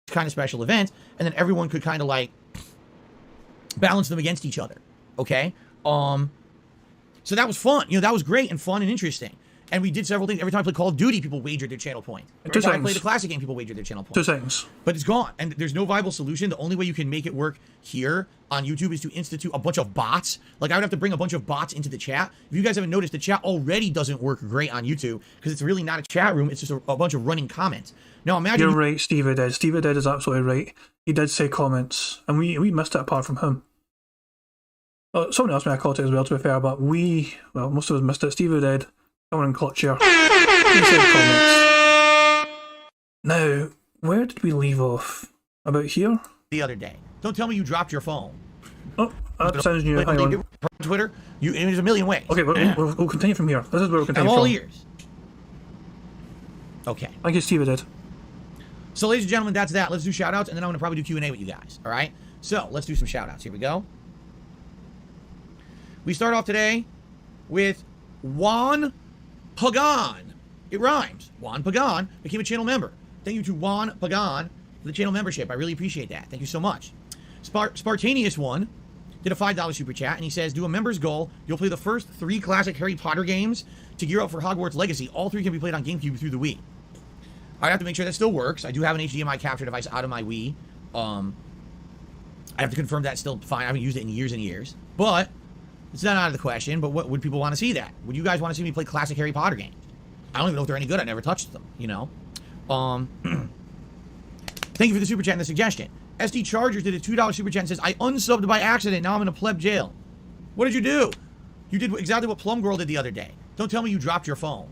Kind of special event, and then everyone could kind of like balance them against each other. Okay? So that was fun. You know, that was great and fun and interesting. And we did several things. Every time I played Call of Duty, people wagered their channel point. Every time I played a classic game, people wagered their channel point. 2 seconds. But it's gone. And there's no viable solution. The only way you can make it work here on YouTube is to institute a bunch of bots. Like, I would have to bring a bunch of bots into the chat. If you guys haven't noticed, the chat already doesn't work great on YouTube because it's really not a chat room. It's just a bunch of running comments. Now, imagine... You're right, Stevie Dead. Stevie Dead is absolutely right. He did say comments. And we missed it apart from him. Someone else may have caught it as well, to be fair, but most of us missed it. Stevie Dead, someone in clutch here. He said comments. Now, where did we leave off? About here? The other day. Don't tell me you dropped your phone. Oh, that sounds new. Hang on. Twitter, there's a million ways. Okay, we'll continue from here. This is where we'll continue I'm from. all ears. Okay. Thank you, Stevie Dead. So, ladies and gentlemen, that's that. Let's do shout-outs, and then I'm going to probably do Q&A with you guys. All right? So, let's do some shout-outs. Here we go. We start off today with Juan Pagan. It rhymes. Juan Pagan became a channel member. Thank you to Juan Pagan for the channel membership. I really appreciate that. Thank you so much. Spartanius One did a $5 super chat, and he says, do a member's goal. You'll play the first 3 classic Harry Potter games to gear up for Hogwarts Legacy. All 3 can be played on GameCube through the Wii. I have to make sure that still works. I do have an HDMI capture device out of my Wii. I have to confirm that's still fine. I haven't used it in years and years. But it's not out of the question. But what would people want to see that? Would you guys want to see me play classic Harry Potter games? I don't even know if they're any good. I never touched them, you know. Thank you for the super chat and the suggestion. SD Chargers did a $2 super chat and says, I unsubbed by accident. Now I'm in a pleb jail. What did you do? You did exactly what Plum Girl did the other day. Don't tell me you dropped your phone.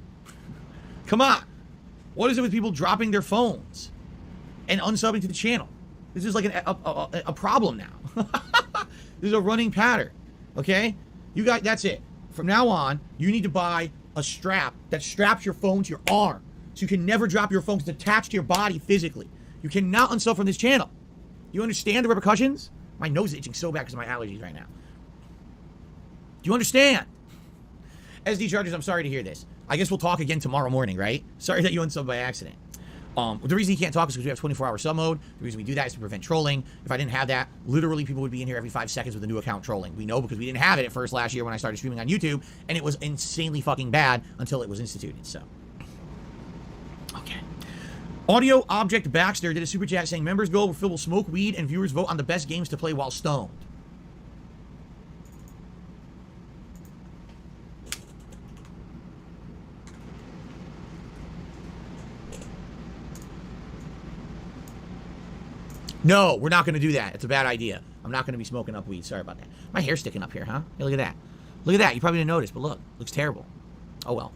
Come on. What is it with people dropping their phones and unsubbing to the channel? This is like a problem now. This is a running pattern. Okay? You guys, that's it. From now on, you need to buy a strap that straps your phone to your arm. So you can never drop your phone because it's attached to your body physically. You cannot unsub from this channel. You understand the repercussions? My nose is itching so bad because of my allergies right now. Do you understand? SD Chargers, I'm sorry to hear this. I guess we'll talk again tomorrow morning, right? Sorry that you unsubbed by accident. The reason you can't talk is because we have 24-hour sub mode. The reason we do that is to prevent trolling. If I didn't have that, literally people would be in here every 5 seconds with a new account trolling. We know because we didn't have it at first last year when I started streaming on YouTube, and it was insanely fucking bad until it was instituted, so. Okay. Audio Object Baxter did a super chat saying, members go where Phil will smoke weed and viewers vote on the best games to play while stoned. No, we're not going to do that. It's a bad idea. I'm not going to be smoking up weed. Sorry about that. My hair's sticking up here, huh? Hey, look at that. Look at that. You probably didn't notice, but look. Looks terrible. Oh, well.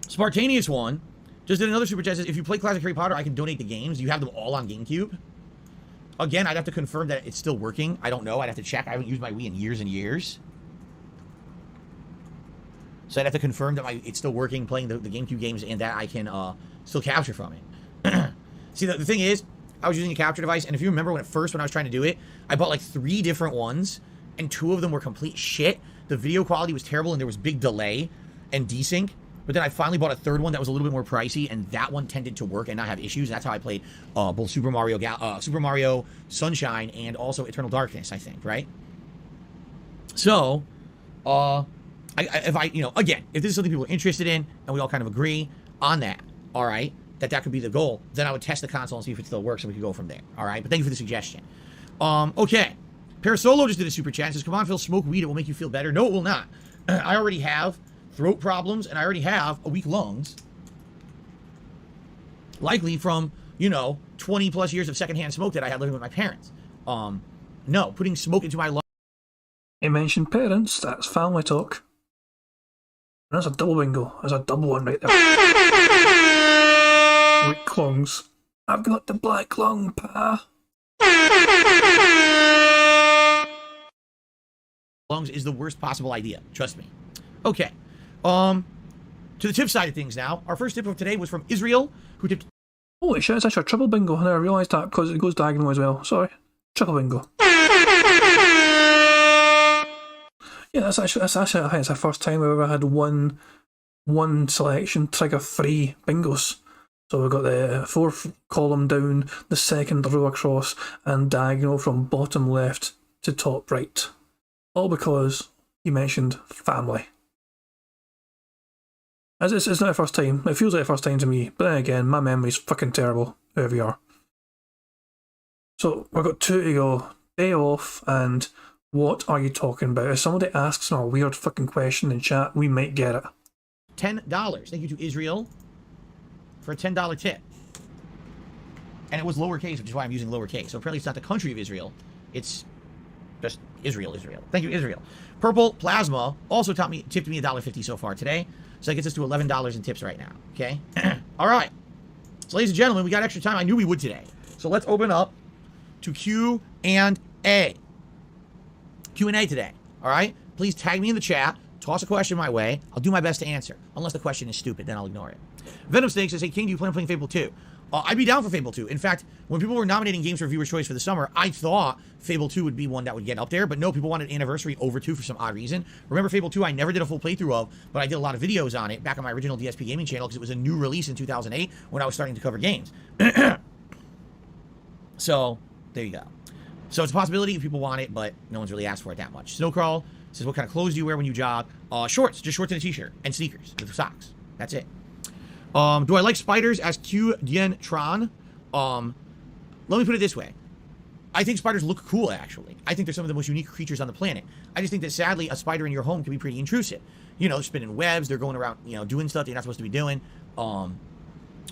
Spartanius one just did another super chat. Says, if you play Classic Harry Potter, I can donate the games. You have them all on GameCube? Again, I'd have to confirm that it's still working. I don't know. I'd have to check. I haven't used my Wii in years and years. So I'd have to confirm that it's still working, playing the GameCube games, and that I can still capture from it. See, the thing is, I was using a capture device, and if you remember when I was trying to do it, I bought like 3 different ones, and 2 of them were complete shit. The video quality was terrible, and there was big delay and desync. But then I finally bought a 3rd one that was a little bit more pricey, and that one tended to work and not have issues. That's how I played both Super Mario Sunshine and also Eternal Darkness, I think, right? So, again, if this is something people are interested in, and we all kind of agree on that, all right, that could be the goal, then I would test the console and see if it still works, and we could go from there, all right? But thank you for the suggestion. Okay. Parasolo just did a super chat. Says, come on, Phil, smoke weed. It will make you feel better. No, it will not. I already have throat problems, and I already have weak lungs. Likely from, 20 plus years of secondhand smoke that I had living with my parents. No, putting smoke into my lungs. You mentioned parents, that's family talk. That's a double bingo. There's a double one right there. Weak lungs. I've got the black lung, pa. Lungs is the worst possible idea. Trust me. Okay. To the tip side of things now. Our first tip of today was from Israel, who tipped... Holy shit, it's actually a triple bingo. I never realised that because it goes diagonal as well. Sorry. Triple bingo. Yeah, that's actually I think it's the first time we've ever had one selection trigger 3 bingos. So we've got the 4th column down, the 2nd row across, and diagonal from bottom left to top right. All because you mentioned family. As it's not the first time. It feels like the first time to me, but then again, my memory's fucking terrible, whoever you are. So we've got 2 to go. Day off, and what are you talking about? If somebody asks a weird fucking question in chat, we might get it. $10. Thank you to Israel for a $10 tip. And it was lowercase, which is why I'm using lowercase. So apparently it's not the country of Israel. It's just Israel. Thank you, Israel. Purple Plasma also tipped me $1.50 so far today. So that gets us to $11 in tips right now. Okay? All right. So ladies and gentlemen, we got extra time. I knew we would today. So let's open up to Q&A. Q&A today. All right? Please tag me in the chat. Toss a question my way. I'll do my best to answer. Unless the question is stupid, then I'll ignore it. Venom Snake says, hey, King, do you plan on playing Fable 2? I'd be down for Fable 2. In fact, when people were nominating games for Viewer's Choice for the summer, I thought Fable 2 would be one that would get up there, but no, people wanted Anniversary over 2 for some odd reason. Remember, Fable 2 I never did a full playthrough of, but I did a lot of videos on it back on my original DSP gaming channel because it was a new release in 2008 when I was starting to cover games. So, there you go. So it's a possibility if people want it, but no one's really asked for it that much. Snowcrawl says, what kind of clothes do you wear when you jog? Shorts, just shorts and a t-shirt, and sneakers with socks. That's it. Do I like spiders? As Q Dien Tron. Let me put it this way. I think spiders look cool, actually. I think they're some of the most unique creatures on the planet. I just think that, sadly, a spider in your home can be pretty intrusive. They're spinning webs, they're going around, doing stuff they're not supposed to be doing,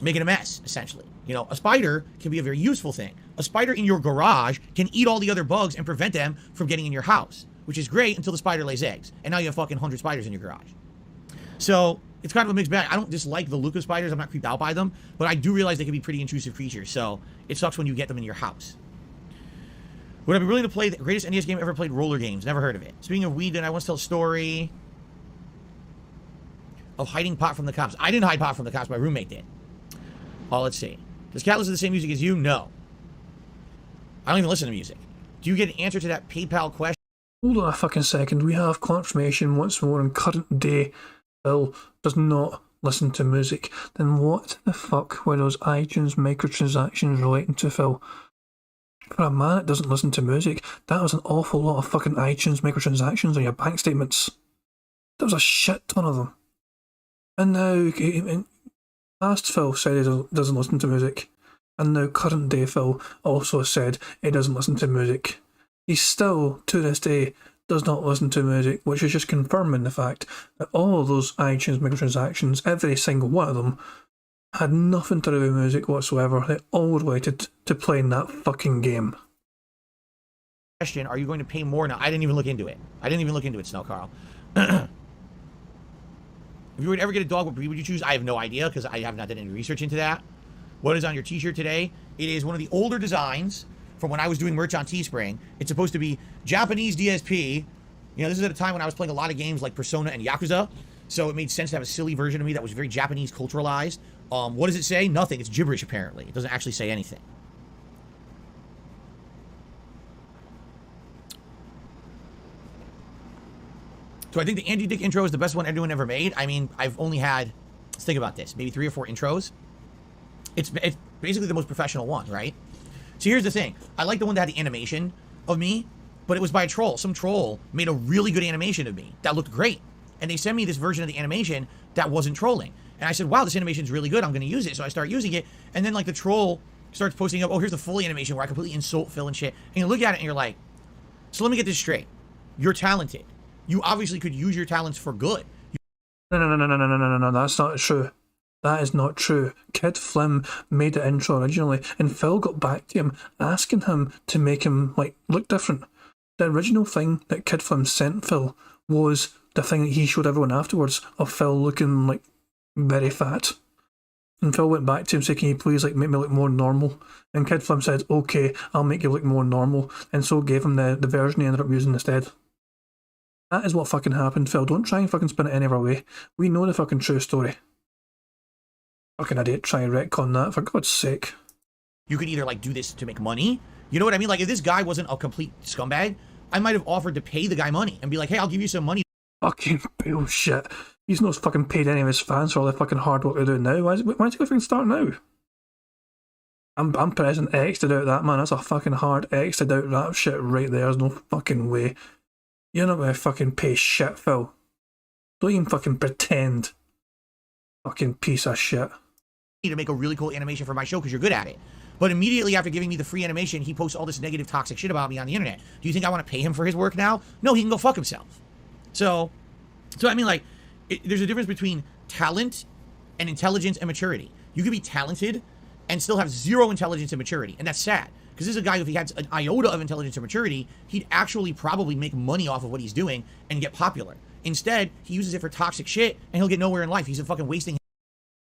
making a mess, essentially. A spider can be a very useful thing. A spider in your garage can eat all the other bugs and prevent them from getting in your house, which is great until the spider lays eggs. And now you have fucking 100 spiders in your garage. So, it's kind of a mixed bag. I don't dislike the look of spiders. I'm not creeped out by them. But I do realize they can be pretty intrusive creatures. So, it sucks when you get them in your house. Would I be willing to play the greatest NES game ever played? Roller Games. Never heard of it. Speaking of weed, did I once tell a story of hiding pot from the cops. I didn't hide pot from the cops. My roommate did. Let's see. Does Cat listen to the same music as you? No. I don't even listen to music. Do you get an answer to that PayPal question? Hold on a fucking second. We have confirmation once more in current day Phil does not listen to music. Then what the fuck were those iTunes microtransactions relating to, Phil? For a man that doesn't listen to music, that was an awful lot of fucking iTunes microtransactions on your bank statements. There was a shit ton of them. And now, past Phil said he doesn't listen to music. And now current day Phil also said he doesn't listen to music. He still, to this day, does not listen to music, which is just confirming the fact that all of those iTunes microtransactions, every single one of them, had nothing to do with music whatsoever. They all related to playing that fucking game. Question, are you going to pay more now? I didn't even look into it. Snow Carl. If you would ever get a dog, what breed would you choose? I have no idea, because I have not done any research into that. What is on your t-shirt today? It is one of the older designs from when I was doing merch on Teespring. It's supposed to be Japanese DSP. You know, this is at a time when I was playing a lot of games like Persona and Yakuza, so it made sense to have a silly version of me that was very Japanese culturalized. What does it say? Nothing. It's gibberish, apparently. It doesn't actually say anything. So I think the Andy Dick intro is the best one anyone ever made. I mean, I've only had, let's think about this, maybe 3 or 4 intros. It's basically the most professional one, right? So here's the thing. I like the one that had the animation of me, but it was by a troll. Some troll made a really good animation of me that looked great. And they sent me this version of the animation that wasn't trolling. And I said, wow, this animation is really good. I'm going to use it. So I start using it. And then like the troll starts posting up, oh, here's the full animation where I completely insult Phil and shit. And you look at it and you're like, so let me get this straight. You're talented. You obviously could use your talents for good. No, that's not true. That is not true. Kid Flim made the intro originally, and Phil got back to him, asking him to make him, like, look different. The original thing that Kid Flim sent Phil was the thing that he showed everyone afterwards of Phil looking, like, very fat. And Phil went back to him saying, can you please, like, make me look more normal? And Kid Flim said, okay, I'll make you look more normal, and so gave him the version he ended up using instead. That is what fucking happened, Phil. Don't try and fucking spin it any other way. We know the fucking true story. Fucking idiot, try and retcon that, for God's sake. You could either, like, do this to make money. You know what I mean? Like, if this guy wasn't a complete scumbag, I might have offered to pay the guy money and be like, hey, I'll give you some money. Fucking bullshit. He's not fucking paid any of his fans for all the fucking hard work they're doing now. Why is he fucking start now? I'm pressing X to doubt that, man. That's a fucking hard X to doubt that shit right there. There's no fucking way. You're not gonna fucking pay shit, Phil. Don't even fucking pretend. Fucking piece of shit. To make a really cool animation for my show because you're good at it. But immediately after giving me the free animation, he posts all this negative, toxic shit about me on the internet. Do you think I want to pay him for his work now? No, he can go fuck himself. So I mean, like, there's a difference between talent and intelligence and maturity. You could be talented and still have zero intelligence and maturity, and that's sad. Because this is a guy, if he had an iota of intelligence and maturity, he'd actually probably make money off of what he's doing and get popular. Instead, he uses it for toxic shit, and he'll get nowhere in life. He's fucking wasting.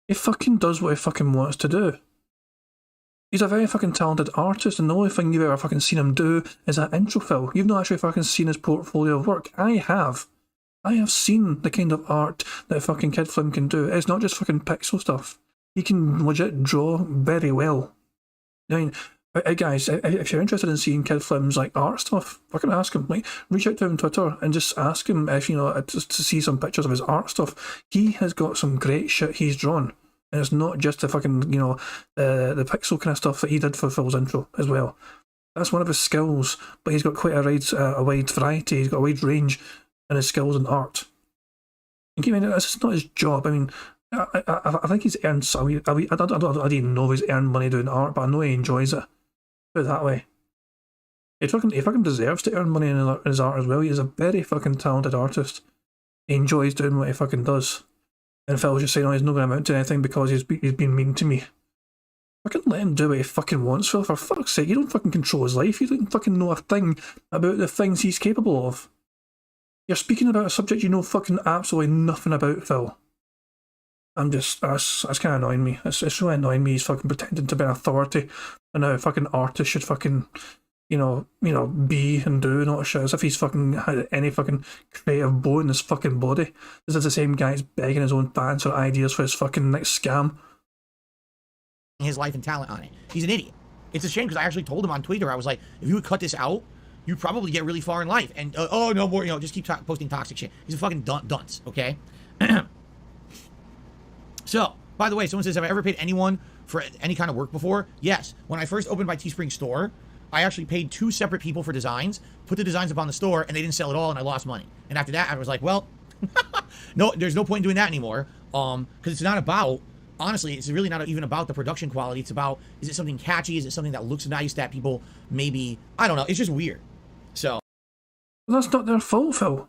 He fucking does what he fucking wants to do. He's a very fucking talented artist, and the only thing you've ever fucking seen him do is that intro, Phil. You've not actually fucking seen his portfolio of work. I have. I have seen the kind of art that fucking Kid Flim can do. It's not just fucking pixel stuff. He can legit draw very well. I mean, guys, if you're interested in seeing Kid Flim's like art stuff, fucking ask him. Like, reach out to him on Twitter and just ask him if, you know, just to see some pictures of his art stuff. He has got some great shit he's drawn, and it's not just the fucking, you know, the pixel kind of stuff that he did for Phil's intro as well. That's one of his skills, but he's got quite a wide variety. He's got a wide range in his skills in art. And keep in mind, this is not his job. I mean, I think he's earned some. I don't even know if he's earned money doing art, but I know he enjoys it. Put it that way. He fucking deserves to earn money in his art as well. He is a very fucking talented artist. He enjoys doing what he fucking does. And Phil's just saying, oh, he's not going to amount to anything because he's been mean to me. Fucking let him do what he fucking wants, Phil. For fuck's sake, you don't fucking control his life. You don't fucking know a thing about the things he's capable of. You're speaking about a subject you know fucking absolutely nothing about, Phil. That's kind of annoying me. It's really annoying me. He's fucking pretending to be an authority, and now a fucking artist should fucking be and do and all that shit, as if he's fucking had any fucking creative bone in his fucking body. This is the same guy who's begging his own fans for ideas for his fucking next scam. His life and talent on it. He's an idiot. It's a shame because I actually told him on Twitter, I was like, if you would cut this out, you'd probably get really far in life. And, oh, no more, just keep posting toxic shit. He's a fucking dunce, okay? So, by the way, someone says, have I ever paid anyone for any kind of work before? Yes. When I first opened my Teespring store, I actually paid 2 separate people for designs, put the designs up on the store, and they didn't sell at all, and I lost money. And after that, I was like, well, no, there's no point in doing that anymore, because it's not about, honestly, it's really not even about the production quality. It's about, is it something catchy? Is it something that looks nice that people maybe, I don't know, it's just weird. So. That's not their fault, Phil.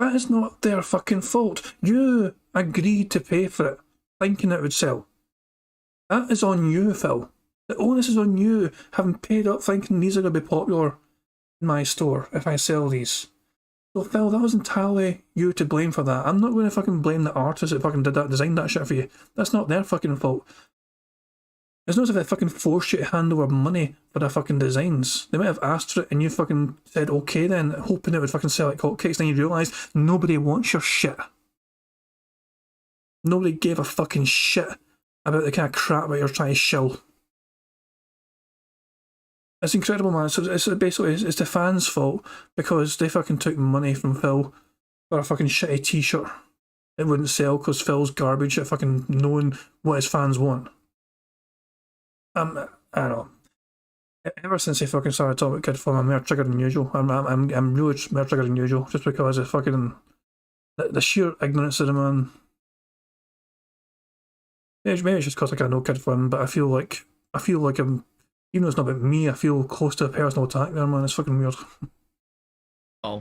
That is not their fucking fault. You agreed to pay for it, thinking it would sell. That is on you, Phil. The onus is on you, having paid up thinking these are going to be popular in my store if I sell these. So Phil, that was entirely you to blame for that. I'm not going to fucking blame the artist that fucking did that, designed that shit for you. That's not their fucking fault. It's not as if they fucking forced you to hand over money for their fucking designs. They might have asked for it and you fucking said okay then, hoping it would fucking sell like hotcakes, then you realise nobody wants your shit. Nobody gave a fucking shit about the kind of crap that you're trying to shill. It's incredible, man. So it's basically it's the fans' fault because they fucking took money from Phil for a fucking shitty t-shirt. It wouldn't sell because Phil's garbage at fucking knowing what his fans want. I don't know. Ever since he fucking started talking about Kid Fun, I'm more triggered than usual. I'm really more triggered than usual just because of fucking the sheer ignorance of the man. Maybe it's just because I know Kid Fun, but I feel like I'm. Even though it's not about me, I feel close to a personal attack there, man. It's fucking weird. Oh.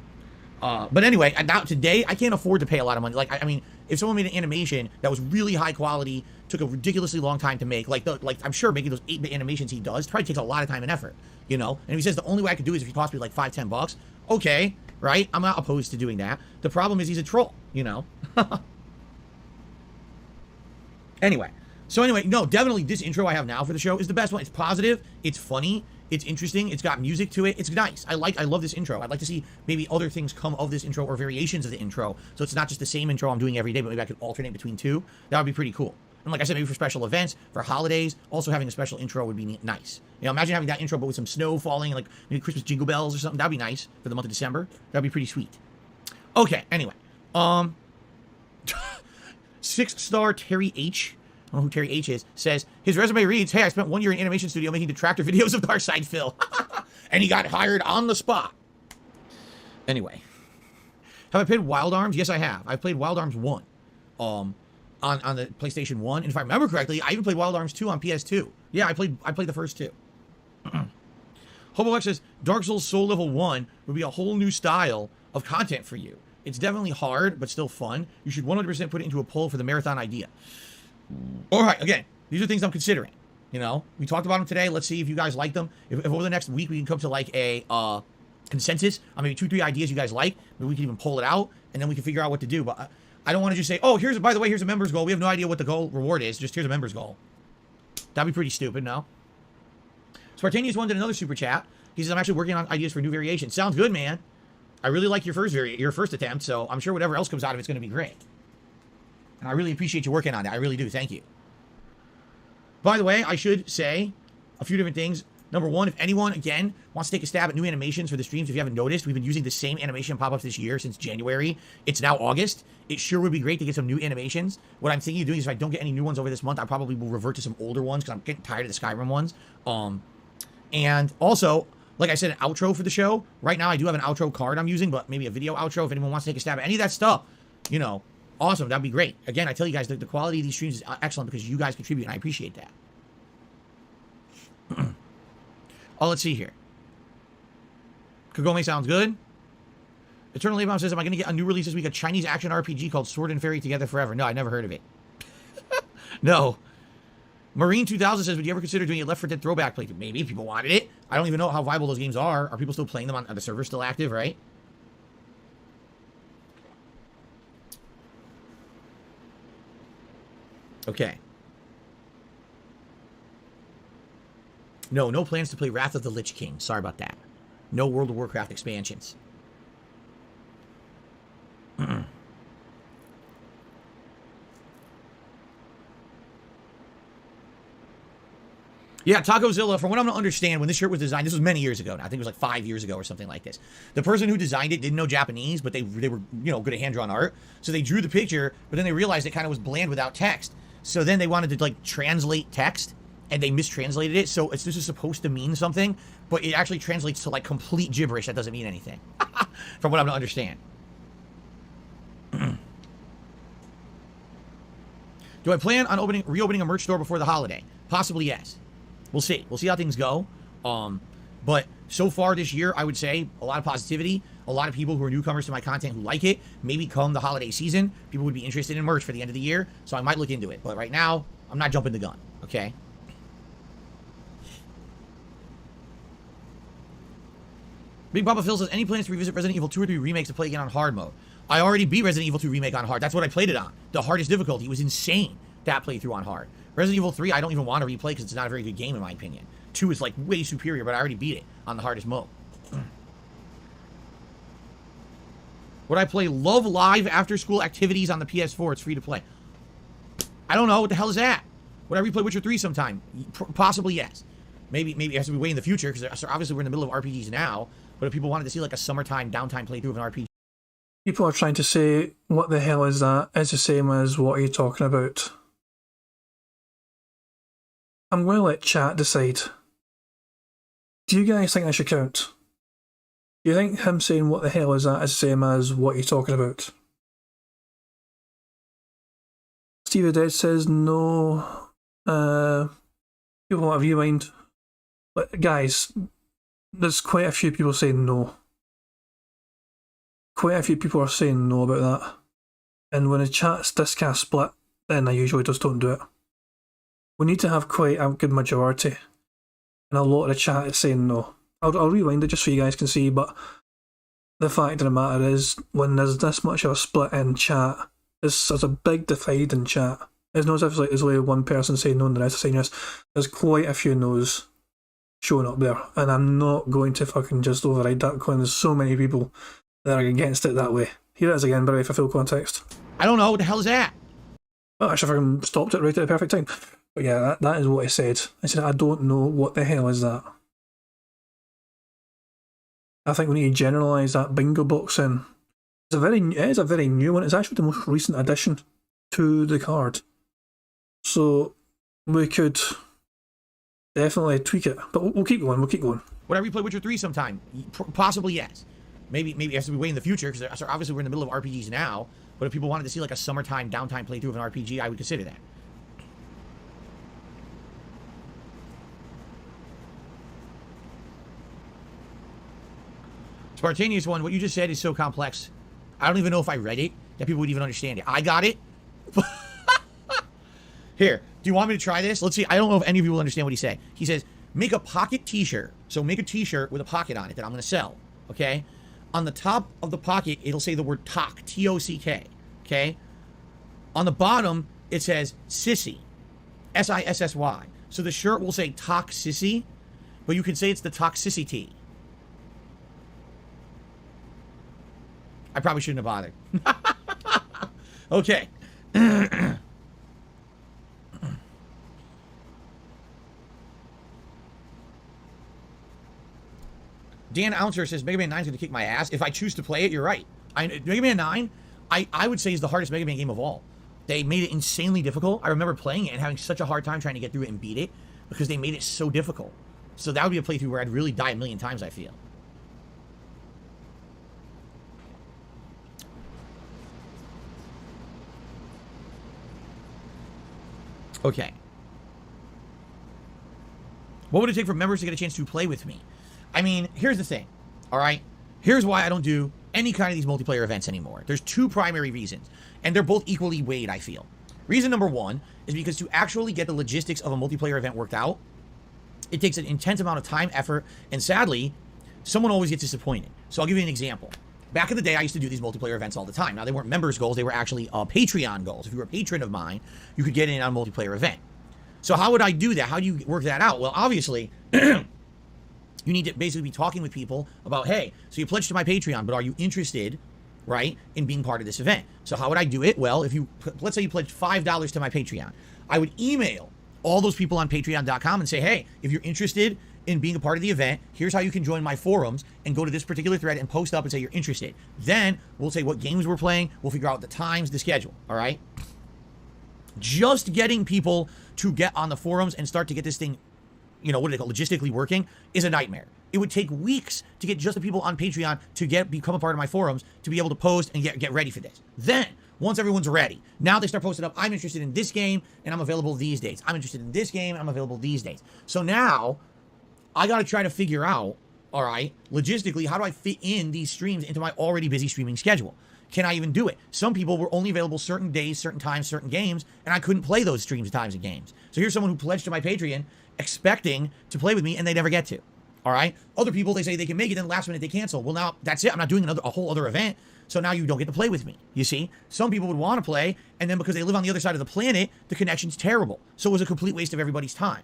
But anyway, now today, I can't afford to pay a lot of money. Like, I mean, if someone made an animation that was really high quality, took a ridiculously long time to make, like I'm sure making those 8-bit animations he does probably takes a lot of time and effort, And if he says the only way I could do it is if he cost me like $5-10, okay, right? I'm not opposed to doing that. The problem is he's a troll, Anyway. So anyway, no, definitely this intro I have now for the show is the best one. It's positive, it's funny, it's interesting, it's got music to it, it's nice. I love this intro. I'd like to see maybe other things come of this intro or variations of the intro. So it's not just the same intro I'm doing every day, but maybe I could alternate between 2. That would be pretty cool. And like I said, maybe for special events, for holidays, also having a special intro would be nice. Imagine having that intro, but with some snow falling, like maybe Christmas jingle bells or something. That'd be nice for the month of December. That'd be pretty sweet. Okay, anyway. 6-star Terry H. I don't know who Terry H is, says, his resume reads, hey, I spent 1 year in animation studio making Detractor videos of Darkside Phil. And he got hired on the spot. Anyway. Have I played Wild Arms? Yes, I have. I've played Wild Arms 1 on the PlayStation 1. And if I remember correctly, I even played Wild Arms 2 on PS2. Yeah, I played the first 2. Hobox says, Dark Souls Soul Level 1 would be a whole new style of content for you. It's definitely hard, but still fun. You should 100% put it into a poll for the marathon idea. All right, again, these are things I'm considering. We talked about them today. Let's see if you guys like them. If over the next week we can come to like a consensus on maybe 2-3 ideas you guys like, maybe we can even pull it out and then we can figure out what to do. But I don't want to just say, oh, by the way, here's a members goal. We have no idea what the goal reward is. Just here's a members goal. That'd be pretty stupid, no? Spartanius wanted another super chat. He says, I'm actually working on ideas for new variations. Sounds good, man. I really like your first attempt, so I'm sure whatever else comes out of it's going to be great. And I really appreciate you working on that. I really do. Thank you. By the way, I should say a few different things. Number one, if anyone, again, wants to take a stab at new animations for the streams, if you haven't noticed, we've been using the same animation pop-ups this year since January. It's now August. It sure would be great to get some new animations. What I'm thinking of doing is if I don't get any new ones over this month, I probably will revert to some older ones because I'm getting tired of the Skyrim ones. And also, like I said, an outro for the show. Right now, I do have an outro card I'm using, but maybe a video outro if anyone wants to take a stab at any of that stuff, awesome. That'd be great. Again, I tell you guys, the quality of these streams is excellent because you guys contribute, and I appreciate that. Oh, let's see here. Kagome sounds good. Eternal Labom says, am I going to get a new release this week? A Chinese action RPG called Sword and Fairy Together Forever. No, I never heard of it. No. Marine 2000 says, would you ever consider doing a Left 4 Dead throwback playthrough? Maybe, if people wanted it. I don't even know how viable those games are. Are people still playing them? Are the servers still active, right? Okay. No plans to play Wrath of the Lich King. Sorry about that. No World of Warcraft expansions. Yeah, Tacozilla, from what I'm going to understand, when this shirt was designed, this was many years ago now. I think it was like 5 years ago or something like this. The person who designed it didn't know Japanese, but they were, you know, good at hand-drawn art. So they drew the picture, but then they realized it kind of was bland without text. So then they wanted to, like, translate text, and they mistranslated it. So this is supposed to mean something, but it actually translates to, like, complete gibberish that doesn't mean anything. From what I'm going to understand. Do I plan on reopening a merch store before the holiday? Possibly, yes. We'll see. We'll see how things go. But so far this year, I would say a lot of positivity. A lot of people who are newcomers to my content who like it. Maybe come the holiday season, people would be interested in merch for the end of the year. So I might look into it. But right now, I'm not jumping the gun. Okay? Big Papa Phil says, any plans to revisit Resident Evil 2 or 3 remakes to play again on hard mode? I already beat Resident Evil 2 remake on hard. That's what I played it on. The hardest difficulty. It was insane, that playthrough on hard. Resident Evil 3, I don't even want to replay because it's not a very good game in my opinion. 2 is like way superior, but I already beat it on the hardest mode. Would I play Love Live after school activities on the PS4? It's free to play. I don't know. What the hell is that? Would I replay Witcher 3 sometime? Possibly, yes. Maybe it has to be way in the future because obviously we're in the middle of RPGs now. But if people wanted to see like a summertime downtime playthrough of an RPG. People are trying to say, what the hell is that? It's the same as what are you talking about? I'm going to let chat decide. Do you guys think I should count? Do you think him saying what the hell is that is the same as what you're talking about? Steve the Dead says no. People want to rewind. But guys, there's quite a few people saying no. Quite a few people are saying no about that. And when the chat's discast split, then I usually just don't do it. We need to have quite a good majority. And a lot of the chat is saying no. I'll rewind it just so you guys can see, but the fact of the matter is, when there's this much of a split in chat, there's a big divide in chat. It's not as if there's only one person saying no and the rest are saying yes. There's quite a few no's showing up there. And I'm not going to fucking just override that because there's so many people that are against it that way. Here it is again, by the way, for full context. I don't know. What the hell is that? Well, I should have fucking stopped it right at the perfect time. But yeah, that is what I said. I said, I don't know what the hell is that. I think we need to generalise that bingo box in. It is a very new one. It's actually the most recent addition to the card. So we could definitely tweak it. But we'll keep going, Would I replay Witcher 3 sometime? Possibly, yes. Maybe it has to be way in the future because obviously we're in the middle of RPGs now. But if people wanted to see like a summertime downtime playthrough of an RPG, I would consider that. Spartanius one, what you just said is so complex. I don't even know if I read it, that people would even understand it. I got it. Here, do you want me to try this? Let's see. I don't know if any of you will understand what he said. He says, make a pocket t-shirt. So make a t-shirt with a pocket on it that I'm going to sell. Okay? On the top of the pocket, it'll say the word TOC. T-O-C-K. Okay? On the bottom, it says sissy. S-I-S-S-Y. So the shirt will say toxicity, but you can say it's the toxicity. I probably shouldn't have bothered. Okay. Dan Ouncer says Mega Man 9 is going to kick my ass. If I choose to play it, you're right. Mega Man 9, I would say is the hardest Mega Man game of all. They made it insanely difficult. I remember playing it and having such a hard time trying to get through it and beat it because they made it so difficult. So that would be a playthrough where I'd really die a million times, I feel. Okay. What would it take for members to get a chance to play with me? I mean, here's the thing, all right? Here's why I don't do any kind of these multiplayer events anymore. There's two primary reasons, and they're both equally weighed, I feel. Reason number one is because to actually get the logistics of a multiplayer event worked out, it takes an intense amount of time, effort, and sadly, someone always gets disappointed. So I'll give you an example. Back in the day, I used to do these multiplayer events all the time. Now, they weren't members' goals. They were actually Patreon goals. If you were a patron of mine, you could get in on a multiplayer event. So how would I do that? How do you work that out? Well, obviously, you need to basically be talking with people about, hey, so you pledged to my Patreon, but are you interested, right, in being part of this event? So how would I do it? Well, if you, let's say you pledged $5 to my Patreon, I would email all those people on patreon.com and say, hey, if you're interested in being a part of the event, here's how you can join my forums and go to this particular thread and post up and say you're interested. Then we'll say what games we're playing. We'll figure out the times, the schedule. All right. Just getting people to get on the forums and start to get this thing, you know, what do they call logistically working is a nightmare. It would take weeks to get just the people on Patreon to become a part of my forums to be able to post and get ready for this. Then, once everyone's ready, now they start posting up, I'm interested in this game and I'm available these days. I'm interested in this game and I'm available these days. So now, I got to try to figure out, all right, logistically, how do I fit in these streams into my already busy streaming schedule? Can I even do it? Some people were only available certain days, certain times, certain games, and I couldn't play those streams, times, and games. So here's someone who pledged to my Patreon expecting to play with me and they never get to. All right. Other people, they say they can make it, then last minute they cancel. Well, now that's it. I'm not doing a whole other event. So now you don't get to play with me. You see, some people would want to play, and then because they live on the other side of the planet, the connection's terrible. So it was a complete waste of everybody's time.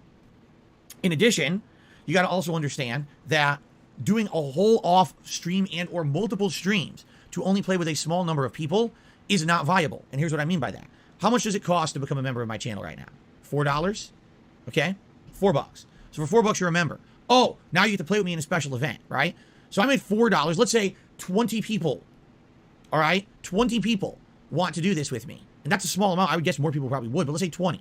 In addition, you got to also understand that doing a whole off stream and or multiple streams to only play with a small number of people is not viable. And here's what I mean by that. How much does it cost to become a member of my channel right now? $4? Okay. $4. So for $4, you're a member. Oh, now you get to play with me in a special event, right? So I made $4. Let's say 20 people, all right? 20 people want to do this with me. And that's a small amount. I would guess more people probably would, but let's say 20.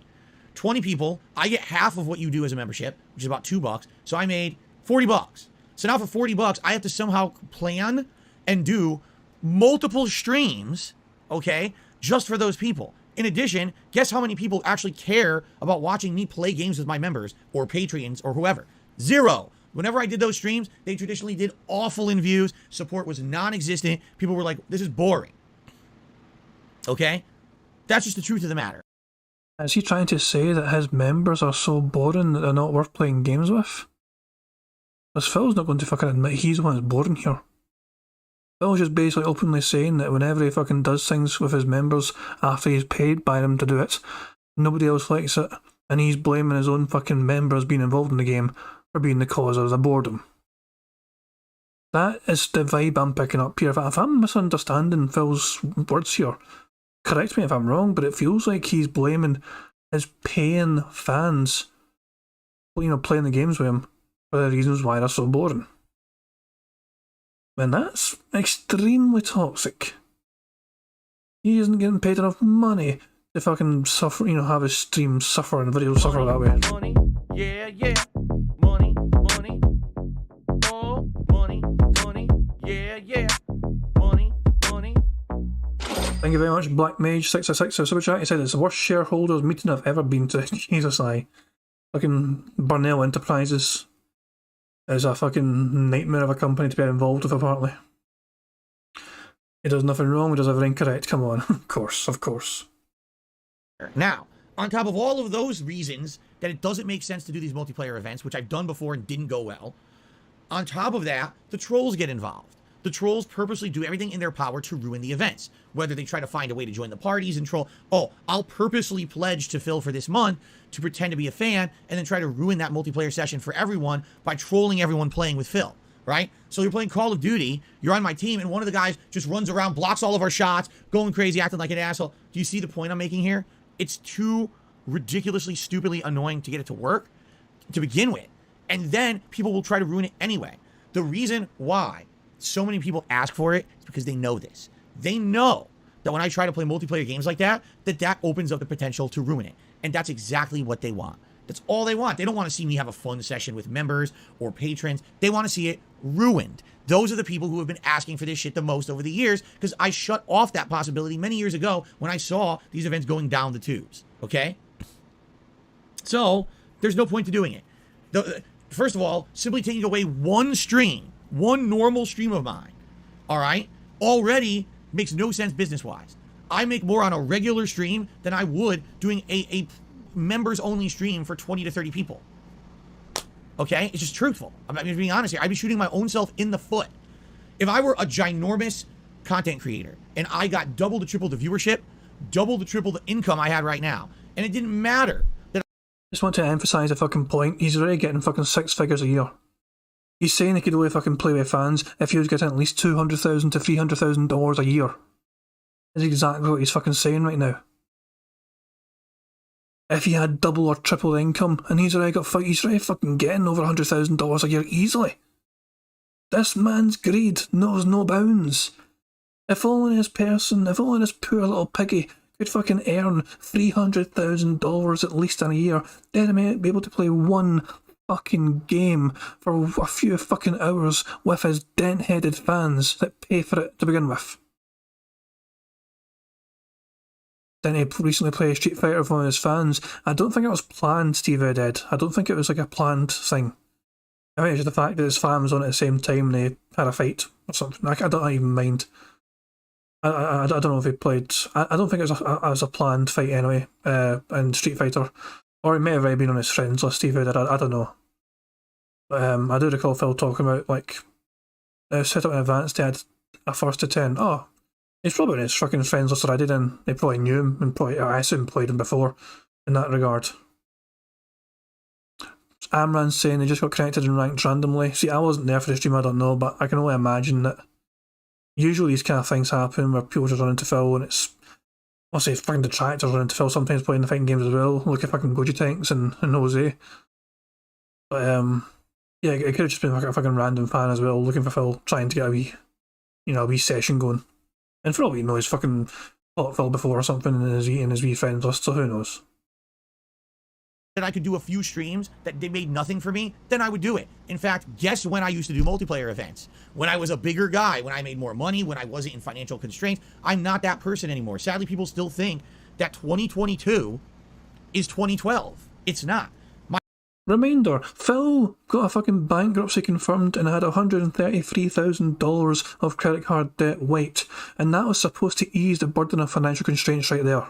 20 people, I get half of what you do as a membership, which is about $2. So I made $40. So now for $40, I have to somehow plan and do multiple streams, okay, just for those people. In addition, guess how many people actually care about watching me play games with my members or Patreons or whoever? 0. Whenever I did those streams, they traditionally did awful in views. Support was non-existent. People were like, this is boring. Okay? That's just the truth of the matter. Is he trying to say that his members are so boring that they're not worth playing games with? Because Phil's not going to fucking admit he's the one that's boring here. Phil's just basically openly saying that whenever he fucking does things with his members after he's paid by them to do it, nobody else likes it, and he's blaming his own fucking members being involved in the game for being the cause of the boredom. That is the vibe I'm picking up here. If I'm misunderstanding Phil's words here, correct me if I'm wrong, but it feels like he's blaming his paying fans, you know, playing the games with him for the reasons why they're so boring. And that's extremely toxic. He isn't getting paid enough money to fucking suffer, you know, have his streams suffer and videos suffer that way. Money, yeah, yeah. Money, money. Oh, money, money. Yeah, yeah. Money, money. Thank you very much, Black Mage 666 for Super Chat. He said it's the worst shareholders meeting I've ever been to. Jesus, I. Fucking Burnell Enterprises is a fucking nightmare of a company to be involved with, apparently. He does nothing wrong, he does everything correct. Come on. Of course, of course. Now, on top of all of those reasons that it doesn't make sense to do these multiplayer events, which I've done before and didn't go well, on top of that, the trolls get involved. The trolls purposely do everything in their power to ruin the events. Whether they try to find a way to join the parties and troll, oh, I'll purposely pledge to Phil for this month to pretend to be a fan and then try to ruin that multiplayer session for everyone by trolling everyone playing with Phil, right? So you're playing Call of Duty, you're on my team, and one of the guys just runs around, blocks all of our shots, going crazy, acting like an asshole. Do you see the point I'm making here? It's too ridiculously, stupidly annoying to get it to work to begin with. And then people will try to ruin it anyway. The reason why so many people ask for it is because they know this. They know that when I try to play multiplayer games like that, that opens up the potential to ruin it. And that's exactly what they want. That's all they want. They don't want to see me have a fun session with members or patrons. They want to see it ruined. Those are the people who have been asking for this shit the most over the years, because I shut off that possibility many years ago when I saw these events going down the tubes. Okay? So, there's no point to doing it. First of all, simply taking away one stream, one normal stream of mine, all right, already makes no sense business-wise. I make more on a regular stream than I would doing a members-only stream for 20 to 30 people. Okay? It's just truthful. I'm being honest here. I'd be shooting my own self in the foot. If I were a ginormous content creator and I got double to triple the viewership, double to triple the income I had right now, and it didn't matter Just want to emphasise the fucking point. He's already getting fucking 6 figures a year. He's saying he could only fucking play with fans if he was getting at least $200,000 to $300,000 a year. That's exactly what he's fucking saying right now. If he had double or triple the income, and he's already fucking getting over $100,000 a year easily. This man's greed knows no bounds. If only this poor little piggy could fucking earn $300,000 at least in a year, then he might be able to play one fucking game for a few fucking hours with his dent-headed fans that pay for it to begin with. Didn't he recently play Street Fighter with one of his fans? I don't think it was planned, Steve did. I don't think it was like a planned thing. I mean, it's just the fact that his fan was on at the same time and they had a fight or something. I don't even mind. I don't know if he played... I don't think it was a planned fight anyway, in Street Fighter. Or it may have already been on his friends list, Steve did. I don't know. But I do recall Phil talking about, like, set up in advance, they had a 1st to 10. Oh, he's probably on his fucking friends list already then. They probably knew him and probably, I assume, played him before in that regard. Amran's saying they just got connected and ranked randomly. See, I wasn't there for the stream, I don't know, but I can only imagine that usually these kind of things happen where people just run into Phil and it's... I'll say fucking Detractors run into Phil sometimes playing the fighting games as well. Look at fucking Goji Tanks and Jose. But yeah, it could have just been like a fucking random fan as well, looking for Phil, trying to get a wee session going. And for all we know, he's fucking fought Phil before or something in his wee friends list, so who knows. That I could do a few streams that they made nothing for me, then I would do it. In fact, guess when I used to do multiplayer events? When I was a bigger guy, when I made more money, when I wasn't in financial constraints. I'm not that person anymore. Sadly, people still think that 2022 is 2012. It's not. Reminder, Phil got a fucking bankruptcy confirmed and had $133,000 of credit card debt wiped, and that was supposed to ease the burden of financial constraints right there.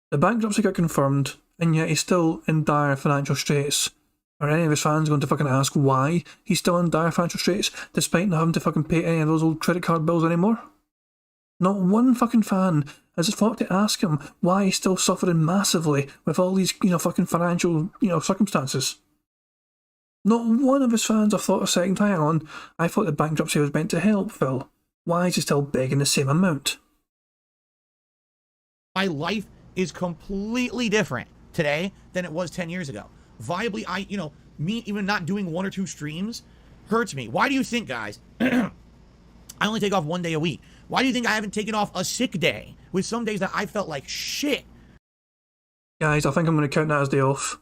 The bankruptcy got confirmed, and yet he's still in dire financial straits. Are any of his fans going to fucking ask why he's still in dire financial straits, despite not having to fucking pay any of those old credit card bills anymore? Not one fucking fan has thought to ask him why he's still suffering massively with all these, fucking financial, circumstances. Not one of his fans have thought a second, hang on, I thought the bankruptcy was meant to help Phil. Why is he still begging the same amount? My life is completely different today than it was 10 years ago. Viably, me even not doing 1 or 2 streams hurts me. Why do you think, guys, I only take off 1 day a week? Why do you think I haven't taken off a sick day with some days that I felt like shit? Guys, I think I'm going to count that as day off.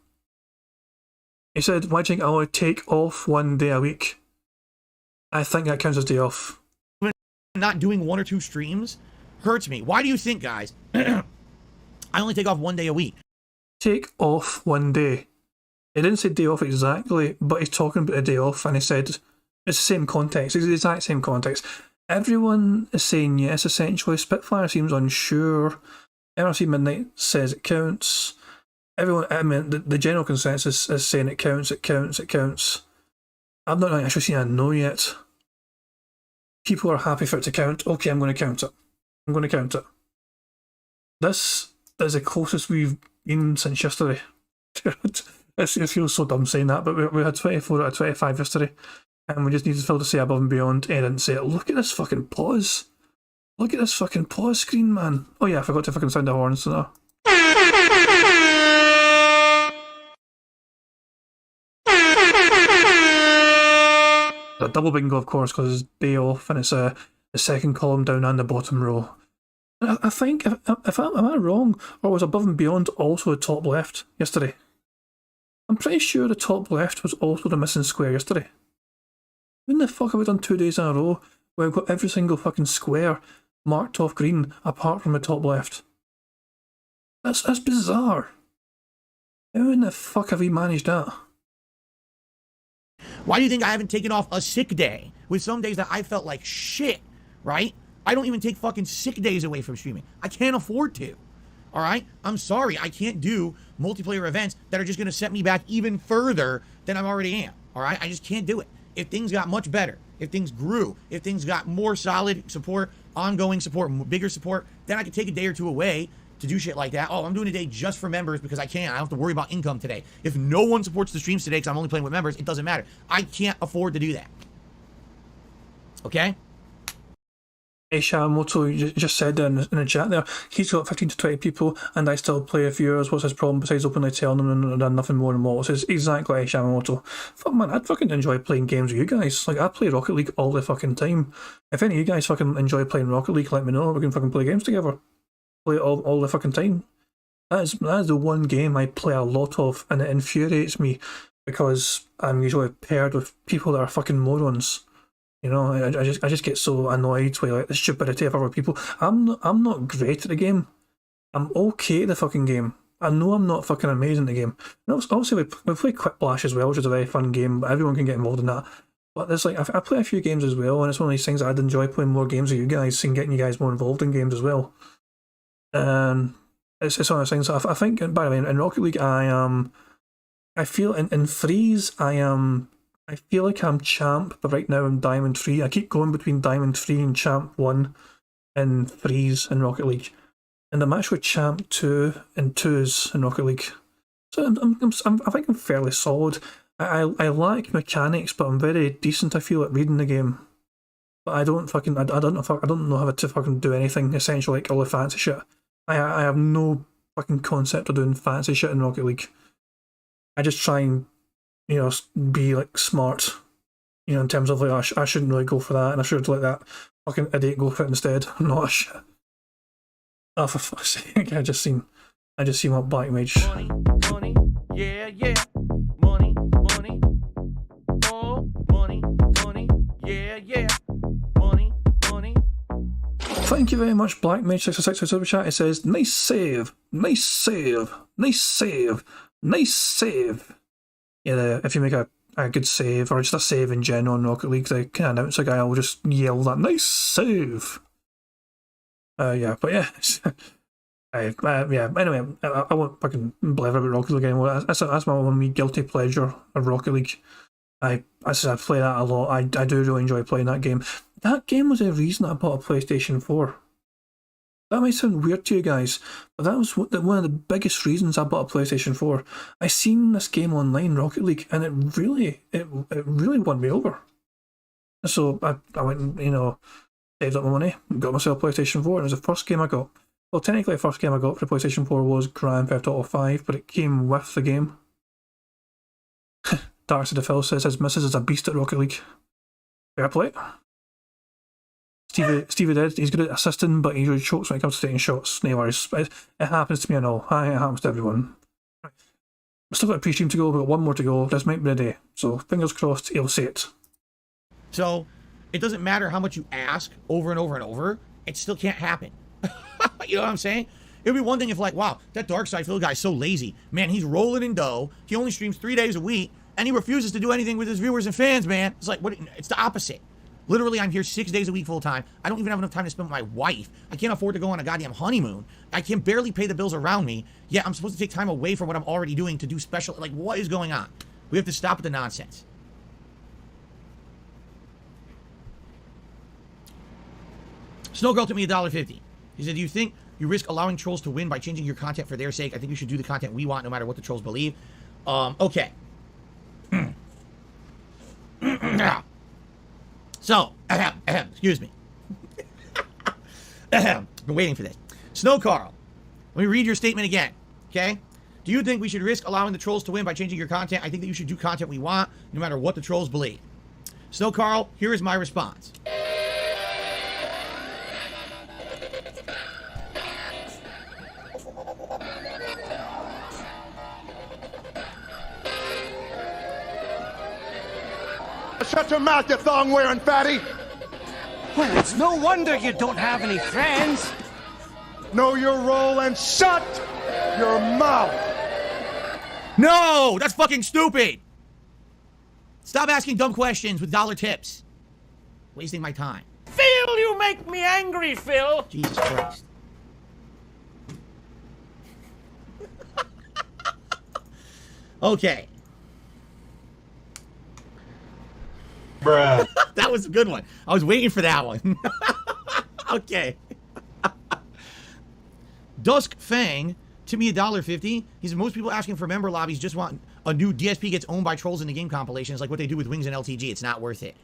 He said, why do you think I only take off 1 day a week? I think that counts as day off. Not doing 1 or 2 streams hurts me. Why do you think, guys, I only take off 1 day a week? Take off 1 day. He didn't say day off exactly, but he's talking about a day off, and he said it's the same context. It's the exact same context. Everyone is saying yes, essentially. Spitfire seems unsure. MRC Midnight says it counts. Everyone, I mean, the general consensus is saying it counts, it counts, it counts. I've not actually seen a no yet. People are happy for it to count. Okay, I'm going to count it. I'm going to count it. This is the closest we've been since yesterday. It feels so dumb saying that, but we had 24 out of 25 yesterday. And we just needed Phil to say above and beyond, and he didn't say it. Look at this fucking pause. Look at this fucking pause screen, man. Oh yeah, I forgot to fucking sound the horns. So a double bingo, of course, because it's day off, and it's the second column down and the bottom row. I think, am I wrong, or was above and beyond also the top left yesterday? I'm pretty sure the top left was also the missing square yesterday. When the fuck have we done 2 days in a row where we've got every single fucking square marked off green apart from the top left? That's bizarre. How in the fuck have we managed that? Why do you think I haven't taken off a sick day with some days that I felt like shit, right? I don't even take fucking sick days away from streaming. I can't afford to, all right? I'm sorry, I can't do multiplayer events that are just going to set me back even further than I already am, all right? I just can't do it. If things got much better, if things grew, if things got more solid support, ongoing support, bigger support, then I could take a day or 2 away to do shit like that. Oh, I'm doing a day just for members because I can't. I don't have to worry about income today. If no one supports the streams today because I'm only playing with members, it doesn't matter. I can't afford to do that. Okay? Hey, Shamamoto, you just said in the chat there, he's got 15 to 20 people and I still play a few hours. What's his problem besides openly telling them and done nothing more than what? Says exactly, hey, Shamamoto. Fuck man, I'd fucking enjoy playing games with you guys. Like, I play Rocket League all the fucking time. If any of you guys fucking enjoy playing Rocket League, let me know. We can fucking play games together. Play it all the fucking time. That is the one game I play a lot of, and it infuriates me because I'm usually paired with people that are fucking morons. You know, I just get so annoyed with like the stupidity of other people. I'm not great at the game. I'm okay at the fucking game. I know I'm not fucking amazing at the game. And obviously we play Quiplash as well, which is a very fun game, but everyone can get involved in that. But there's like I play a few games as well, and it's one of these things I'd enjoy playing more games with you guys and getting you guys more involved in games as well. It's one of those things. I think, by the way, in Rocket League, I feel in Freeze, I feel like I'm champ, but right now I'm Diamond 3. I keep going between Diamond 3 and Champ 1 in Freeze in Rocket League. And I'm actually Champ 2 and 2s in Rocket League. So I think I'm fairly solid. I lack mechanics, but I'm very decent, I feel, at reading the game. But I don't know how to fucking do anything, essentially, like all the fancy shit. I have no fucking concept of doing fancy shit in Rocket League. I just try and, you know, be like smart, you know, in terms of like I shouldn't really go for that, and I should let that fucking idiot go for it instead. Not a shit. Oh, for fuck's sake! I just seen what Black Mage. Money, yeah, yeah. Money, oh, money, yeah, yeah. Money. Thank you very much, Black Mage 66 for Super Chat. It says, nice save, nice save, nice save, nice save. Yeah, if you make a good save, or just a save in general in Rocket League, the kind of announcer guy will just yell that, nice save. Yeah, but yeah. Yeah, anyway, I won't fucking blather about Rocket League anymore. That's my one guilty pleasure of Rocket League. I play that a lot. I do really enjoy playing that game. That game was the reason I bought a PlayStation 4. That might sound weird to you guys, but that was one of the biggest reasons I bought a PlayStation 4. I seen this game online, Rocket League, and it really won me over. So I went and, you know, saved up my money, got myself a PlayStation 4, and it was the first game I got. Well, technically the first game I got for the PlayStation 4 was Grand Theft Auto 5, but it came with the game. Darcy DeFil says his missus is a beast at Rocket League. Fair play. Stevie did. He's good at assisting, but he really chokes when it comes to taking shots. No worries. It happens to me and all. It happens to everyone. Right. We've still got a pre-stream to go. We've got one more to go. This might be the day. So fingers crossed he'll see it. So it doesn't matter how much you ask over and over and over. It still can't happen. You know what I'm saying? It would be one thing if like, wow, that Dark Side Phil guy's so lazy. Man, he's rolling in dough. He only streams 3 days a week, and he refuses to do anything with his viewers and fans, man. It's like, what? It's the opposite. Literally, I'm here 6 days a week full time. I don't even have enough time to spend with my wife. I can't afford to go on a goddamn honeymoon. I can barely pay the bills around me. Yet I'm supposed to take time away from what I'm already doing to do special. Like, what is going on? We have to stop with the nonsense. Snowgirl took me $1.50. He said, do you think you risk allowing trolls to win by changing your content for their sake? I think you should do the content we want no matter what the trolls believe. Okay. So, excuse me. Been waiting for this. Snow Carl, let me read your statement again, okay? Do you think we should risk allowing the trolls to win by changing your content? I think that you should do content we want no matter what the trolls believe. Snow Carl, here is my response. Shut your mouth, you thong-wearing fatty! Well, it's no wonder you don't have any friends. Know your role and shut your mouth! No! That's fucking stupid! Stop asking dumb questions with dollar tips. Wasting my time. Phil, you make me angry, Phil! Jesus Christ. Okay. Bruh. That was a good one. I was waiting for that one. Okay. Dusk Fang, to me $1.50. He said most people asking for member lobbies just want a new DSP gets owned by trolls in the game compilations like what they do with Wings and LTG. It's not worth it.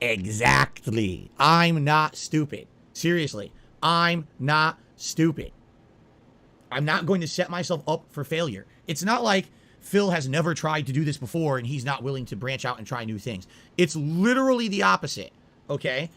Exactly. I'm not stupid. Seriously, I'm not stupid. I'm not going to set myself up for failure. It's not like Phil has never tried to do this before and he's not willing to branch out and try new things. It's literally the opposite, okay?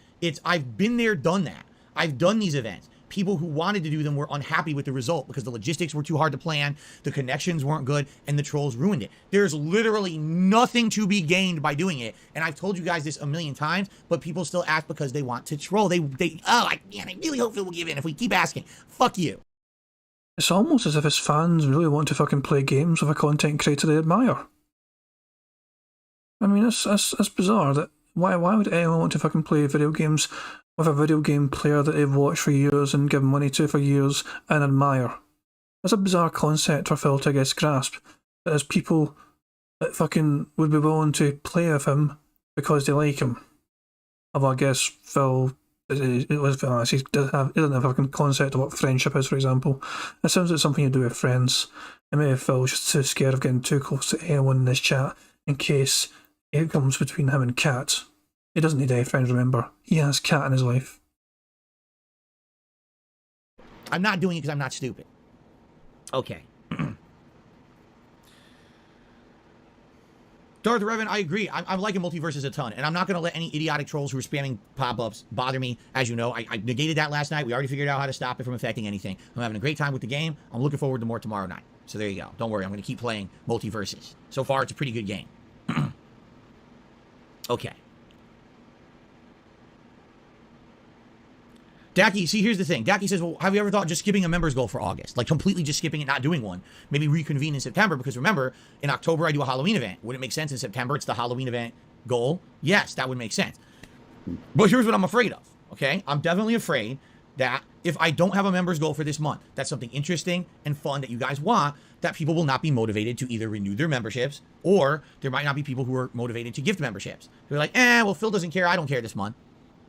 I've been there, done that. I've done these events. People who wanted to do them were unhappy with the result because the logistics were too hard to plan, the connections weren't good, and the trolls ruined it. There's literally nothing to be gained by doing it. And I've told you guys this a million times, but people still ask because they want to troll. I really hope Phil will give in if we keep asking. Fuck you. It's almost as if his fans really want to fucking play games with a content creator they admire. I mean, that's bizarre. That why would anyone want to fucking play video games with a video game player that they've watched for years and given money to for years and admire? That's a bizarre concept for Phil to, I guess, grasp. That there's people that fucking would be willing to play with him because they like him. Although I guess Phil... he doesn't have a fucking concept of what friendship is, for example. It sounds like something you do with friends. And maybe Phil's just too scared of getting too close to anyone in this chat in case it comes between him and Kat. He doesn't need any friends, remember. He has Kat in his life. I'm not doing it because I'm not stupid. Okay. Darth Revan, I agree. I'm liking Multiverses a ton, and I'm not going to let any idiotic trolls who are spamming pop-ups bother me. As you know, I negated that last night. We already figured out how to stop it from affecting anything. I'm having a great time with the game. I'm looking forward to more tomorrow night. So there you go. Don't worry. I'm going to keep playing Multiverses. So far, it's a pretty good game. Okay. Dacky, see, here's the thing. Dacky says, well, have you ever thought just skipping a members goal for August? Like completely just skipping it, not doing one. Maybe reconvene in September, because remember, in October I do a Halloween event. Would it make sense in September? It's the Halloween event goal. Yes, that would make sense. But here's what I'm afraid of, okay? I'm definitely afraid that if I don't have a members goal for this month, that's something interesting and fun that you guys want, that people will not be motivated to either renew their memberships, or there might not be people who are motivated to gift memberships. They're like, well, Phil doesn't care. I don't care this month.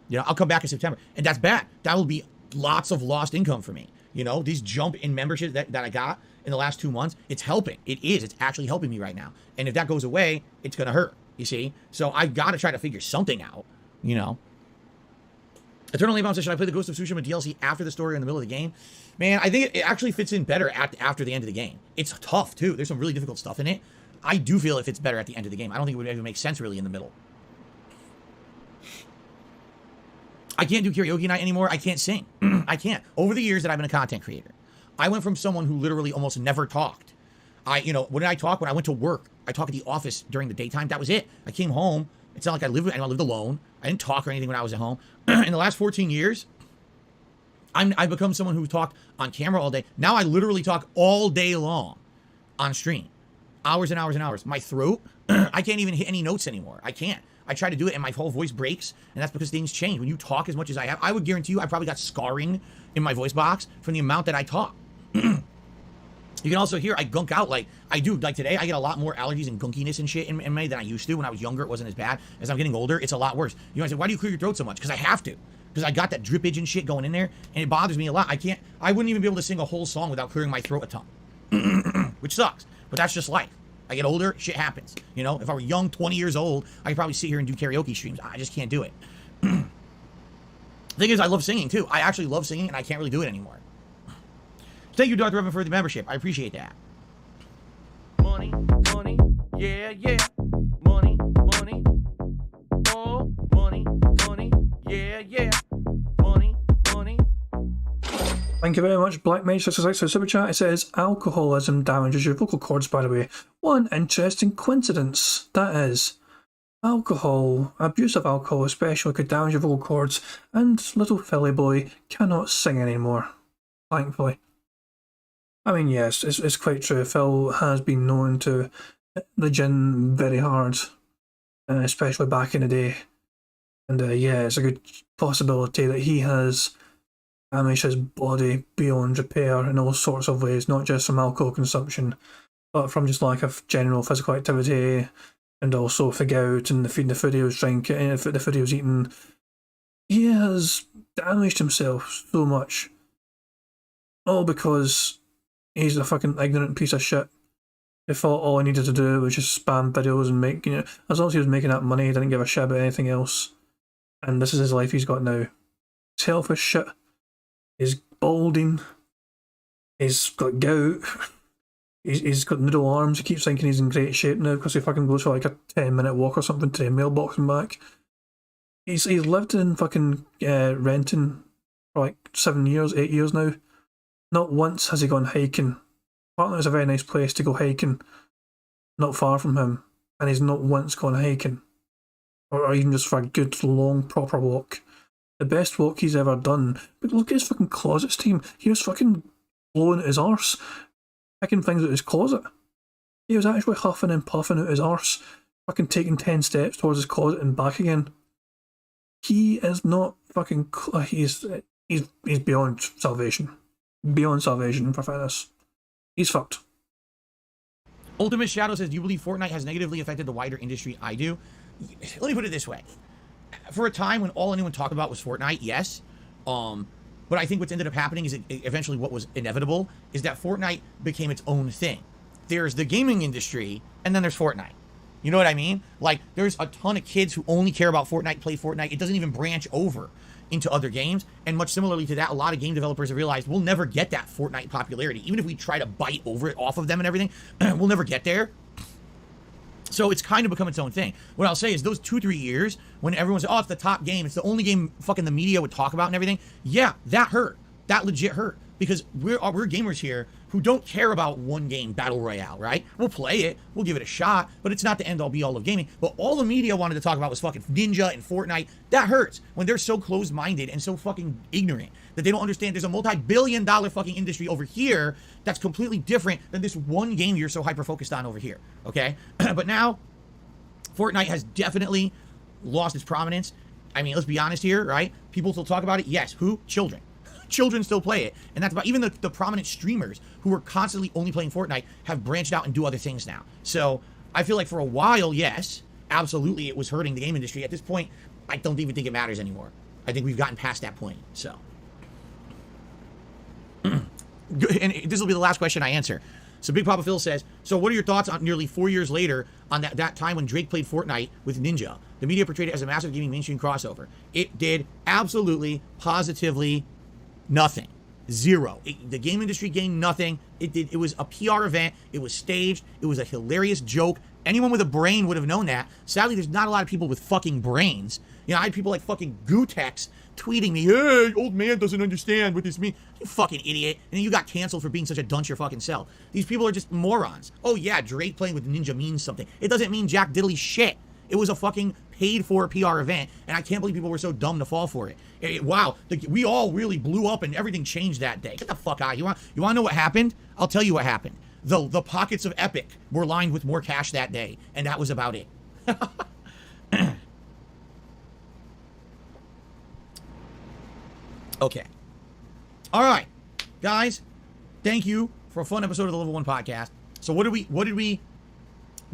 You know, I'll come back in September. And that's bad. That will be lots of lost income for me. You know, this jump in membership that I got in the last 2 months, it's helping. It is. It's actually helping me right now. And if that goes away, it's going to hurt, you see? So I've got to try to figure something out, you know? Eternal Lebound says, should I play the Ghost of Tsushima DLC after the story or in the middle of the game? Man, I think it actually fits in better after the end of the game. It's tough, too. There's some really difficult stuff in it. I do feel it fits better at the end of the game. I don't think it would even make sense really in the middle. I can't do karaoke night anymore. I can't sing. I can't. Over the years that I've been a content creator, I went from someone who literally almost never talked. When did I talk? When I went to work, I talked at the office during the daytime. That was it. I came home. It's not like I lived alone. I didn't talk or anything when I was at home. In the last 14 years, I've become someone who talked on camera all day. Now I literally talk all day long on stream. Hours and hours and hours. My throat, I can't even hit any notes anymore. I can't. I try to do it and my whole voice breaks, and that's because things change. When you talk as much as I have, I would guarantee you I probably got scarring in my voice box from the amount that I talk. You can also hear I gunk out like I do. Like today, I get a lot more allergies and gunkiness and shit in me than I used to. When I was younger, it wasn't as bad. As I'm getting older, it's a lot worse. You guys say, why do you clear your throat so much? Because I have to. Because I got that drippage and shit going in there, and it bothers me a lot. I wouldn't even be able to sing a whole song without clearing my throat a ton. Which sucks, but that's just life. I get older, shit happens. You know, if I were young, 20 years old, I could probably sit here and do karaoke streams. I just can't do it. The thing is, I love singing too. I actually love singing, and I can't really do it anymore. Thank you, Dr. Revan, for the membership. I appreciate that. Money, money, yeah, yeah. Money, money, oh, money, money, yeah, yeah. Money, money. Thank you very much, Black Mage 66 for the super chat. It says, alcoholism damages your vocal cords, by the way. One interesting coincidence, that is. Alcohol, abuse of alcohol especially, could damage your vocal cords, and little Philly boy cannot sing anymore, thankfully. I mean, yes, it's quite true. Phil has been known to hit the gin very hard, especially back in the day. And yeah, it's a good possibility that he has damaged his body beyond repair in all sorts of ways, not just from alcohol consumption, but from just lack of general physical activity, and also the gout and the food he was drinking, the food he was eating. He has damaged himself so much. all because he's a fucking ignorant piece of shit. He thought all he needed to do was just spam videos and make, as long as he was making that money, he didn't give a shit about anything else. And this is his life he's got now. Selfish shit. He's balding. He's got gout. He's got noodle arms. He keeps thinking he's in great shape now because he fucking goes for like a 10-minute walk or something to the mailbox and back. He's lived in fucking renting for like 7 years, 8 years now. Not once has he gone hiking. Partner is a very nice place to go hiking, not far from him, and he's not once gone hiking, or even just for a good long proper walk. The best walk he's ever done. But look at his fucking closets team. He was fucking blowing at his arse, picking things out his closet. He was actually huffing and puffing out his arse, fucking taking 10 steps towards his closet and back again. He is not fucking. He's beyond salvation. Beyond salvation for fairness. He's fucked. Ultimate Shadow says, do you believe Fortnite has negatively affected the wider industry? I do. Let me put it this way. For a time when all anyone talked about was Fortnite, yes. But I think what's ended up happening is eventually what was inevitable is that Fortnite became its own thing. There's the gaming industry, and then there's Fortnite. You know what I mean? Like, there's a ton of kids who only care about Fortnite, play Fortnite. It doesn't even branch over into other games. And much similarly to that, a lot of game developers have realized we'll never get that Fortnite popularity. Even if we try to bite over it off of them and everything, we'll never get there. So it's kind of become its own thing. What I'll say is those 2-3 years when everyone's, oh, it's the top game, it's the only game fucking the media would talk about and everything. Yeah, that hurt. That legit hurt. Because we're gamers here who don't care about one game battle royale, right? We'll play it, we'll give it a shot, but it's not the end all be all of gaming. But all the media wanted to talk about was fucking Ninja and Fortnite. That hurts when they're so closed-minded and so fucking ignorant that they don't understand there's a multi-billion-dollar fucking industry over here that's completely different than this one game you're so hyper-focused on over here, okay? But now, Fortnite has definitely lost its prominence. I mean, let's be honest here, right? People still talk about it. Yes, who? Children. Children still play it, and that's about even the prominent streamers who were constantly only playing Fortnite have branched out and do other things now. So I feel like for a while, yes, absolutely, it was hurting the game industry. At this point, I don't even think it matters anymore. I think we've gotten past that point. So, and this will be the last question I answer. So Big Papa Phil says, so what are your thoughts on nearly 4 years later on that time when Drake played Fortnite with Ninja? The media portrayed it as a massive gaming mainstream crossover. It did absolutely, positively nothing. Zero. The game industry gained nothing. It was a PR event. It was staged. It was a hilarious joke. Anyone with a brain would have known that. Sadly, there's not a lot of people with fucking brains. You know, I had people like fucking Gutex tweeting me, hey, old man doesn't understand what this means. You fucking idiot. And then you got canceled for being such a dunce your fucking self. These people are just morons. Oh yeah, Drake playing with Ninja means something. It doesn't mean jack diddly shit. It was a fucking paid for PR event, and I can't believe people were so dumb to fall for it. Wow, we all really blew up and everything changed that day. Get the fuck out. You want to know what happened? I'll tell you what happened. The pockets of Epic were lined with more cash that day, and that was about it. Okay. All right, guys, thank you for a fun episode of the Level 1 podcast. So what did we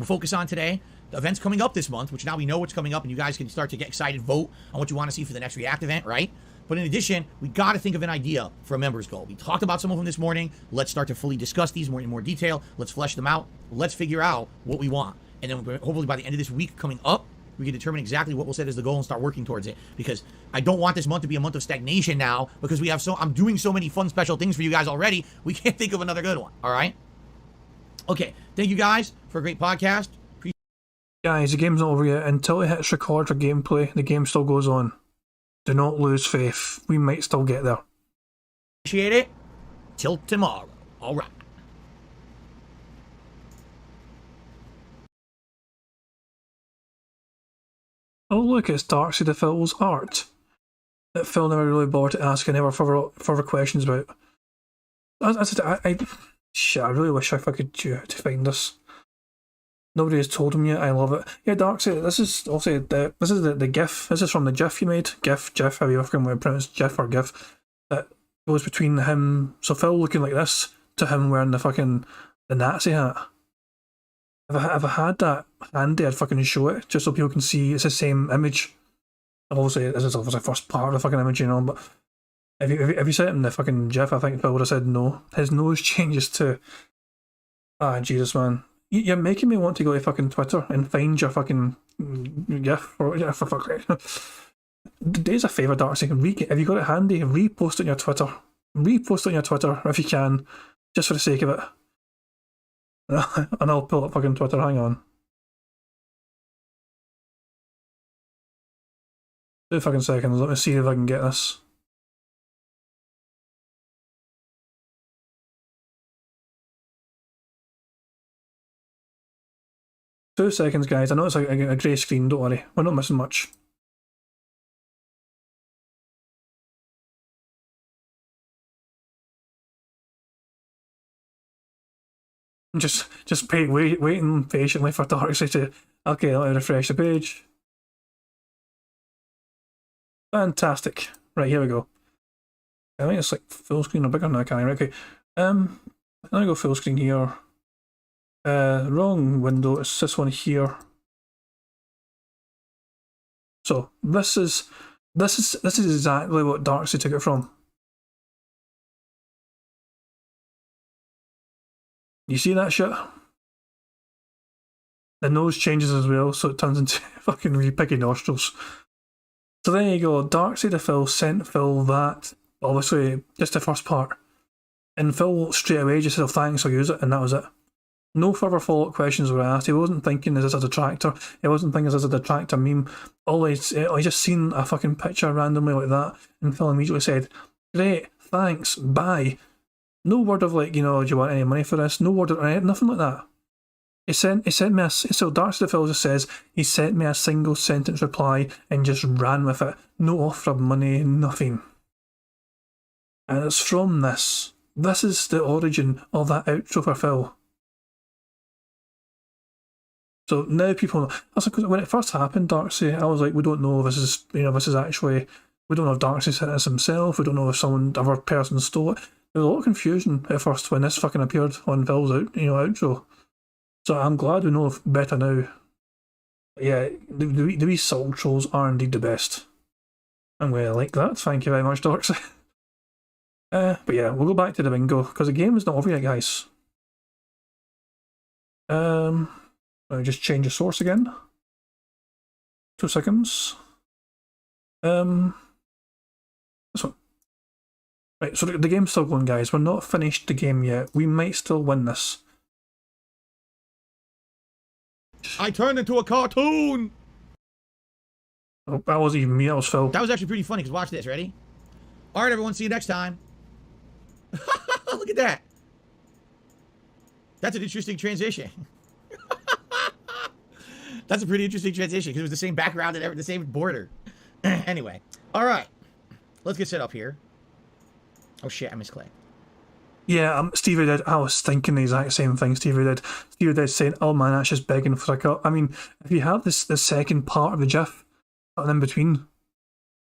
focus on today? The events coming up this month, which now we know what's coming up, and you guys can start to get excited, vote on what you want to see for the next React event, right? But in addition, we got to think of an idea for a members goal. We talked about some of them this morning. Let's start to fully discuss these in more detail. Let's flesh them out. Let's figure out what we want. And then hopefully by the end of this week coming up, we can determine exactly what we'll set as the goal and start working towards it. Because I don't want this month to be a month of stagnation now, because I'm doing so many fun special things for you guys already. We can't think of another good one. All right? Okay. Thank you guys for a great podcast. Guys, the game's not over yet. Until it hits record for gameplay, the game still goes on. Do not lose faith. We might still get there. Appreciate it. Till tomorrow. All right. Oh look, it's Darkseid of Phil's art that Phil never really bothered to ask and never further questions about. I really wish I could to find this. Nobody has told him yet. I love it. Yeah, Darkseid. This is also this is the GIF. This is from the GIF you made. GIF. How you fucking want to pronounce GIF or GIF? That goes between him. So Phil looking like this to him wearing the Nazi hat. If I had that handy, I'd fucking show it just so people can see it's the same image. Obviously, this is the first part of the fucking image, you know. But If you said it in the fucking GIF, I think Phil would have said no. His nose changes to... Ah, Jesus, man. You're making me want to go to fucking Twitter and find your fucking GIF. Or, yeah, for fuck's sake. Do us a favour, Darksy. If you got it handy, repost it on your Twitter. Repost it on your Twitter if you can, just for the sake of it. And I'll pull up fucking Twitter. Hang on. 2 fucking seconds. Let me see if I can get this. Two seconds, guys. I know it's a grey screen. Don't worry. We're not missing much. Just waiting patiently for Darksy to... Okay, let me refresh the page. Fantastic. Right, here we go. I think it's like full screen or bigger now, can I? Right, okay. Let me go full screen here. Wrong window, it's this one here. So this is exactly what Darksy took it from. You see that shit? The nose changes as well, so it turns into fucking wee piggy nostrils. So there you go, Darksy to Phil sent Phil that, obviously, just the first part. And Phil straight away just said, oh, thanks, I'll use it, and that was it. No further follow-up questions were asked. He wasn't thinking, is this a detractor? He wasn't thinking, is this a detractor meme? I just seen a fucking picture randomly like that, and Phil immediately said, great, thanks, bye. No word of like, you know, do you want any money for this? No word of nothing like that. He sent me so Darksy the Phil just says, he sent me a single sentence reply and just ran with it. No offer of money, nothing. And it's from this. This is the origin of that outro for Phil. So now people, that's like, when it first happened, Darksy, I was like, we don't know if this is, you know, this is actually, we don't know if Darksy sent this himself, we don't know if someone, other person stole it. There was a lot of confusion at first when this fucking appeared on Phil's outro. So I'm glad we know better now. But yeah, the wee soul trolls are indeed the best. I'm going to like that, thank you very much, Darksy. But yeah, we'll go back to the bingo, because the game is not over yet, guys. Let me just change the source again. 2 seconds. This one. Right, so the game's still going, guys. We're not finished the game yet. We might still win this. I turned into a cartoon! Oh, that wasn't even me, that was Phil. That was actually pretty funny, because watch this, ready? Alright, everyone, see you next time. Look at that. That's an interesting transition. That's a pretty interesting transition, because it was the same background and the same border. Anyway, alright. Let's get set up here. Oh shit, I misclicked. Yeah, Stevie did. I was thinking the exact same thing Stevie did. Stevie did saying, oh man, that's just begging for a cut. I mean, if you have the second part of the GIF in between,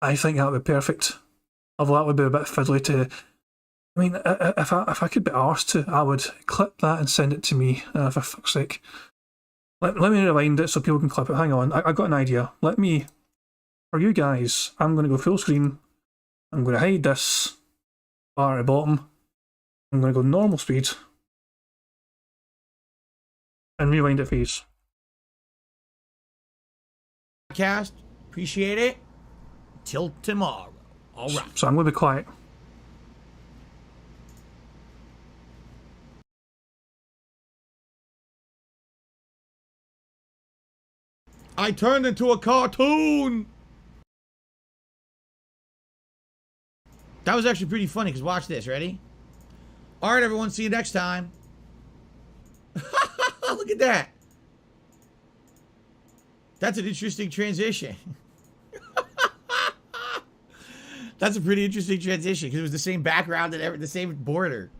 I think that would be perfect. Although that would be a bit fiddly to... I mean, if I could be arsed to, I would clip that and send it to me, for fuck's sake. Let me rewind it so people can clip it. Hang on, I got an idea. Let me... For you guys, I'm going to go full screen. I'm going to hide this bar at the bottom. I'm going to go normal speed and rewind it for you. Podcast, appreciate it. Till tomorrow. All right. So I'm going to be quiet. I turned into a cartoon! That was actually pretty funny, because watch this, ready? Alright, everyone, see you next time. Look at that. That's an interesting transition. That's a pretty interesting transition, because it was the same background and the same border.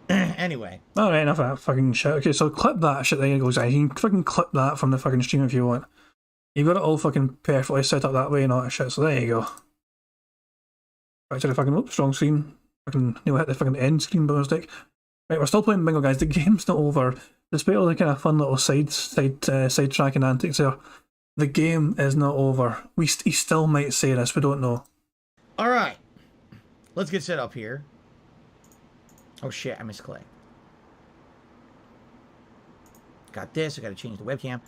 Anyway. Alright, enough of that fucking shit. Okay, so clip that shit. There you go, guys. You can fucking clip that from the fucking stream if you want. You've got it all fucking perfectly set up that way and all that shit, so there you go. Right to the fucking, oops, wrong screen. Fucking, you know, hit the fucking end screen by mistake. Right, we're still playing bingo, guys. The game's not over. Despite all the kind of fun little sidetracking antics there, the game is not over. He still might say this, we don't know. Alright. let's get set up here. Oh shit, I misclicked. Got this. I got to change the webcam.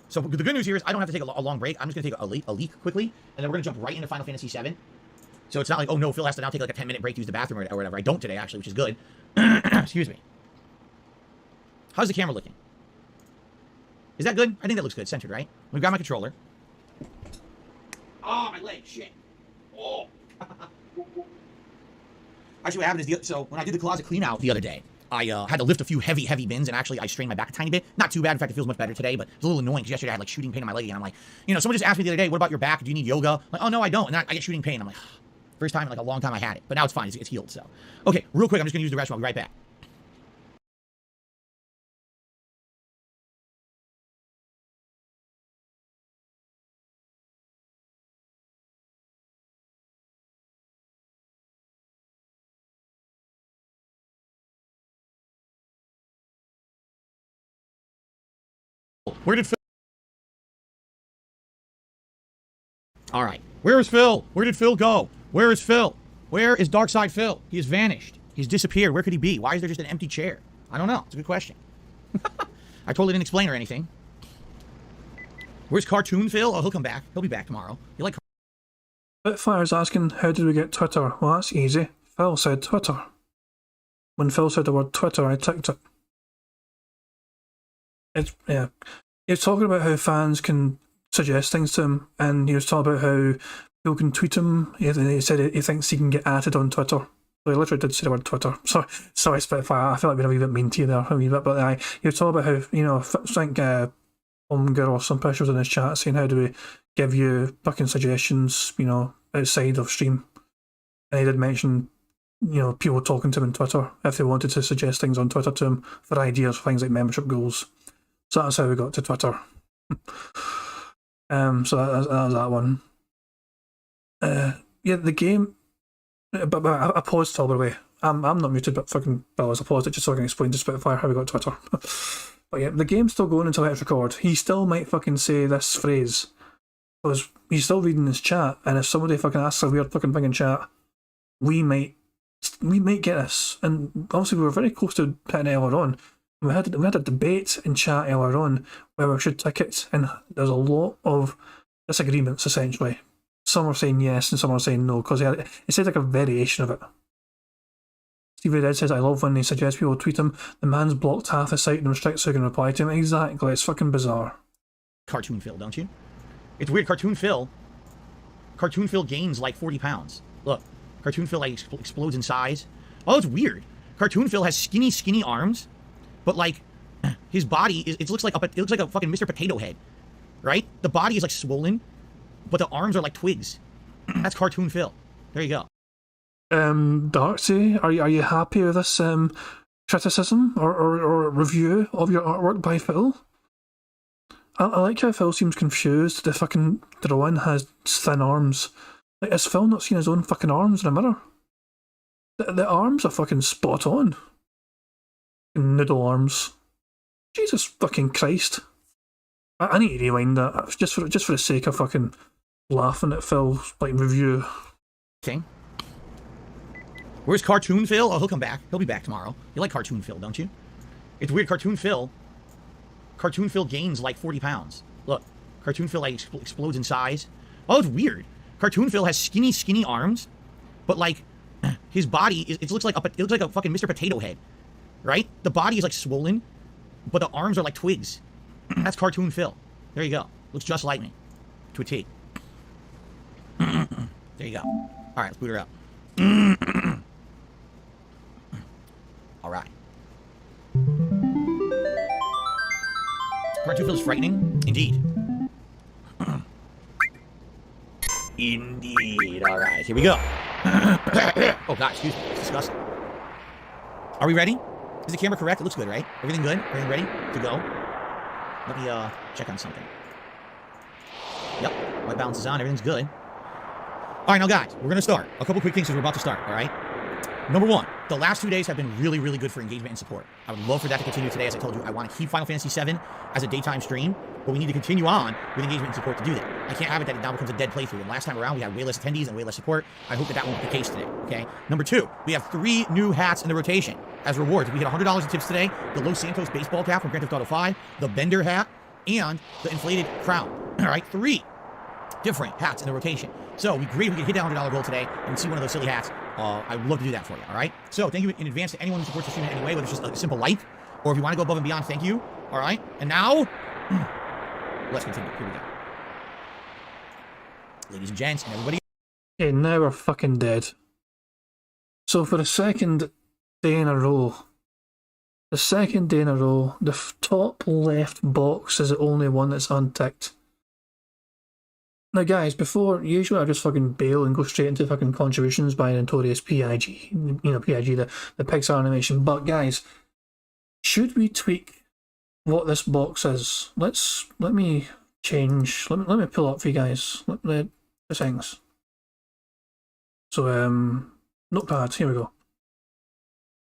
So the good news here is I don't have to take a long break. I'm just going to take a leak quickly, and then we're going to jump right into Final Fantasy VII. So it's not like, oh no, Phil has to now take like a 10-minute break to use the bathroom or whatever. I don't today, actually, which is good. Excuse me. How's the camera looking? Is that good? I think that looks good. Centered, right? Let me grab my controller. Oh, my leg. Shit. Oh. Actually, what happened is, so when I did the closet clean out the other day, I had to lift a few heavy bins, and actually I strained my back a tiny bit. Not too bad. In fact, it feels much better today, but it's a little annoying because yesterday I had like shooting pain in my leg, and I'm like, you know, someone just asked me the other day, what about your back? Do you need yoga? I'm like, oh, no, I don't. And then I get shooting pain. I'm like, first time in like a long time I had it, but now it's fine. It's healed, so. Okay, real quick, I'm just going to use the restroom. I'll be right back. Where did Phil? All right. Where is Phil? Where did Phil go? Where is Phil? Where is Darkside Phil? He has vanished. He's disappeared. Where could he be? Why is there just an empty chair? I don't know. It's a good question. I totally didn't explain or anything. Where's Cartoon Phil? Oh, he'll come back. He'll be back tomorrow. You like? Bitfire's asking, how did we get Twitter? Well, that's easy. Phil said Twitter. When Phil said the word Twitter, I ticked it. It's, yeah. He was talking about how fans can suggest things to him, and he was talking about how people can tweet him. He said he thinks he can get added on Twitter. So he literally did say the word Twitter. Sorry, Spitfire. I feel like being a wee bit mean to you there, a wee bit. But he was talking about how, you know, I think Omgar or some pictures in his chat saying, how do we give you fucking suggestions, you know, outside of stream? And he did mention, you know, people talking to him on Twitter if they wanted to suggest things on Twitter to him for ideas for things like membership goals. So that's how we got to Twitter. So that was that one. Yeah, the game. But I paused all the way. I'm not muted, but fucking Bill, I paused it just so I can explain to Spitfire how we got Twitter. But yeah, the game's still going until it's record. He still might fucking say this phrase because he's still reading his chat, and if somebody fucking asks a weird fucking thing in chat, we might get this. And obviously we were very close to hitting it earlier on. We had a debate in chat earlier on where we should tick it, and there's a lot of disagreements essentially. Some are saying yes and some are saying no, because he said like a variation of it. Stevie Red says, I love when they suggest people tweet him. The man's blocked half his site and restricts who can reply to him. Exactly, it's fucking bizarre. Cartoon Phil, don't you? It's weird, Cartoon Phil gains like 40 pounds. Look, Cartoon Phil like explodes in size. Oh, it's weird. Cartoon Phil has skinny arms. But like, his body it looks like a fucking Mr. Potato Head, right? The body is like swollen, but the arms are like twigs. That's Cartoon Phil. There you go. Darcy, are you happy with this criticism or review of your artwork by Phil? I like how Phil seems confused. The fucking drawing has thin arms. Like, has Phil not seen his own fucking arms in a mirror? The arms are fucking spot on. Noodle arms. Jesus fucking Christ. I need to rewind that just for the sake of fucking laughing at Phil's like review. Okay. Where's Cartoon Phil? Oh, he'll come back. He'll be back tomorrow. You like Cartoon Phil, don't you? It's weird, Cartoon Phil gains like 40 pounds. Look, Cartoon Phil like explodes in size. Oh, it's weird. Cartoon Phil has skinny arms, but like his body it looks like a fucking Mr. Potato Head. Right? The body is like swollen, but the arms are like twigs. That's Cartoon Phil. There you go. Looks just like me. To a T. There you go. Alright, let's boot her up. Alright. Cartoon Phil is frightening? Indeed. Indeed. Alright, here we go. Oh god, excuse me. It's disgusting. Are we ready? Is the camera correct? It looks good, right? Everything good? Everything ready to go? Let me check on something. Yep, white balance is on. Everything's good. All right, now guys, we're gonna start. A couple quick things because we're about to start. All right. Number one, the last 2 days have been really, really good for engagement and support. I would love for that to continue today. As I told you, I want to keep Final Fantasy VII as a daytime stream, but we need to continue on with engagement and support to do that. I can't have it that it now becomes a dead playthrough. And last time around, we had way less attendees and way less support. I hope that that won't be the case today, okay? Number two, we have 3 new hats in the rotation as rewards. We hit $100 in tips today, the Los Santos baseball cap from Grand Theft Auto 5, the Bender hat, and the inflated crown. All right, 3 different hats in the rotation. So we could hit that $100 goal today and see one of those silly hats. I would love to do that for you, all right? So thank you in advance to anyone who supports the stream in any way, whether it's just a simple like, or if you want to go above and beyond, thank you, all right? And now, let's continue. Here we go. Ladies and gents, and everybody. Okay, now we're fucking dead. So for the second day in a row, the top left box is the only one that's unticked. Now guys, usually I just fucking bail and go straight into fucking contributions by Notorious PIG, PIG, the Pixar animation, but guys, should we tweak what this box is? Let me change, let me pull up for you guys, the things. So, notepad, here we go.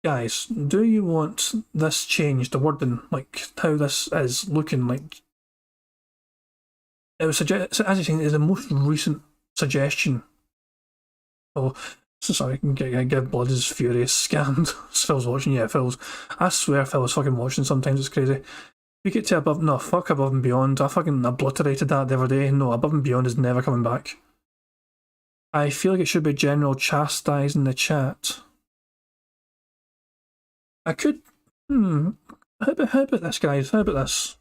Guys, do you want this changed, the wording, like how this is looking like? It was suggest, as you think, is the most recent suggestion. Oh, so sorry, give Blood is furious, scammed. Phil's watching, yeah, Phil's. I swear Phil is fucking watching sometimes, it's crazy. We get to above, no, fuck Above and Beyond. I fucking obliterated that the other day. No, Above and Beyond is never coming back. I feel like it should be general chastising the chat. I could, how about this, guys? How about this?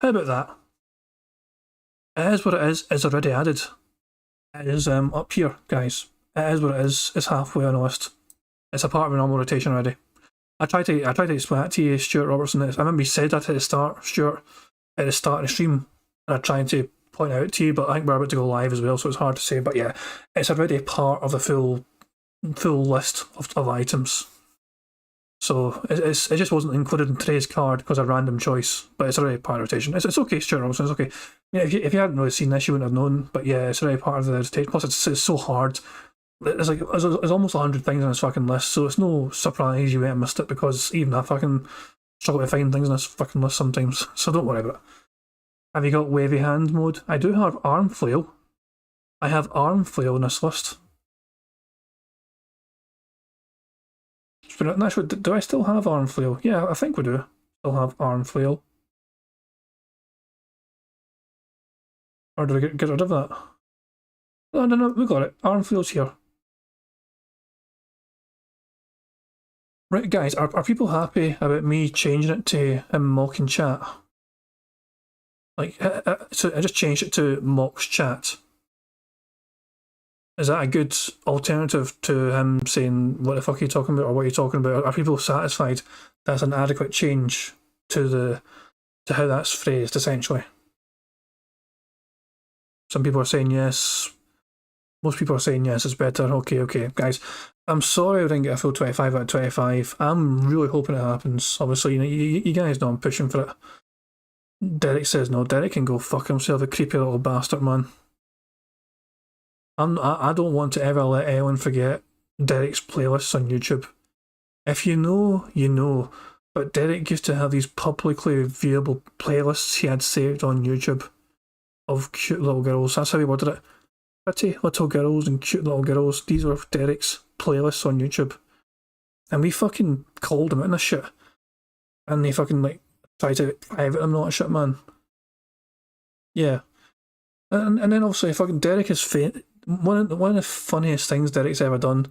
How about that? It is what it is. It's already added. It is up here, guys. It is what it is. It's halfway on the list. It's a part of my normal rotation already. I tried to explain that to you, Stuart Robertson. I remember you said that at the start, Stuart, at the start of the stream, and I tried to point out to you, but I think we're about to go live as well, so it's hard to say. But yeah, it's already part of the full list of items. So it just wasn't included in today's card because of random choice, but it's already part of the rotation. It's okay, Stuart Robinson, it's okay. Yeah, if you hadn't really seen this, you wouldn't have known, but yeah, it's already part of the rotation. Plus, it's so hard. There's almost 100 things on this fucking list, so it's no surprise you might have missed it, because even I fucking struggle to find things on this fucking list sometimes, so don't worry about it. Have you got wavy hand mode? I do have arm flail. I have arm flail in this list. Actually, do I still have arm flail? Yeah, I think we do. Still have arm flail. Or did I get rid of that? No, we got it. Arm flail's here. Right, guys, are people happy about me changing it to him mocking chat? Like, so I just changed it to mocks chat. Is that a good alternative to him saying, what the fuck are you talking about, or what are you talking about? Are people satisfied that's an adequate change to how that's phrased, essentially? Some people are saying yes. Most people are saying yes, it's better. Okay, guys. I'm sorry I didn't get a full 25 out of 25. I'm really hoping it happens. Obviously, you guys know I'm pushing for it. Derek says no. Derek can go fuck himself, a creepy little bastard, man. I don't want to ever let anyone forget Derek's playlists on YouTube. If you know, you know. But Derek used to have these publicly viewable playlists he had saved on YouTube of cute little girls. That's how he worded it. Pretty little girls and cute little girls. These were Derek's playlists on YouTube. And we fucking called him in this shit. And they fucking like tried to private him, not a shit, man. Yeah. And then obviously fucking Derek is one of the funniest things Derek's ever done,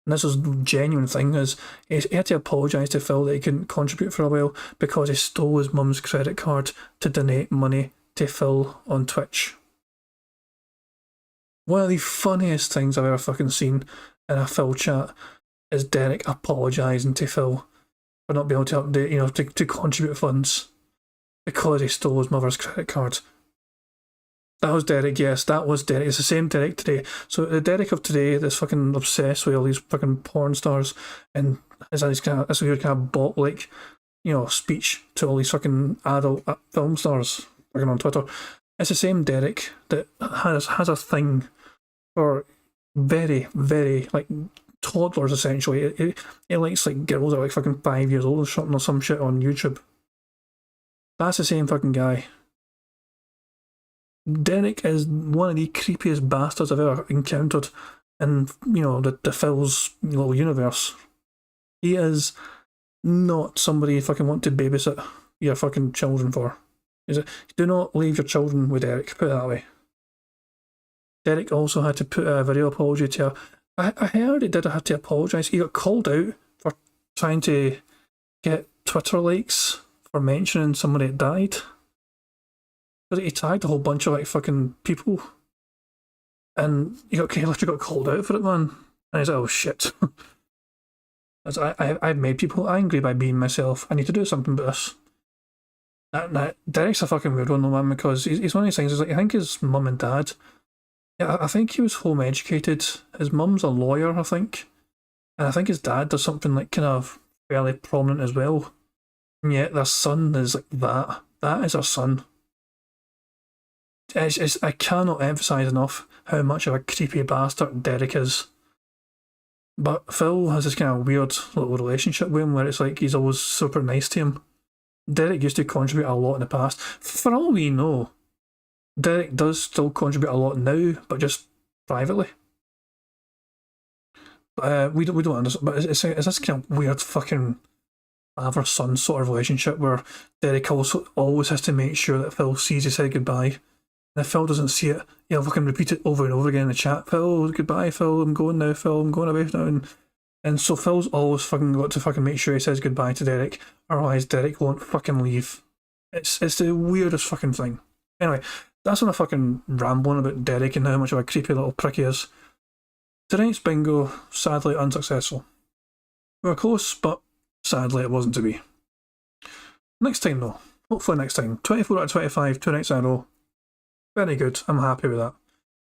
and this was a genuine thing, is he had to apologise to Phil that he couldn't contribute for a while because he stole his mum's credit card to donate money to Phil on Twitch. One of the funniest things I've ever fucking seen in a Phil chat is Derek apologising to Phil for not being able to update, to contribute funds because he stole his mother's credit card. That was Derek, yes, that was Derek. It's the same Derek today. So the Derek of today that's fucking obsessed with all these fucking porn stars and has this weird kind of bot-like, speech to all these fucking adult film stars fucking on Twitter. It's the same Derek that has a thing for very, very, like, toddlers, essentially. He likes, like, girls that are, like, fucking 5 years old or some shit on YouTube. That's the same fucking guy. Derek is one of the creepiest bastards I've ever encountered in, you know, the Phil's little universe. He is not somebody you fucking want to babysit your fucking children for. Do not leave your children with Derek, put it that way. Derek also had to put a video apology to her. I heard he did have to apologise. He got called out for trying to get Twitter likes for mentioning somebody that died. But he tagged a whole bunch of, like, fucking people. And he literally got called out for it, man. And he's like, oh shit. I've made people angry by being myself. I need to do something about this. Derek's a fucking weird one though, man, because he's one of these things. Is like, I think his mum and dad, yeah, I think he was home educated. His mum's a lawyer, I think, and I think his dad does something like kind of fairly prominent as well. And yet their son is like that. That is our son. I cannot emphasise enough how much of a creepy bastard Derek is. But Phil has this kind of weird little relationship with him where it's like he's always super nice to him. Derek used to contribute a lot in the past. For all we know, Derek does still contribute a lot now, but just privately. We don't understand, but it's this kind of weird fucking father-son sort of relationship where Derek also always has to make sure that Phil sees he said goodbye. And if Phil doesn't see it, he'll fucking repeat it over and over again in the chat. Phil, goodbye, Phil, I'm going now, Phil, I'm going away now. And so Phil's always fucking got to fucking make sure he says goodbye to Derek, otherwise Derek won't fucking leave. It's the weirdest fucking thing. Anyway, that's when I'm fucking rambling about Derek and how much of a creepy little prick he is. Tonight's bingo, sadly unsuccessful. We were close, but sadly it wasn't to be. Next time though, hopefully next time. 24 out of 25, 2 nights in a row. Very good, I'm happy with that.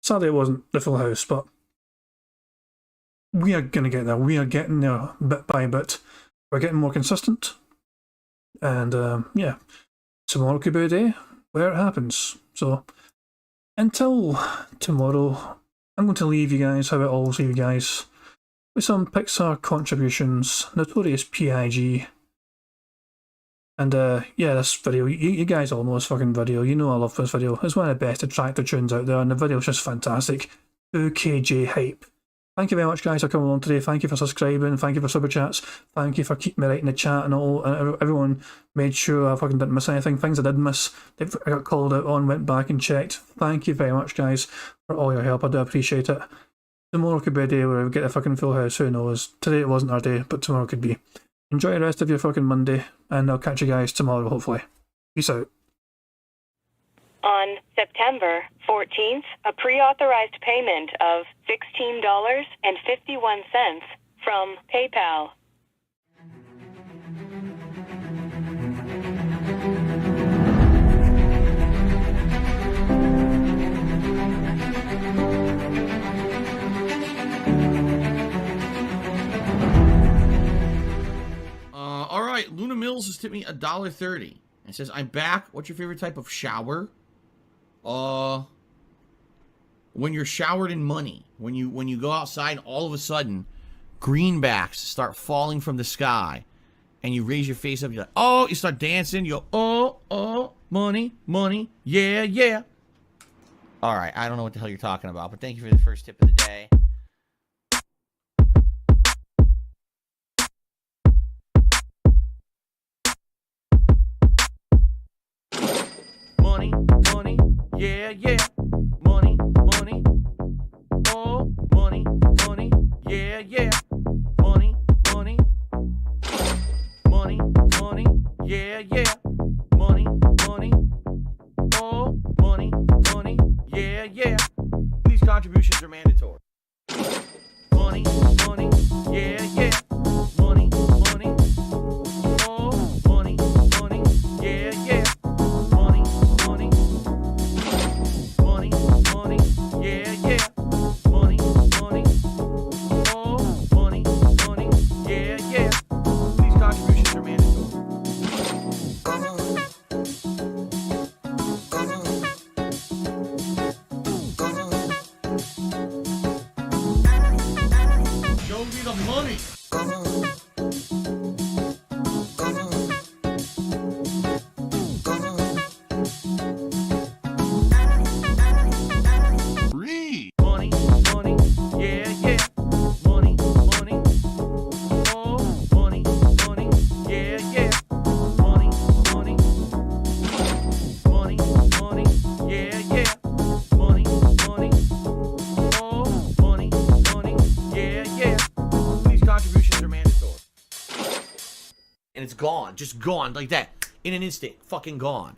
Sadly it wasn't the full house, but we are going to get there. We are getting there bit by bit. We're getting more consistent. And yeah, tomorrow could be a day where it happens. So until tomorrow, I'm going to leave you guys, how I always leave you guys, with some Pixar contributions, Notorious P.I.G. And yeah, this video, you guys all know this fucking video. You know I love this video. It's one of the best Detractor tunes out there, and the video's just fantastic. 2KJ hype. Thank you very much, guys, for coming along today. Thank you for subscribing. Thank you for super chats. Thank you for keeping me right in the chat and all. And everyone made sure I fucking didn't miss anything. Things I did miss, I got called out on, went back and checked. Thank you very much, guys, for all your help. I do appreciate it. Tomorrow could be a day where we get a fucking full house. Who knows? Today it wasn't our day, but tomorrow could be. Enjoy the rest of your fucking Monday, and I'll catch you guys tomorrow, hopefully. Peace out. On September 14th, a pre-authorized payment of $16.51 from PayPal. All right, Luna Mills has tipped me $1.30. It says, I'm back. What's your favorite type of shower? When you're showered in money. When you go outside and all of a sudden greenbacks start falling from the sky and you raise your face up, you're like, oh, you start dancing, you go, oh, money, money, yeah, yeah. All right, I don't know what the hell you're talking about, but thank you for the first tip of the day. Money, money, yeah, yeah. Money, money, oh, money, money, yeah, yeah. Money, money, money, money, yeah, yeah. Money, money, oh, money, money, yeah, yeah. These contributions are mandatory. Money, money, yeah, yeah. Money, money, oh, money, money, yeah, yeah. Money, money, money, money, yeah, yeah. Money, money, oh, money. of money. Money, money, yeah, yeah. Money, money. Oh, money, money, yeah, yeah. Money, money. Money, money, yeah, yeah. Money, money. Oh, money, money, yeah, yeah. These contributions are mandatory. And it's gone. Just gone like that. In an instant. Fucking gone.